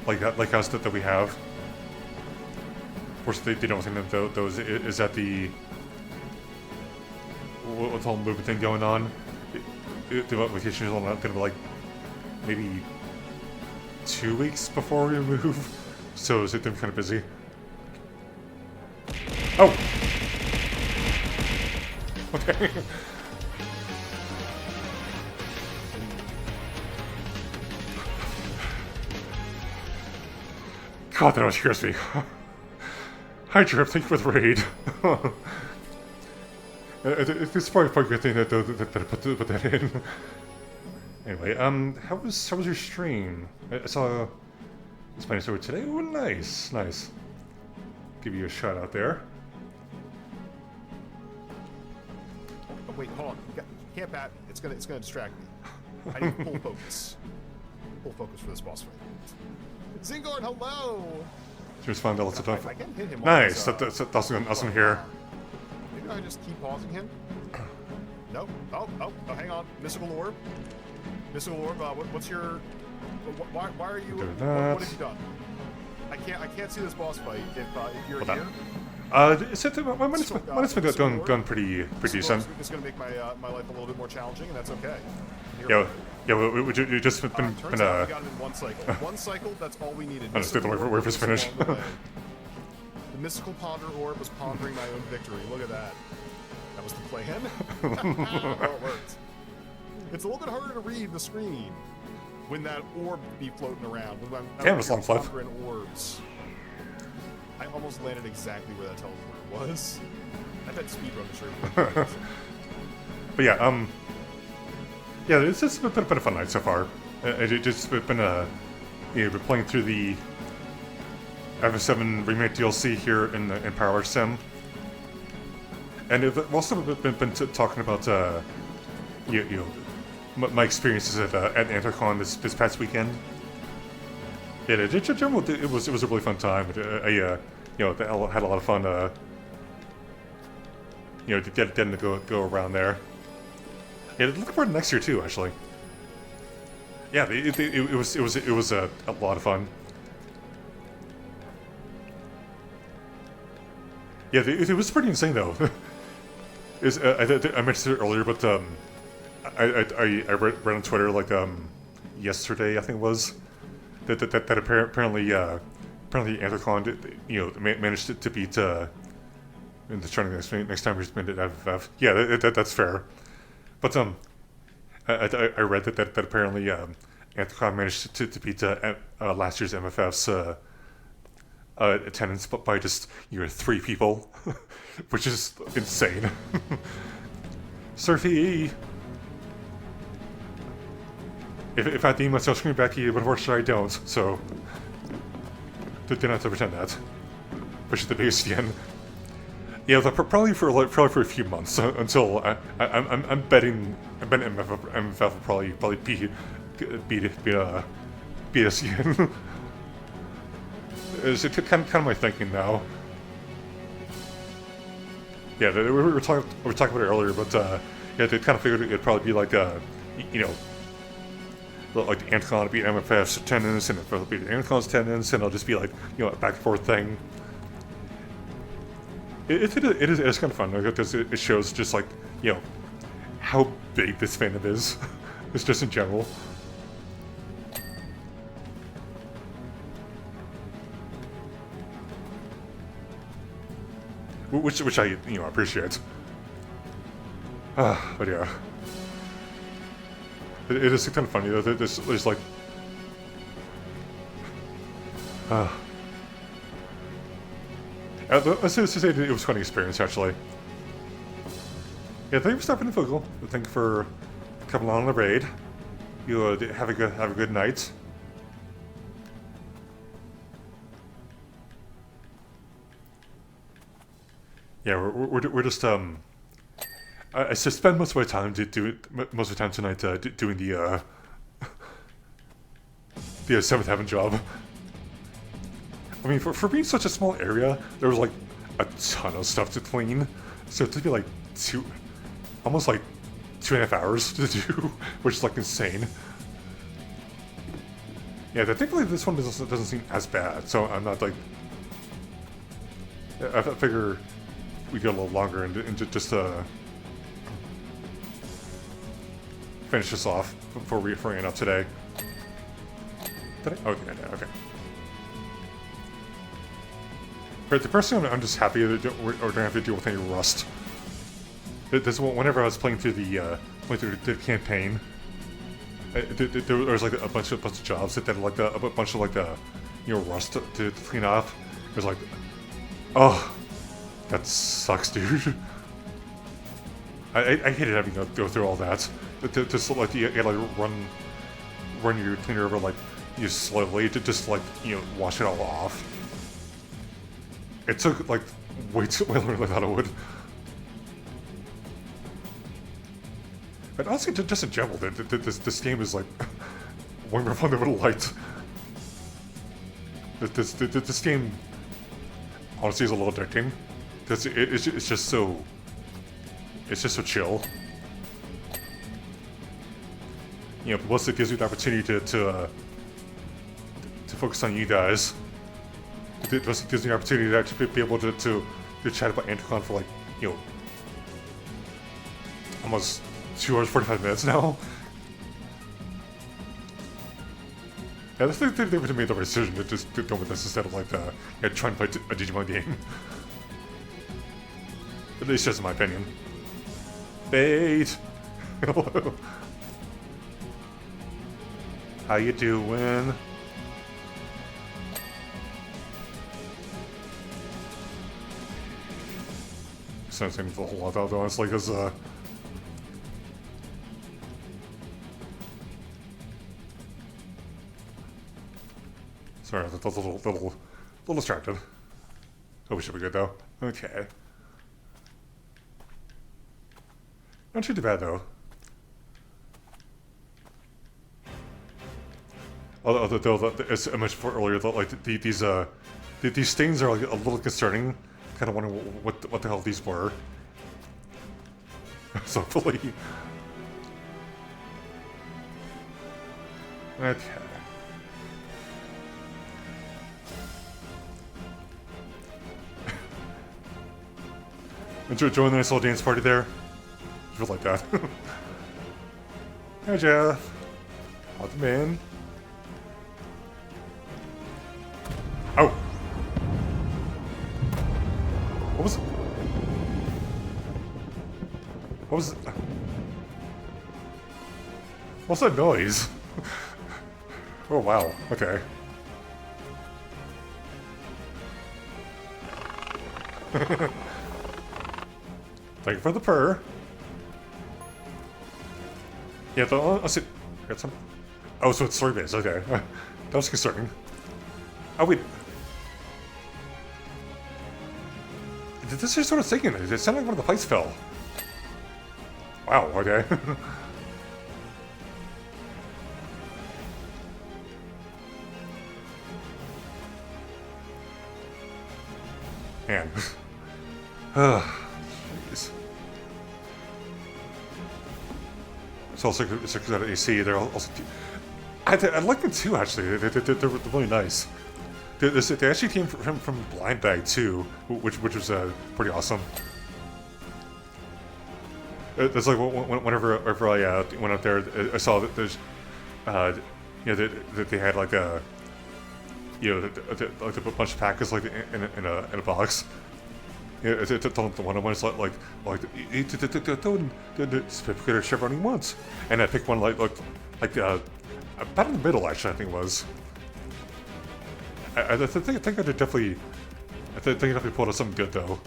like house that we have. Of course, they don't think that those is that the what's the whole movement thing going on. The vacation is only going to be like maybe 2 weeks before we move, so it's been kind of busy. Oh! Okay. God, that almost scares me. Hi, Drip. Thank you for the raid. It's probably a good thing that I put that in. Anyway, how was your stream? I saw this playing over today. Oh, nice, nice. Give you a shout out there. Oh, wait, hold on. Can't bat. It's gonna distract me. I need full focus. Full focus for this boss fight. Zingard, hello. Did you respond to lots of stuff? I can hit him. Nice. That's awesome here. Maybe I just keep pausing him. No. Oh, hang on. Mystical orb. Mystical orb. What's your? Why are you? What have you done? I can't see this boss fight if you're here. Mine's been going pretty decent. It's going to make my life a little bit more challenging, and that's okay. Yeah. We just been turns out we got it in one cycle. One cycle. That's all we needed. I just did the wait for his finish. The mystical ponder orb was pondering my own victory. Look at that. That was the plan. Oh, it worked. It's a little bit harder to read the screen when that orb be floating around. Damn, it's long flip. Orbs. I almost landed exactly where that teleporter was. I bet speedrun the shirt. But yeah, it's just been a fun night so far. It's just been we're playing through the FF7 remake DLC here in Powerwash Sim, and we've also been talking about my experiences at Anticon this past weekend. Yeah, it was a really fun time. I had a lot of fun. Getting to go around there. Yeah, looking forward to next year too. Actually, yeah, it was a lot of fun. Yeah, it was pretty insane though. I mentioned it earlier, but I read on Twitter like yesterday I think it was that apparently Anticon managed to beat in the tournament next time he's been at FFF. Yeah, that's fair. But I read that apparently Anticon managed to beat last year's MFF's attendance by just 3 people, which is insane. Surfy. If I deem myself screaming back to you, but unfortunately I don't, so didn't have to pretend that. Push the base again. Yeah, probably for a few months until I'm betting MFF will probably beat us again. It's kind of my thinking now. Yeah, we were talking about it earlier, but yeah, they kind of figured it'd probably be like like the Anticon beat MFF's attendance, and it'll beat Anticon's attendance, and it'll just be like a back and forth thing. It is kind of fun because it shows just like how big this fandom is. It's just in general. Which I appreciate. But yeah, it is kind of funny though. There's like let's just say it was quite an experience actually. Yeah, thank you for stopping in, Fogel. Thank you for coming along on the raid. You have a good night. Yeah, we're just I spend most of my time tonight doing the 7th Heaven job. I mean, for being such a small area, there was like a ton of stuff to clean, so it took me like almost like 2.5 hours to do, which is like insane. Yeah, thankfully this one doesn't seem as bad, so I'm not like. I figure we get a little longer and just finish this off before we end up today. Did I? Okay, okay. But the person I'm just happy that we're don't have to deal with any rust. This whenever I was playing through the campaign, there was like a bunch of jobs that had like a bunch of like the rust to clean off. It was like, oh, that sucks, dude. I hated having to go through all that. Just like you gotta run your cleaner over like slowly to just like wash it all off. It took like way longer than I thought it would. But honestly, just in general, this game is like way more fun than I would have liked. This game honestly is a little addicting because it's just so chill. Plus it gives you the opportunity to focus on you guys. It gives you the opportunity to actually be able to chat about Anticon for like almost 2 hours 45 minutes now. Yeah, I think they made the right decision to just go with this instead of like trying to play a Digimon game. At least just in my opinion. Bait! Hello. How you doing? Sensing a whole lot though, honestly, because sorry, that was a little distracted. Oh, we should be good though. Okay. Not too bad though. Although as I mentioned before earlier, like these things are like a little concerning. Kind of wondering what the hell these were. So hopefully. Okay. Enjoy the nice little dance party there. Just like that. Hey Jeff. Welcome in. Oh! What was it? What was it? What's that noise? Oh wow, okay. Thank you for the purr. Yeah, let's see. Got some. Oh, so it's 3 bits, okay. That was concerning. Oh wait. Did this just sort of sinking? It sounded like one of the pipes fell. Wow, okay. Man. Jeez. It's also because of AC. They're also. I like them too, actually. They're really nice. They actually came from Blind Bag too, which was pretty awesome. It's like whenever I went up there, I saw that there's, that they had like a, like a bunch of packets like in a box. Yeah, the one I was like pick whichever one he wants, and I picked one like about in the middle actually I think it was. I think I did definitely. I think I definitely pulled out something good though.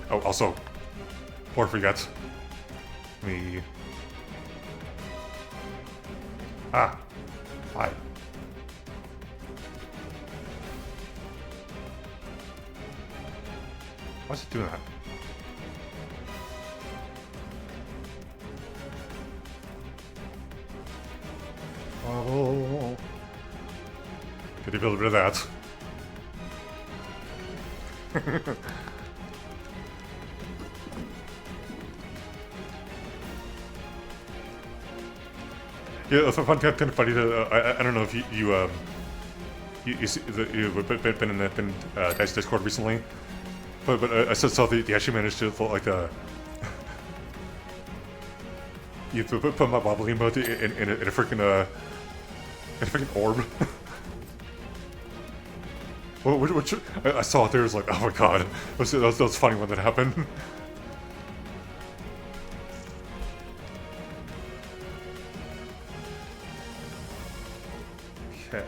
Oh, also, before I forget, me. Ah, hi. Why is it doing that? Oh. Could you build a bit of that? Yeah, it's kind of funny that I don't know if you see you've been in that Dice Discord recently, but I saw that they actually managed to like you put my wobble emote in a freaking a freaking orb. Which I saw it there, was like, oh my god. That was funny when that happened. Okay.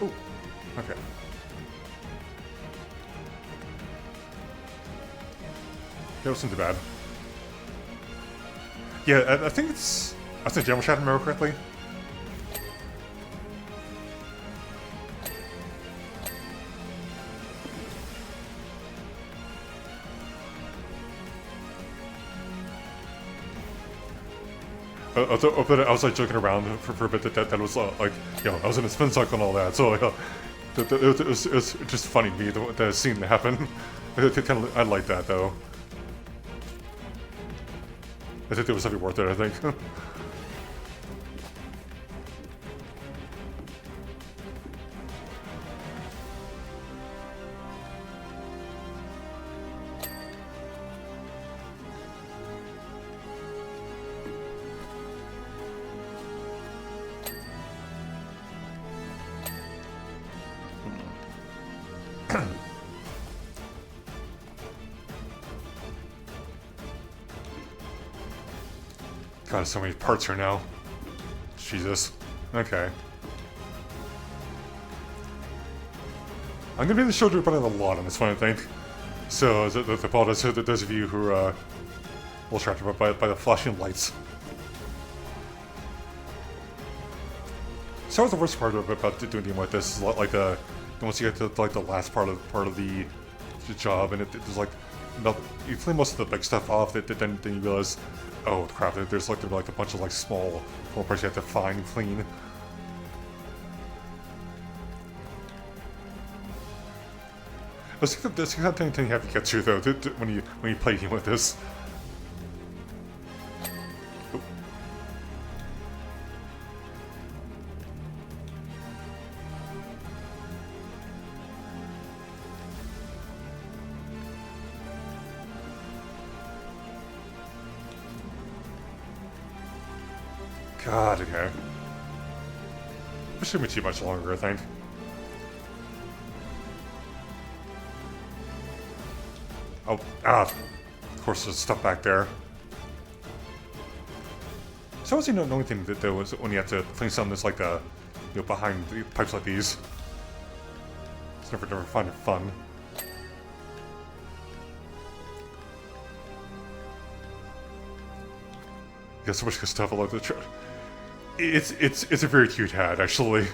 Ooh, okay. That wasn't too bad. Yeah, I think it's... I think General Shot, if I remember correctly. But I was like joking around for a bit that was like, you know, I was in a spin cycle and all that, so it was just funny to me, the scene that happened. I like that though. I think it was something worth it, I think. God, so many parts here now. Jesus. Okay. I'm gonna be the shoulder running a lot on this one, I think. So, the apologize to those of you who are a little distracted by the flashing lights. So, the worst part about doing a game like this is like once you get to like the last part of the job, and there's like you clean most of the big stuff off, then you realize, oh crap, there's like a bunch of like small parts you have to find and clean. That's the kind of thing you have to get to though when you play a game like this. Oh. God, okay. This shouldn't be too much longer, I think. Oh, of course there's stuff back there. So I was the only thing that there was when you have to clean something that's like behind the pipes like these. It's never find it fun. Got so much good stuff. I love the it's a very cute hat, actually.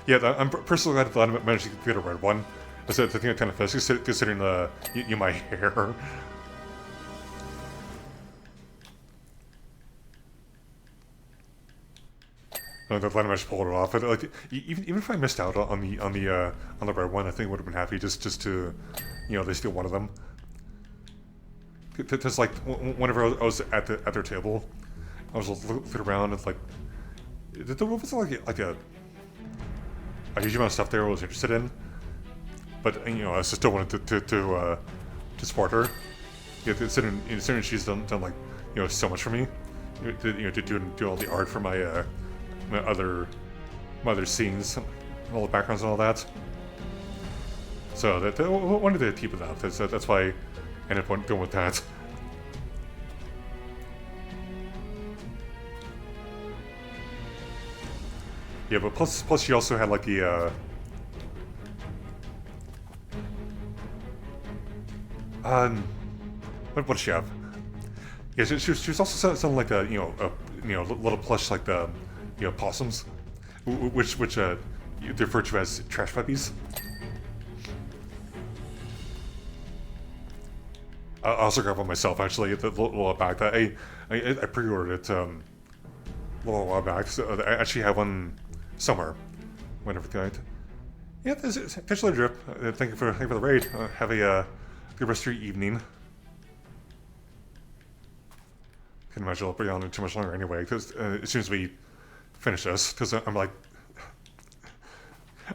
Yeah, I'm personally glad that I managed to get a red one. I think I kind of fast considering my hair. I'm glad I managed to pull it off. But like, even if I missed out on the red one, I think I would have been happy just to, you know, they steal one of them. Because like whenever I was at their table, I was looking around and like, there wasn't like a huge amount of stuff there I was interested in, but you know I still wanted to support her. Yeah, considering she's done like, you know, so much for me. To do all the art for my my other scenes, all the backgrounds and all that. So that wanted to keep it up. That's why I ended up going with that. Yeah, but plus she also had like the what did she have? Yeah, she was also selling like a little plush like the possums, which they refer to as trash puppies. I also grabbed one myself actually a little back. That I pre-ordered it a little while back. So I actually have one somewhere. Whenever tonight. Yeah, thanks for the drip. Thank you for the raid. Have a good rest of your evening. Can't imagine I'll be on too much longer anyway. Because as soon as we finish this, because I'm like,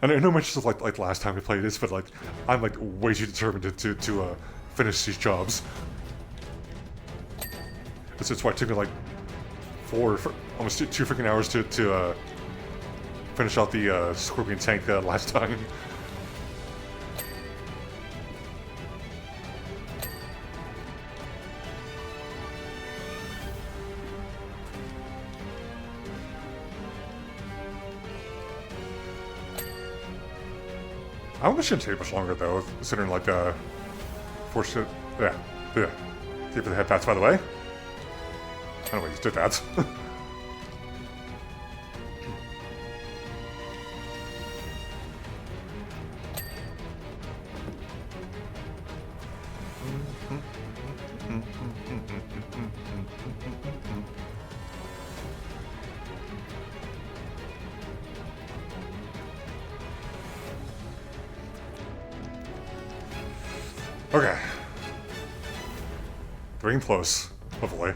And I know much just like last time we played this, but like I'm like way too determined to finish these jobs. That's why it took me like almost two freaking hours to finish out the Scorpion tank last time. I almost shouldn't take much longer though, considering like fortunate. Yeah. Keep the head bats, by the way. Anyway, just did that. Okay. Getting close, hopefully.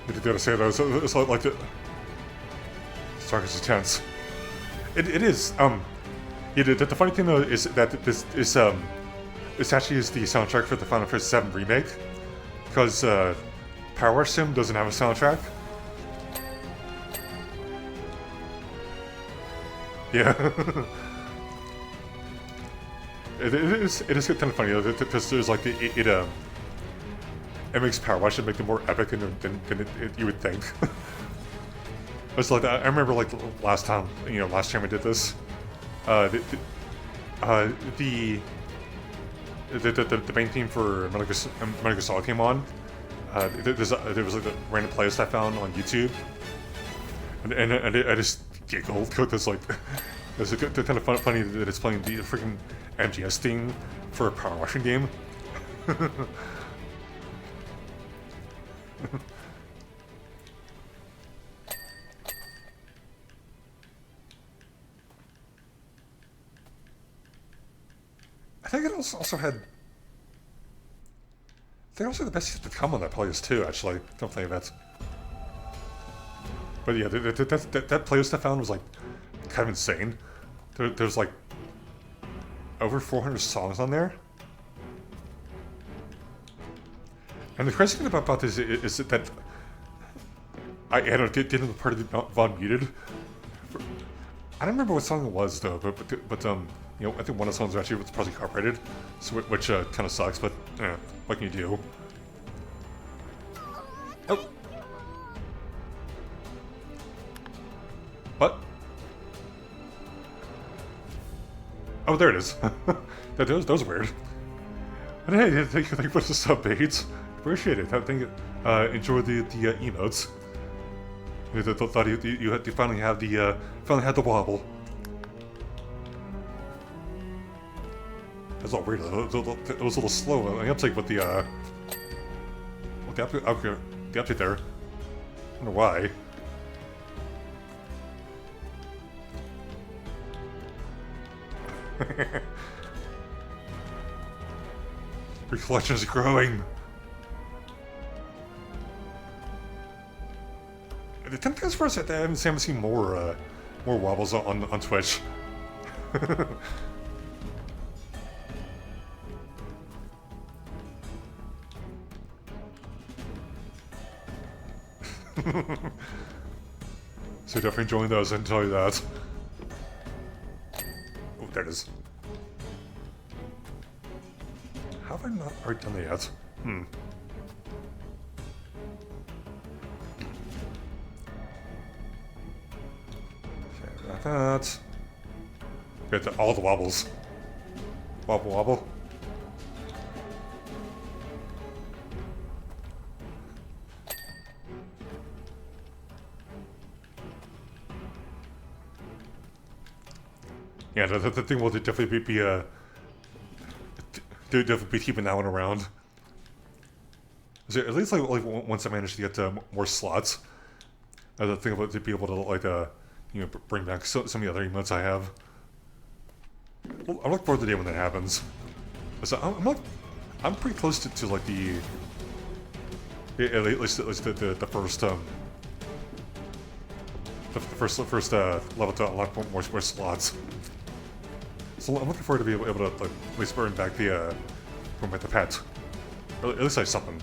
I did gotta say though, it's like the Starkest is tense. It is. Yeah, the funny thing though is that this actually is the soundtrack for the Final Fantasy VII remake, because Powerwash Sim doesn't have a soundtrack. Yeah. it is kind of funny because there's like it makes Powerwash Sim make it more epic than you would think. It's like I remember like last time we did this, the main theme for Metal Gear Solid came on. There was like a random playlist I found on YouTube, and I just giggled because it's like it's kind of funny that it's playing the freaking MGS theme for a power washing game. I think it also had. They also had the best yet to come on that playlist too. Actually, don't think that. But yeah, that playlist I found was like kind of insane. There's like over 400 songs on there. And the crazy thing about this is that I don't get into the part of the Von Muted. I don't remember what song it was though, but I think one of the songs actually was probably copyrighted, so which kind of sucks. But what can you do? Oh, what? Oh, there it is. that was weird. But hey, thank you for the sub, Bates. Appreciate it. I think enjoy the emotes. Thought you finally had the wobble. That's all weird. It was a little slow. I uptake with the update there. I wonder why. Your collection is growing. The 10 times first, I haven't seen more wobbles on Twitch. So definitely enjoying those, I can tell you that. Oh, there it is. How have I not already done that yet? Okay, that. Get all the wobbles. Wobble, wobble. Yeah, the thing will definitely be definitely be keeping that one around. So at least like once I manage to get more slots, I think about to be able to like bring back some of the other emotes I have. I look forward to the day when that happens. So I'm pretty close to like the at least the first level to unlock more slots. So I'm looking forward to be able to like, at least bring back the pet. Or at least like something.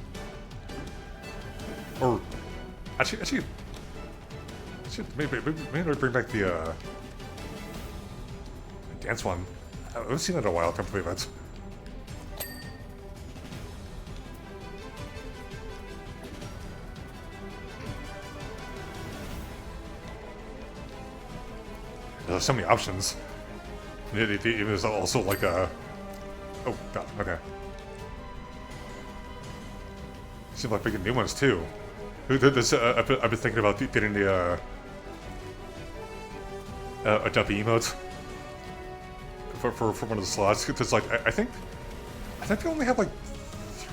Or actually maybe bring back the dance one. I haven't seen that in a while. I can't believe it. There's so many options. There's also like a... Oh, God, okay. Seems like big new ones, too. I've been thinking about getting the, a jumpy emote for one of the slots, because, like, I think they only have, like,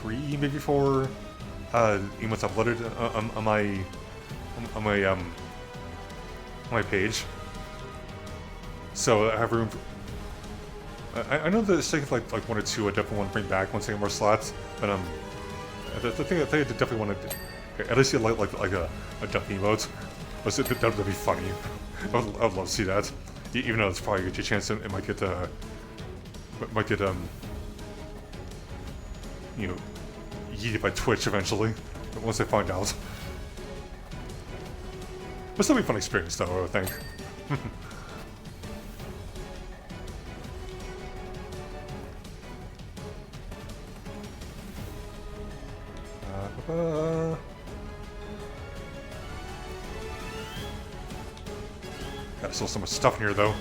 3, maybe 4, emotes uploaded on my page. So I have room for... I know the sake of like 1 or 2 I definitely want to bring back once I get more slots, but I think I definitely want to at least get like a jump emote. That would be funny. I would love to see that. Even though it's probably a good chance it might get you know, yeeted by Twitch eventually once they find out. But still be a fun experience though, I think. Got still so much stuff in here though.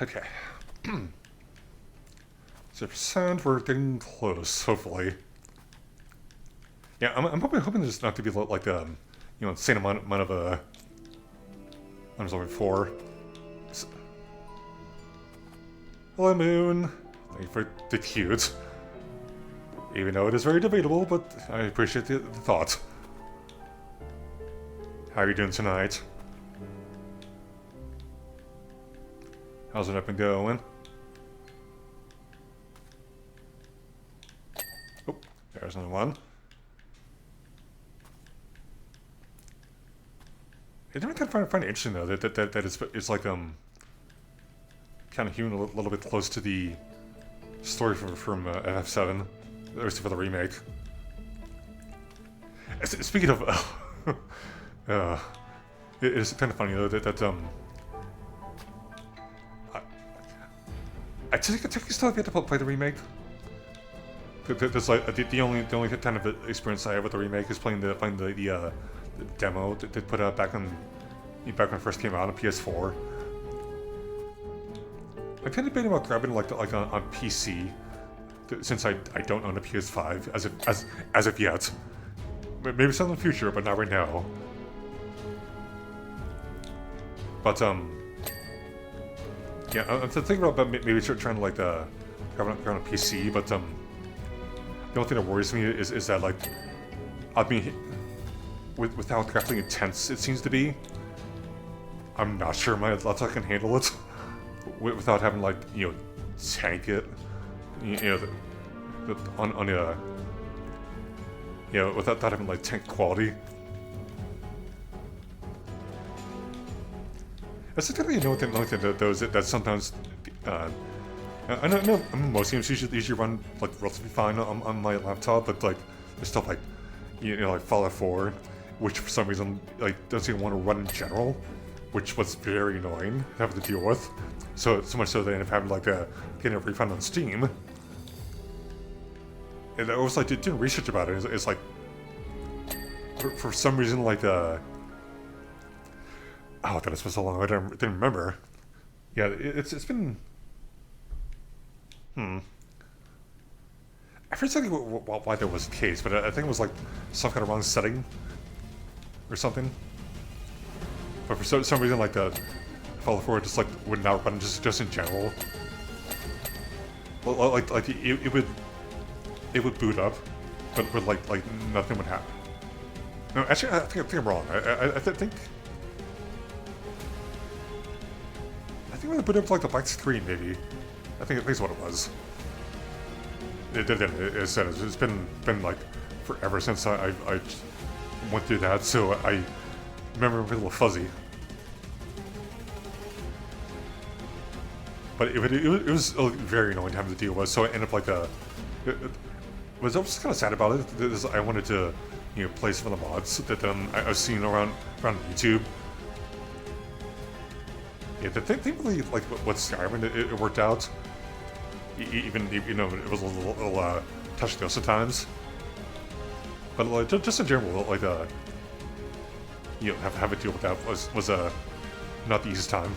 Okay. 0%, we're getting close, hopefully. Yeah, I'm hoping there's not to be like you know, insane amount of I was looking for. Hello, Moon. Thank you for the cute. Even though it is very debatable, but I appreciate the thought. How are you doing tonight? How's it up and going? Oh, there's another one. I don't kind of find it interesting though that it's like kind of hewn a little bit close to the story from FF7, or for the remake. Speaking of, it's kind of funny though that I technically still have yet to play the remake. That's like the only kind of experience I have with the remake is playing the demo that they put out back when it first came out on PS4. I'm kind of debating about grabbing like on PC, since I don't own a PS5 as of yet. Maybe some in the future, but not right now. But yeah, I'm thinking about maybe trying to like grab on a PC, but the only thing that worries me is that like I mean, with how graphically intense it seems to be, I'm not sure my laptop can handle it without having like, you know, tank it, you know, on a, you know, without having like tank quality. That's the kind of annoying thing though, is that sometimes I know most games usually run like relatively fine on my laptop, but like there's stuff like, you know, like Fallout 4, which for some reason like doesn't even want to run in general, which was very annoying having to deal with. So much so they end up having like getting a refund on Steam. And I was like doing research about it. It's like for some reason like oh, that was so long. I didn't remember. Yeah, it's been. I forget exactly why that was the case, but I think it was like some kind of wrong setting or something. But for some reason, like the Fallout 4 just like would not run just in general. Well, like it would boot up, but with like nothing would happen. No, actually, I think I'm wrong. I think it would boot up to like the black screen, maybe. I think that's what it was. It said it's been like forever since I went through that, so I remember it was a little fuzzy. But it was a very annoying time to deal with, so I ended up like was almost kind of sad about it. I wanted to, play some of the mods that I've seen around YouTube. Yeah, the thing really like with Skyrim, it worked out. Even it was a little touchy sometimes. But like just in general, like have a deal with that was not the easiest time.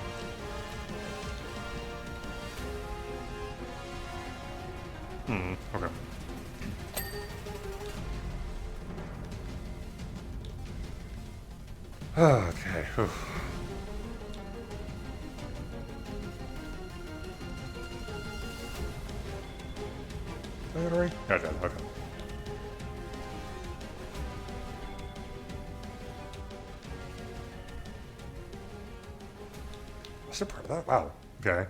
Okay. Okay. Battery? Yeah, okay. Was there part of that? Wow. Okay.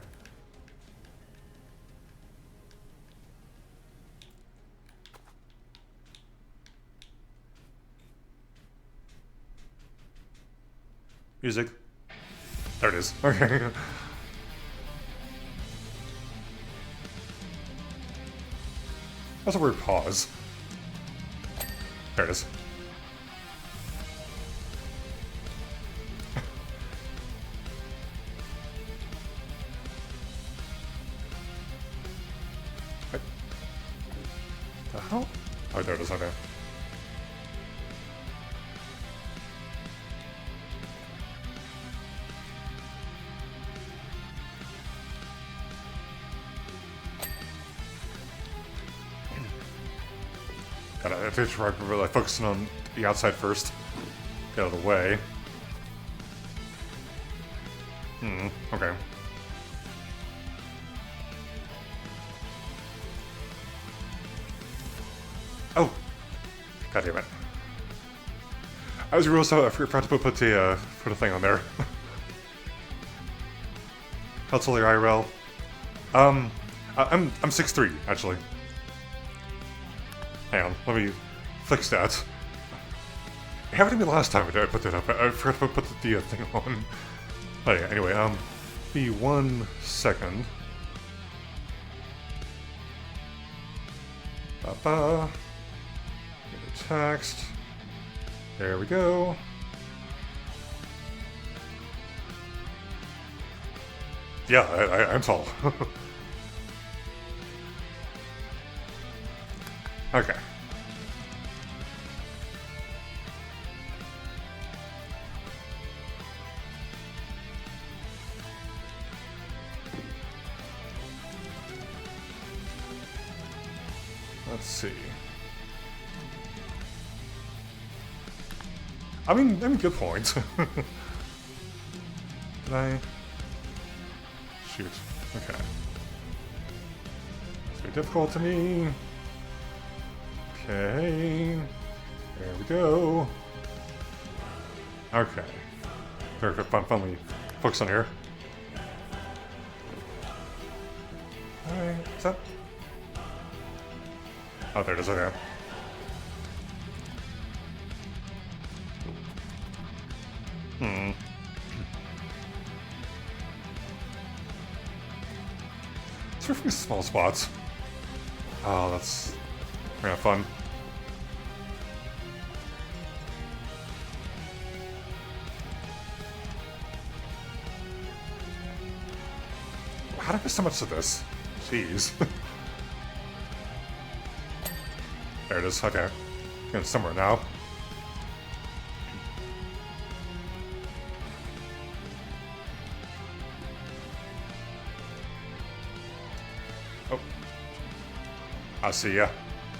Music. There it is. Okay. That's a weird pause. There it is. What the hell? Oh, there it is. Okay. I think it's right, really focusing on the outside first. Get out of the way. Okay. Oh! God damn it. I was real sorry, I forgot to put the thing on there. How tall are you, IRL? I'm 6'3", actually. Hang on, let me fix that. It happened to me last time I put that up. I forgot to put the thing on. Oh yeah, anyway, be 1 second. Ba-ba. Get a text. There we go. Yeah, I'm tall. Okay. Let's see. I mean, good point. Did I? Shoot. Okay. It's very difficult to me. Okay. There we go. Okay. Very finally focus on here. Alright, is that? Oh, there it is, okay. It's for small spots. Oh, that's kind of fun. How did I miss so much of this? Jeez. There it is, okay. Getting somewhere now. Oh. I see ya.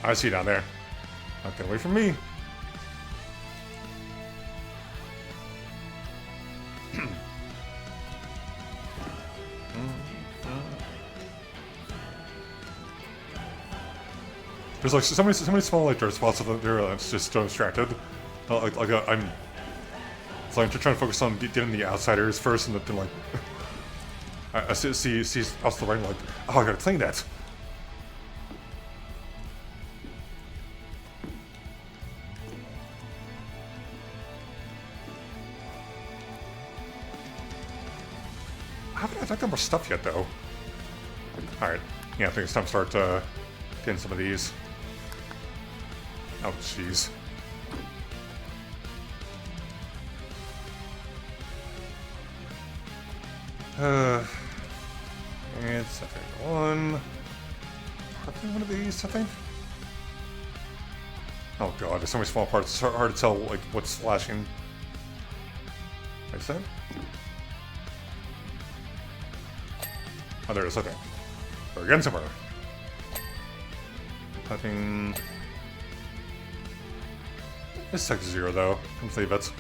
I see you down there. Not get away from me. There's like so many small like dirt spots that they're just so distracted. I'm. So I'm trying to focus on getting the outsiders first, and then like I see us the right, like, oh, I gotta clean that. I haven't attacked that much stuff yet, though. Alright, yeah, I think it's time to start getting some of these. Oh, jeez. It's I think one. Probably one of these, I think. Oh god, there's so many small parts. It's hard to tell like what's flashing. Wait a second. Oh, there it is. Okay. We're getting somewhere. Nothing. It's like 0 though. Let's leave it.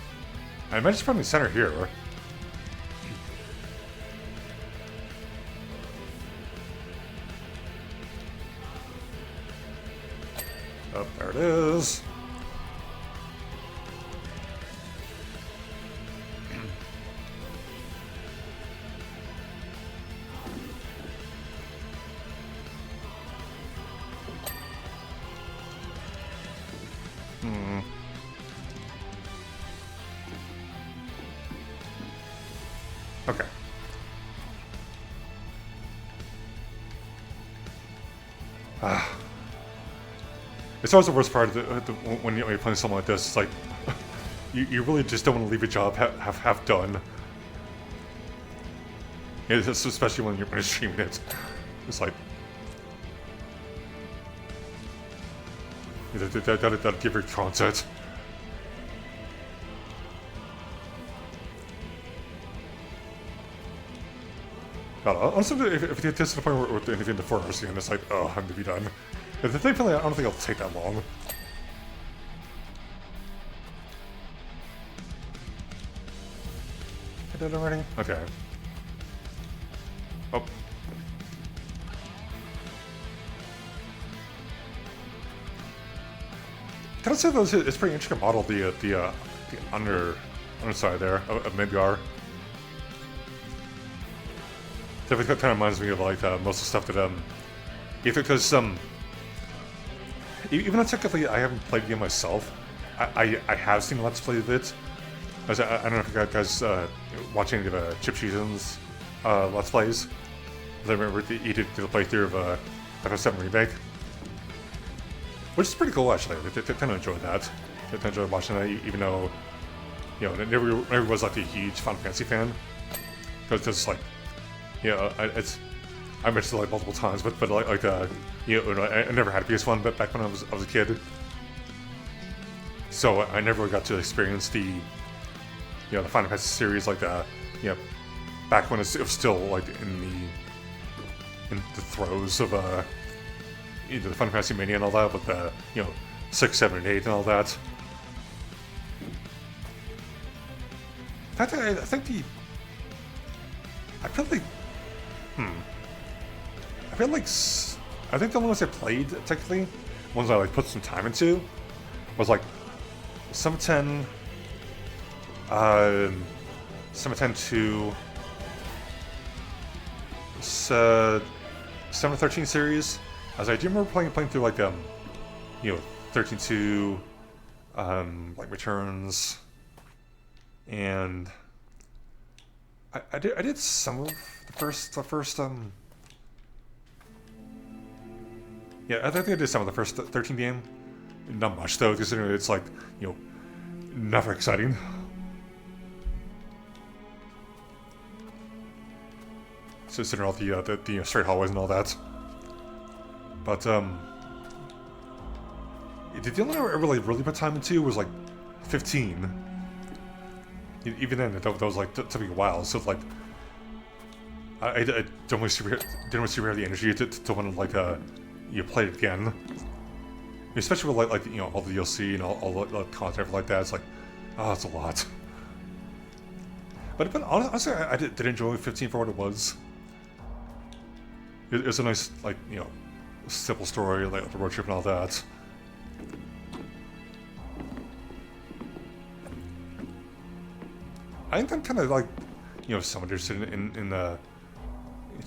I imagine it's probably in the center here. Oh, there it is. Okay. It's always the worst part of when you're playing something like this. It's like you really just don't want to leave a job half done. It's especially when you're streaming it. It's like that'll give your content. God, honestly, if it gets to the point where we're interviewing the 4 hours again, it's like, oh, I'm gonna be done. Thankfully, I don't think it'll take that long. I did it already? Okay. Oh. Can I say that it's pretty intricate model, the underside there of Midgar. Definitely kind of reminds me of like most of the stuff that because even though technically I haven't played the game myself, I have seen Let's Play of it. I don't know if you guys watch any of Chip Cheese's Let's Plays. I remember he did the playthrough of Final 7 Remake, which is pretty cool actually. I kind of enjoyed that. I enjoyed watching that, even though I never was like a huge Final Fantasy fan, because like. I mentioned it like multiple times, but like I never had a PS1, but back when I was a kid, so I never got to experience the Final Fantasy series like back when it was still like in the throes of the Final Fantasy Mania and all that, with the 6, 7, and 8 and all that. In fact, I think the only ones I played, technically, ones I like put some time into, was like 710, 710-2, 713 series, as I do remember playing through like 13-2, like Returns, and I did some of the first yeah, I think I did some of the first 13 game. Not much though, considering it's like, never exciting. Considering all the straight hallways and all that. But the only one I really put time into was like 15. Even then, that was like took me a while. So like, I didn't really have the energy to want to like play it again. Especially with like all the DLC and all the content like that. It's like, oh, it's a lot. But honestly, I did enjoy 15 for what it was. It was a nice like simple story, like the road trip and all that. I think I'm kind of like, somewhat interested in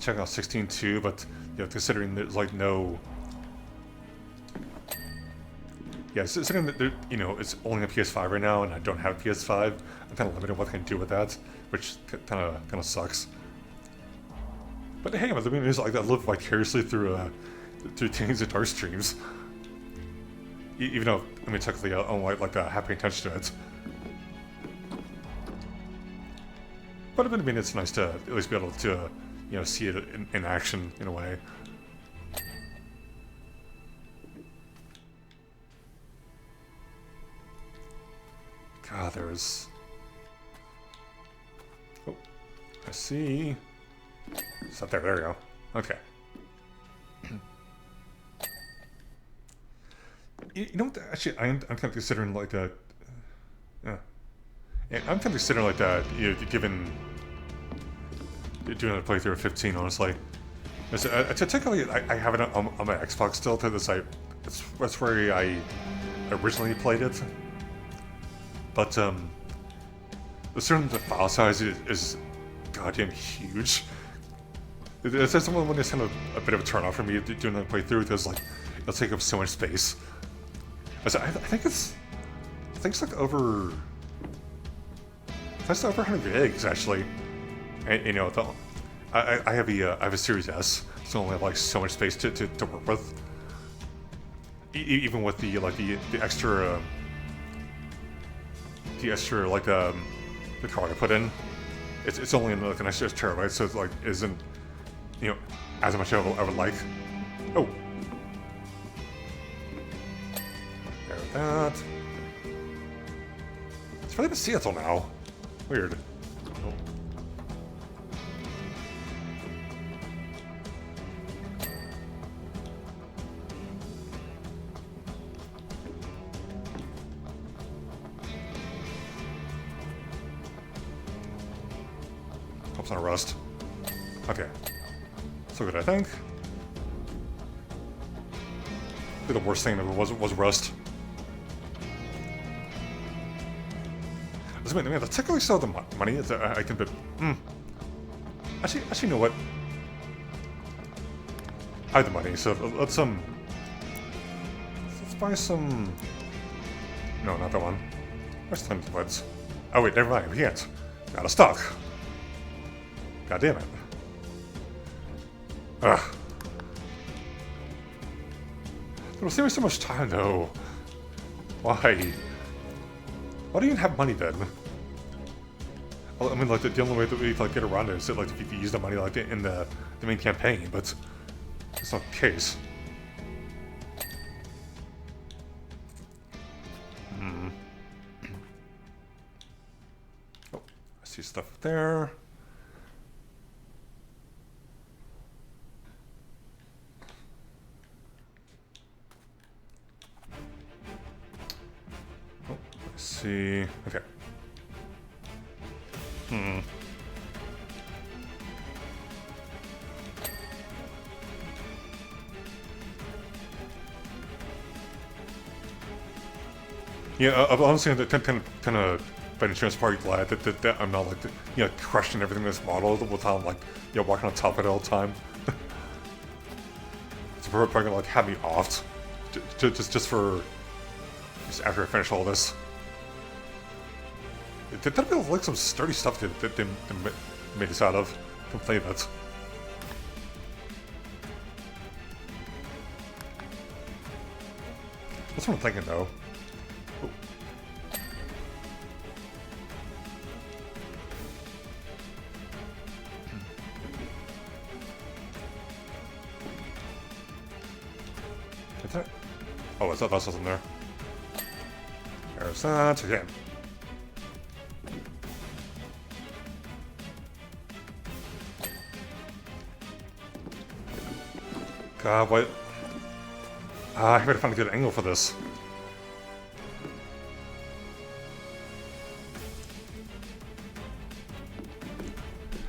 checking out 16 too, but considering there's like no, considering that there, it's only on PS5 right now, and I don't have a PS5, I'm kind of limited what I can do with that, which kind of sucks. But hey, I mean, it's like I live vicariously through Teens and Dark streams, even though I mean technically I don't like have attention to it. But I mean, it's nice to at least be able to, see it in action in a way. God, there's... Oh, I see. It's up there. There we go. Okay. You know what? Actually, I'm kind of considering like a... Yeah, I'm kind of considering like that, given doing a playthrough of 15, honestly. Technically, I have it on my Xbox still, because that's where I originally played it. But the file size is goddamn huge. It's one that's kind of a bit of a turn off for me doing a playthrough, because like it'll take up so much space. I think it's like over. That's over 100 gigs actually. And, I have a Series S, so I only have like so much space to work with. Even with the extra like the card I put in, it's only in like an extra terabyte, so it's like isn't as much as I would like. Oh, there's that. It's really been Seattle now. Weird. Oh. Hope's not a rust. Okay. So good, I think. I think the worst thing ever was rust. I mean, technically still have the money. I can, but actually, you know what? I have the money, so let's buy some. No, not that one. Where's the templates? Oh wait, never mind. We can't. Out of stock. God damn it. Ugh. It will save me so much time, though. Why? Why do you even have money then? Well, I mean, like the only way that we like get around it is that like if you use the money like in the main campaign, but it's not the case. Oh, I see stuff there. Oh, let's see. Okay. Yeah, I'm honestly kind of by insurance party glad that I'm not like crushing everything in this model without like walking on top of it all the time. It's probably gonna like have me off just after I finish all this. That'd be like some sturdy stuff that they made this out of. Don't play that. That's what I'm thinking though. Oh. Is that? Oh, I thought that was something there. There's that again. God, what? I gotta find a good angle for this.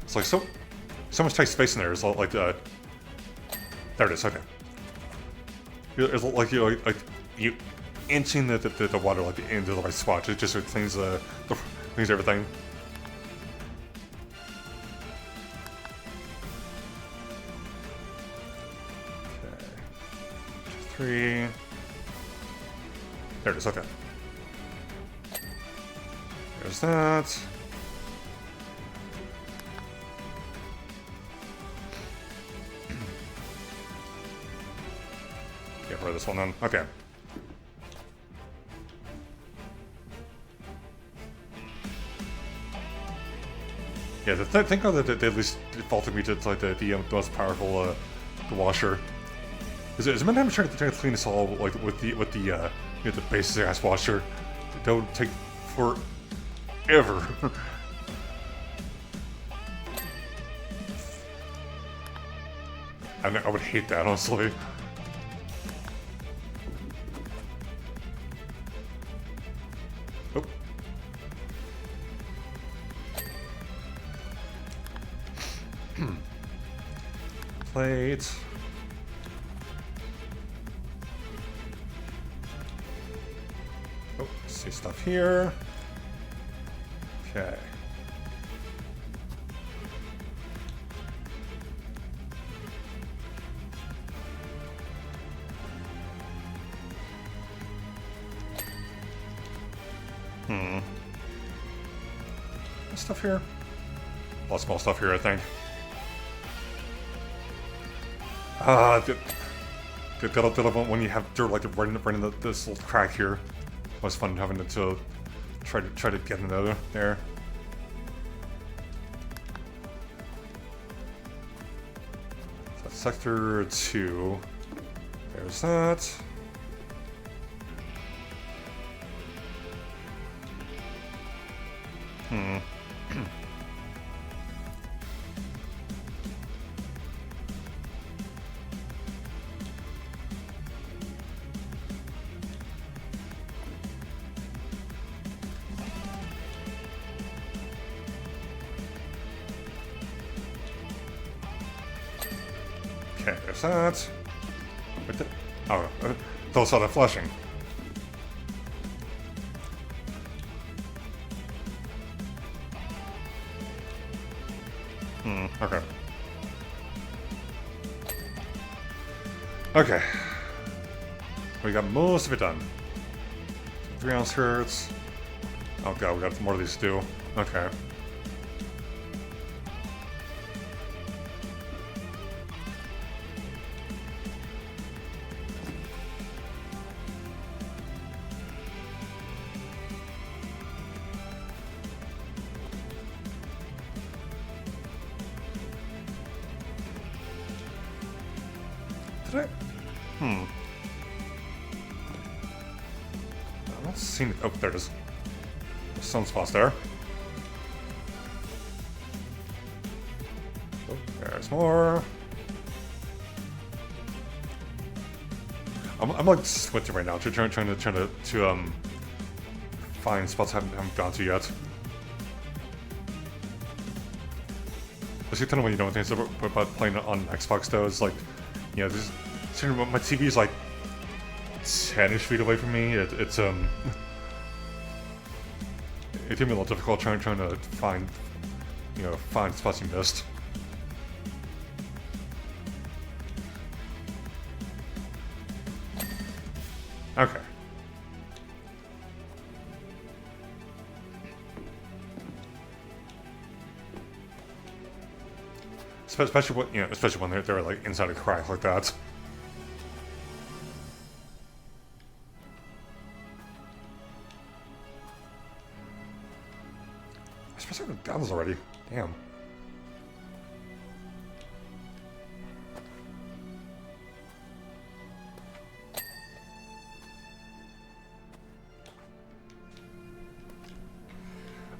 It's like so much tight space in there. It's all like there it is. Okay. it's like you inching the water like into the right spot. It just cleans cleans everything. Okay. 3. There it is. Okay. There's that. Get rid of this one then. Okay. Yeah, thank God that they at least defaulted me to like the most powerful the washer. Is it meant I'm trying to clean this all like with the the basic ass washer? That would take forever. I would hate that, honestly. Oh. Plate. Oh, see stuff here. Okay. Stuff here. A lot of small stuff here, I think. When you have dirt like right in this little crack here, it was fun having to try to get another there. So that's sector 2. There's that. Okay, there's that. Oh, those are the flushing. Okay. Okay. We got most of it done. 3-ounce skirts. Oh god, we got more of these to do. Okay. Did I? I'm not seeing it. Oh, there it is. There's some spots there. Oh, there's more. I'm like squinting right now, trying to find spots I haven't gone to yet. That's kind of when you don't think about playing on Xbox though. It's like, you know, this my TV is like 10-ish feet away from me. It can be a little difficult trying to find spots you missed. Okay. Especially when they're like inside a crack like that. I suppose I have guns already. Damn.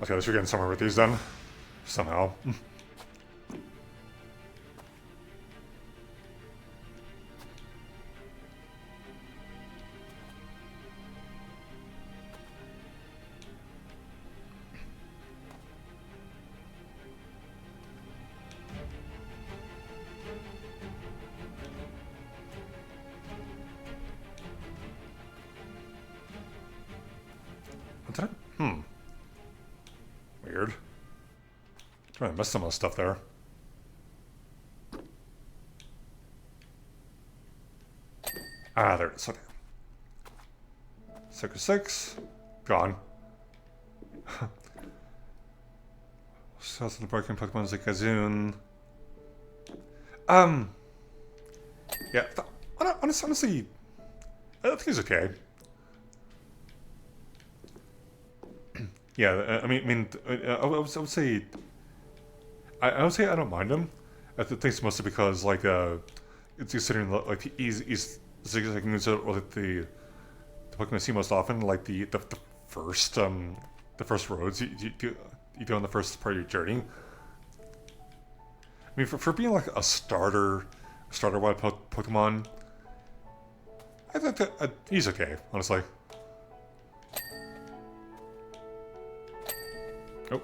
Okay, let's get somewhere with these then. Somehow. Trying to miss some of the stuff there. Ah, there it is. Okay. Sector 6. Gone. South of the broken Pokemon's like Gazoon. Yeah, honestly, I think it's okay. Yeah, I would say, I would say I don't mind him. I think it's mostly because like it's considering like he's zigzagging like the Pokemon I see most often, like the first roads you do on the first part of your journey. I mean, for being like a starter wide Pokemon, I think that he's okay, honestly. Oh.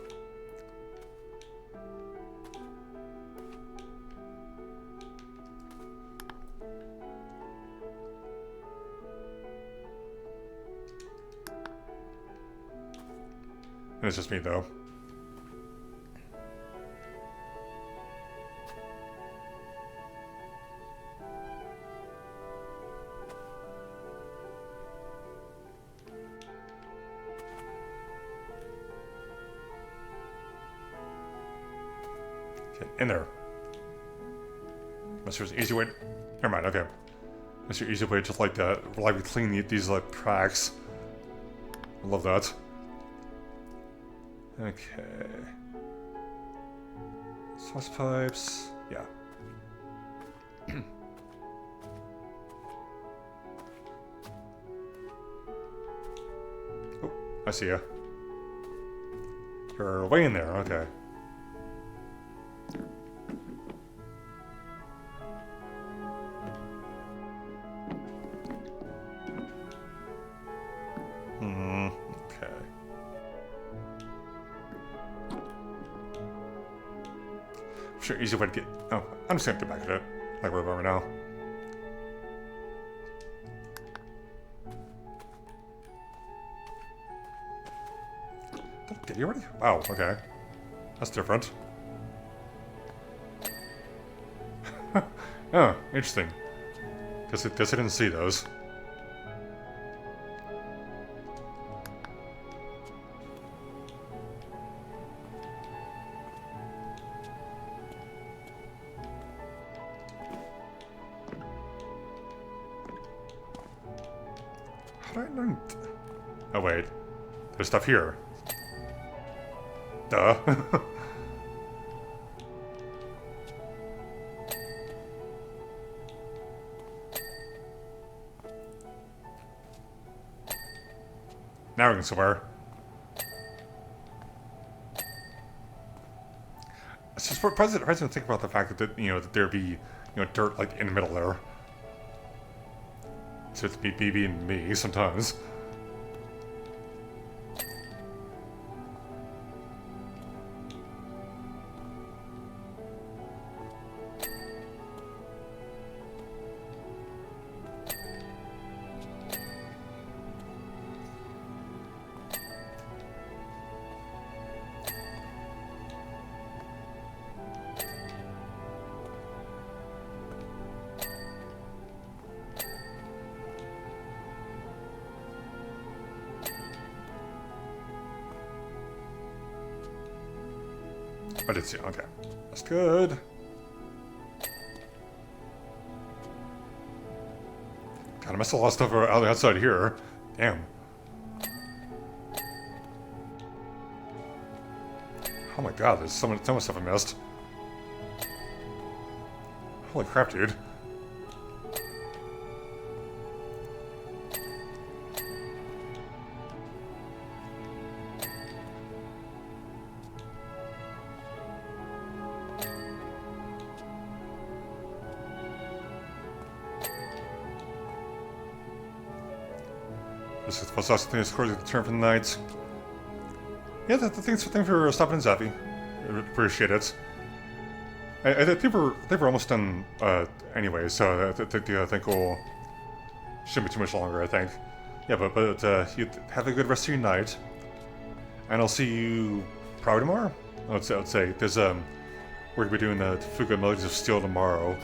And it's just me, though. Okay, in there. Unless there's an easy way. Never mind, okay. Unless there's an easy way to just like reliably clean these like tracks. I love that. Okay. Sauce pipes. Yeah. Oh, I see ya. You're way in there, okay. Okay. Sure, easy way to get. Oh, I'm just gonna get back at it. Like we're over now. Did you already? Wow, okay. That's different. Oh, interesting. Guess I didn't see those. How did I learn? Oh wait, there's stuff here. Duh. Now we can somewhere. It's just surprising to think about the fact that that there'd be dirt like in the middle there. So it's BB and me sometimes. But it's okay. That's good. God, I missed a lot of stuff out the outside here. Damn. Oh my god, there's so much stuff I missed. Holy crap, dude. This is supposed to also score the turn for the night. Yeah, thanks for stopping in, Zappy. I appreciate it. I think we're almost done anyway, so I think we'll shouldn't be too much longer. I think. Yeah, but you have a good rest of your night, and I'll see you probably tomorrow. I would say there's we're gonna be doing the Fuga Melodies of Steel tomorrow.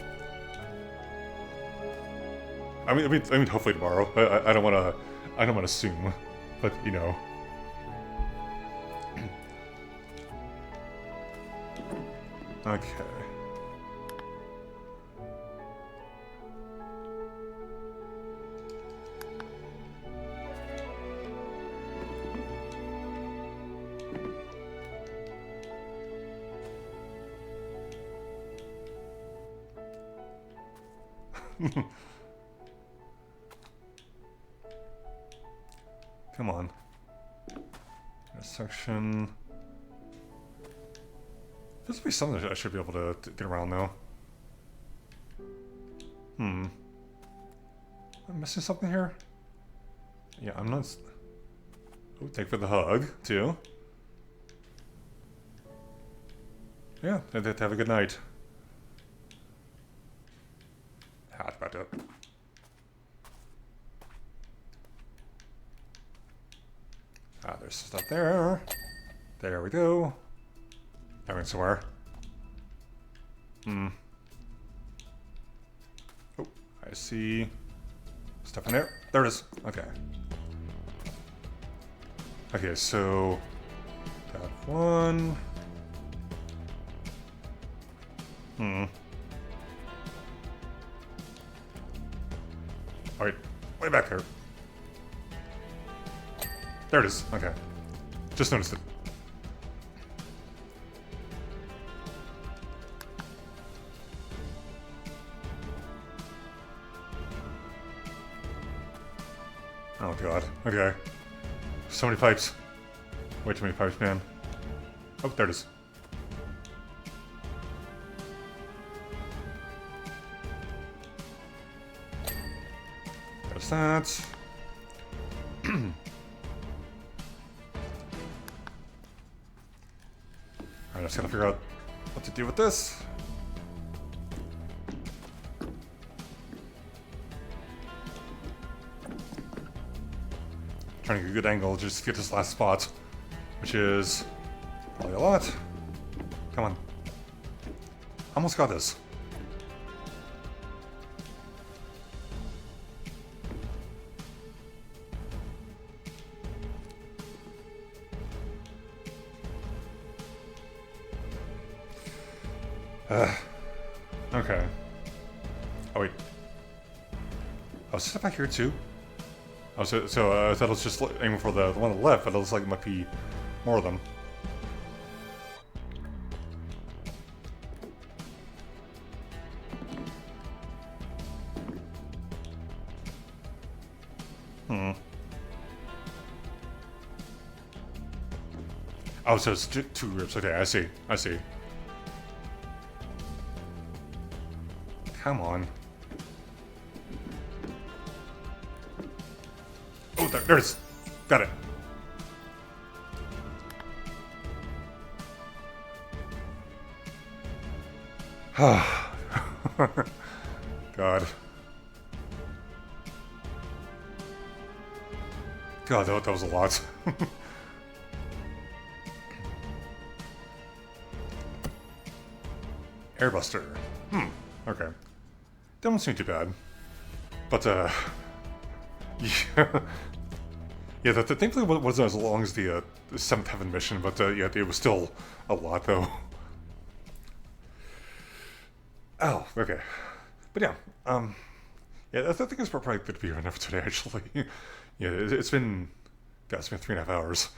I mean, hopefully tomorrow. I don't wanna assume, but you know. Okay. Come on. Intersection. There's be something I should be able to get around though. I'm missing something here? Yeah, I'm not. Oh, thank you for the hug, too. Yeah, have a good night. That's about it. Ah, there's stuff there. There we go. I went somewhere. Oh, I see stuff in there. There it is. Okay. Okay, so that one. Alright, way back there. There it is. Okay. Just noticed it. Oh god. Okay. So many pipes. Way too many pipes, man. Oh, there it is. There's that. Alright, I just gotta figure out what to do with this. Trying to get a good angle just to get this last spot, which is probably a lot. Come on. Almost got this. Okay. Oh wait. Oh, is it back here too? Oh, so I thought it was just aiming for the one on the left, but it looks like it might be more of them. Oh, so it's two groups. Okay, I see. I see. Come on. Oh, there it is. Got it. God. God, that was a lot. Airbuster. Okay. That won't seem too bad. But, yeah. Yeah, thankfully it wasn't as long as the 7th Heaven mission, but, yeah, it was still a lot, though. Oh, okay. But, yeah, yeah, I think it's probably good to be here enough today, actually. Yeah, it's been 3.5 hours.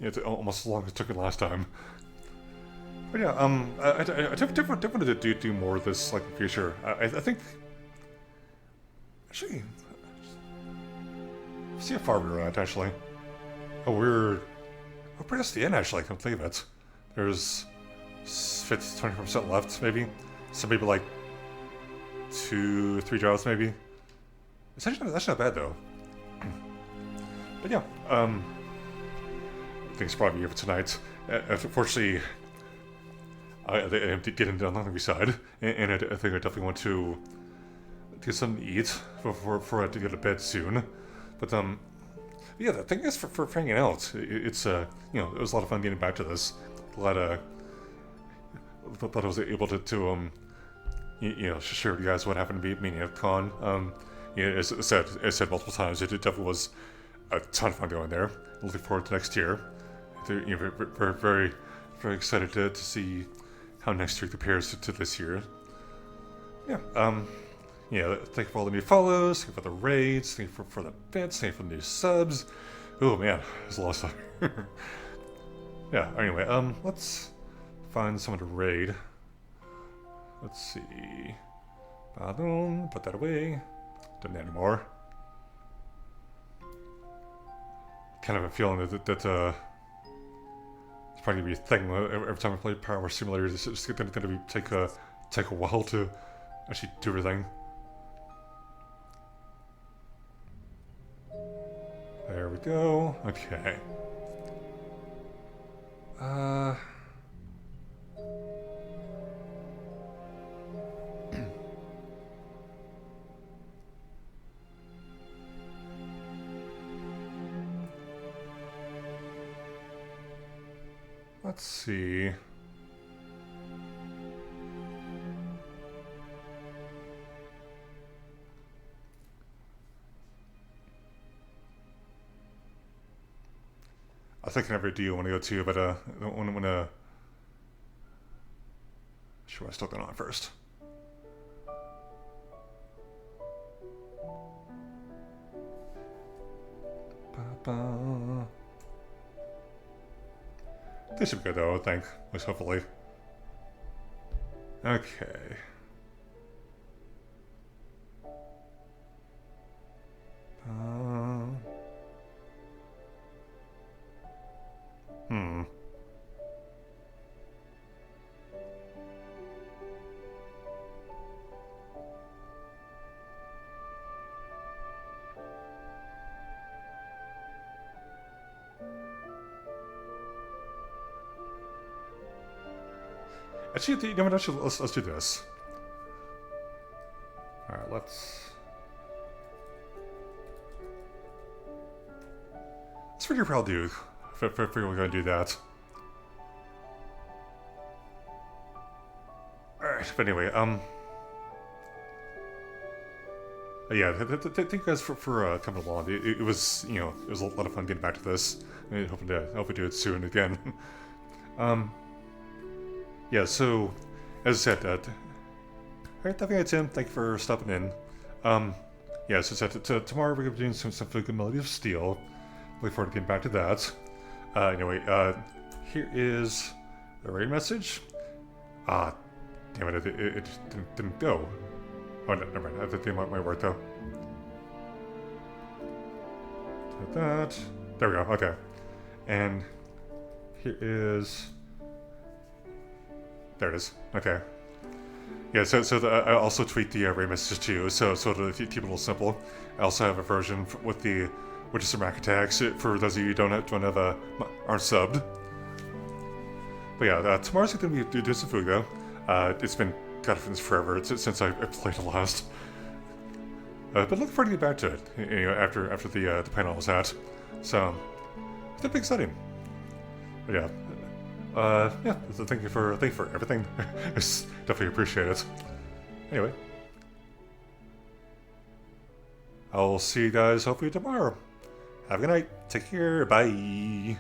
Yeah, it's almost as long as it took it last time. But yeah, I definitely wanted to do more of this, like, in the future. I think... Actually... See how far we're at, actually. Oh, we're pretty much the end, actually, I can't believe it. There's 20% left, maybe. So maybe, like, 2-3 jobs, maybe. It's actually that's not bad, though. But yeah, I think it's probably here for tonight. Unfortunately... I did get into the hungry side, and I think I definitely want to get something to eat before I have to go to bed soon. But yeah, the thing is for hanging out, it's you know, it was a lot of fun getting back to this. A lot of thought I was able to share with you guys what happened to me at Con. As I said multiple times, it definitely was a ton of fun going there. Looking forward to next year. Very, very excited to see how next year compares to this year. Yeah. Thank you for all the new follows. Thank you for the raids. Thank you for the bits. Thank you for the new subs. Oh man, there's a lot of stuff. Yeah. Anyway, let's find someone to raid. Let's see. Boom. Put that away. Don't need any more. Kind of a feeling that it's probably gonna be a thing every time I play Powerwash Simulator. It's just gonna take a while to actually do everything. There we go. Okay. Let's see. I think I never do want to go to, but I want to. Sure, I still got on first. Ba-ba. This should be good though, I think. At least hopefully. Okay. Actually, you know what? Actually, let's do this. All right, let's figure out what I'll do. If we're going to do that. All right, but anyway, yeah, thank you guys for coming along. It was it was a lot of fun getting back to this. I hoping to do it soon again. Yeah, so, as I said, alright, that being Tim, thank you for stopping in. Yeah, so I said, tomorrow we're going to be doing some Fuga Melody of Steel. Looking forward to getting back to that. Anyway, here is the raid message. Damn it, it didn't go. Oh, no, never mind, I think it might work though. That. There we go, okay. And here is... There it is. Okay. Yeah. So I also tweet the raid message too. So to keep it a little simple, I also have a version with the just some rack attacks for those of you who don't have aren't subbed. But yeah, tomorrow's going to be do some food though. It's been forever since I played the last. But looking forward to get back to it. After the panel was out. So it's gonna be exciting. But yeah. Yeah, so thank you for everything. It's definitely appreciate it. Anyway, I'll see you guys hopefully tomorrow. Have a good night. Take care. Bye.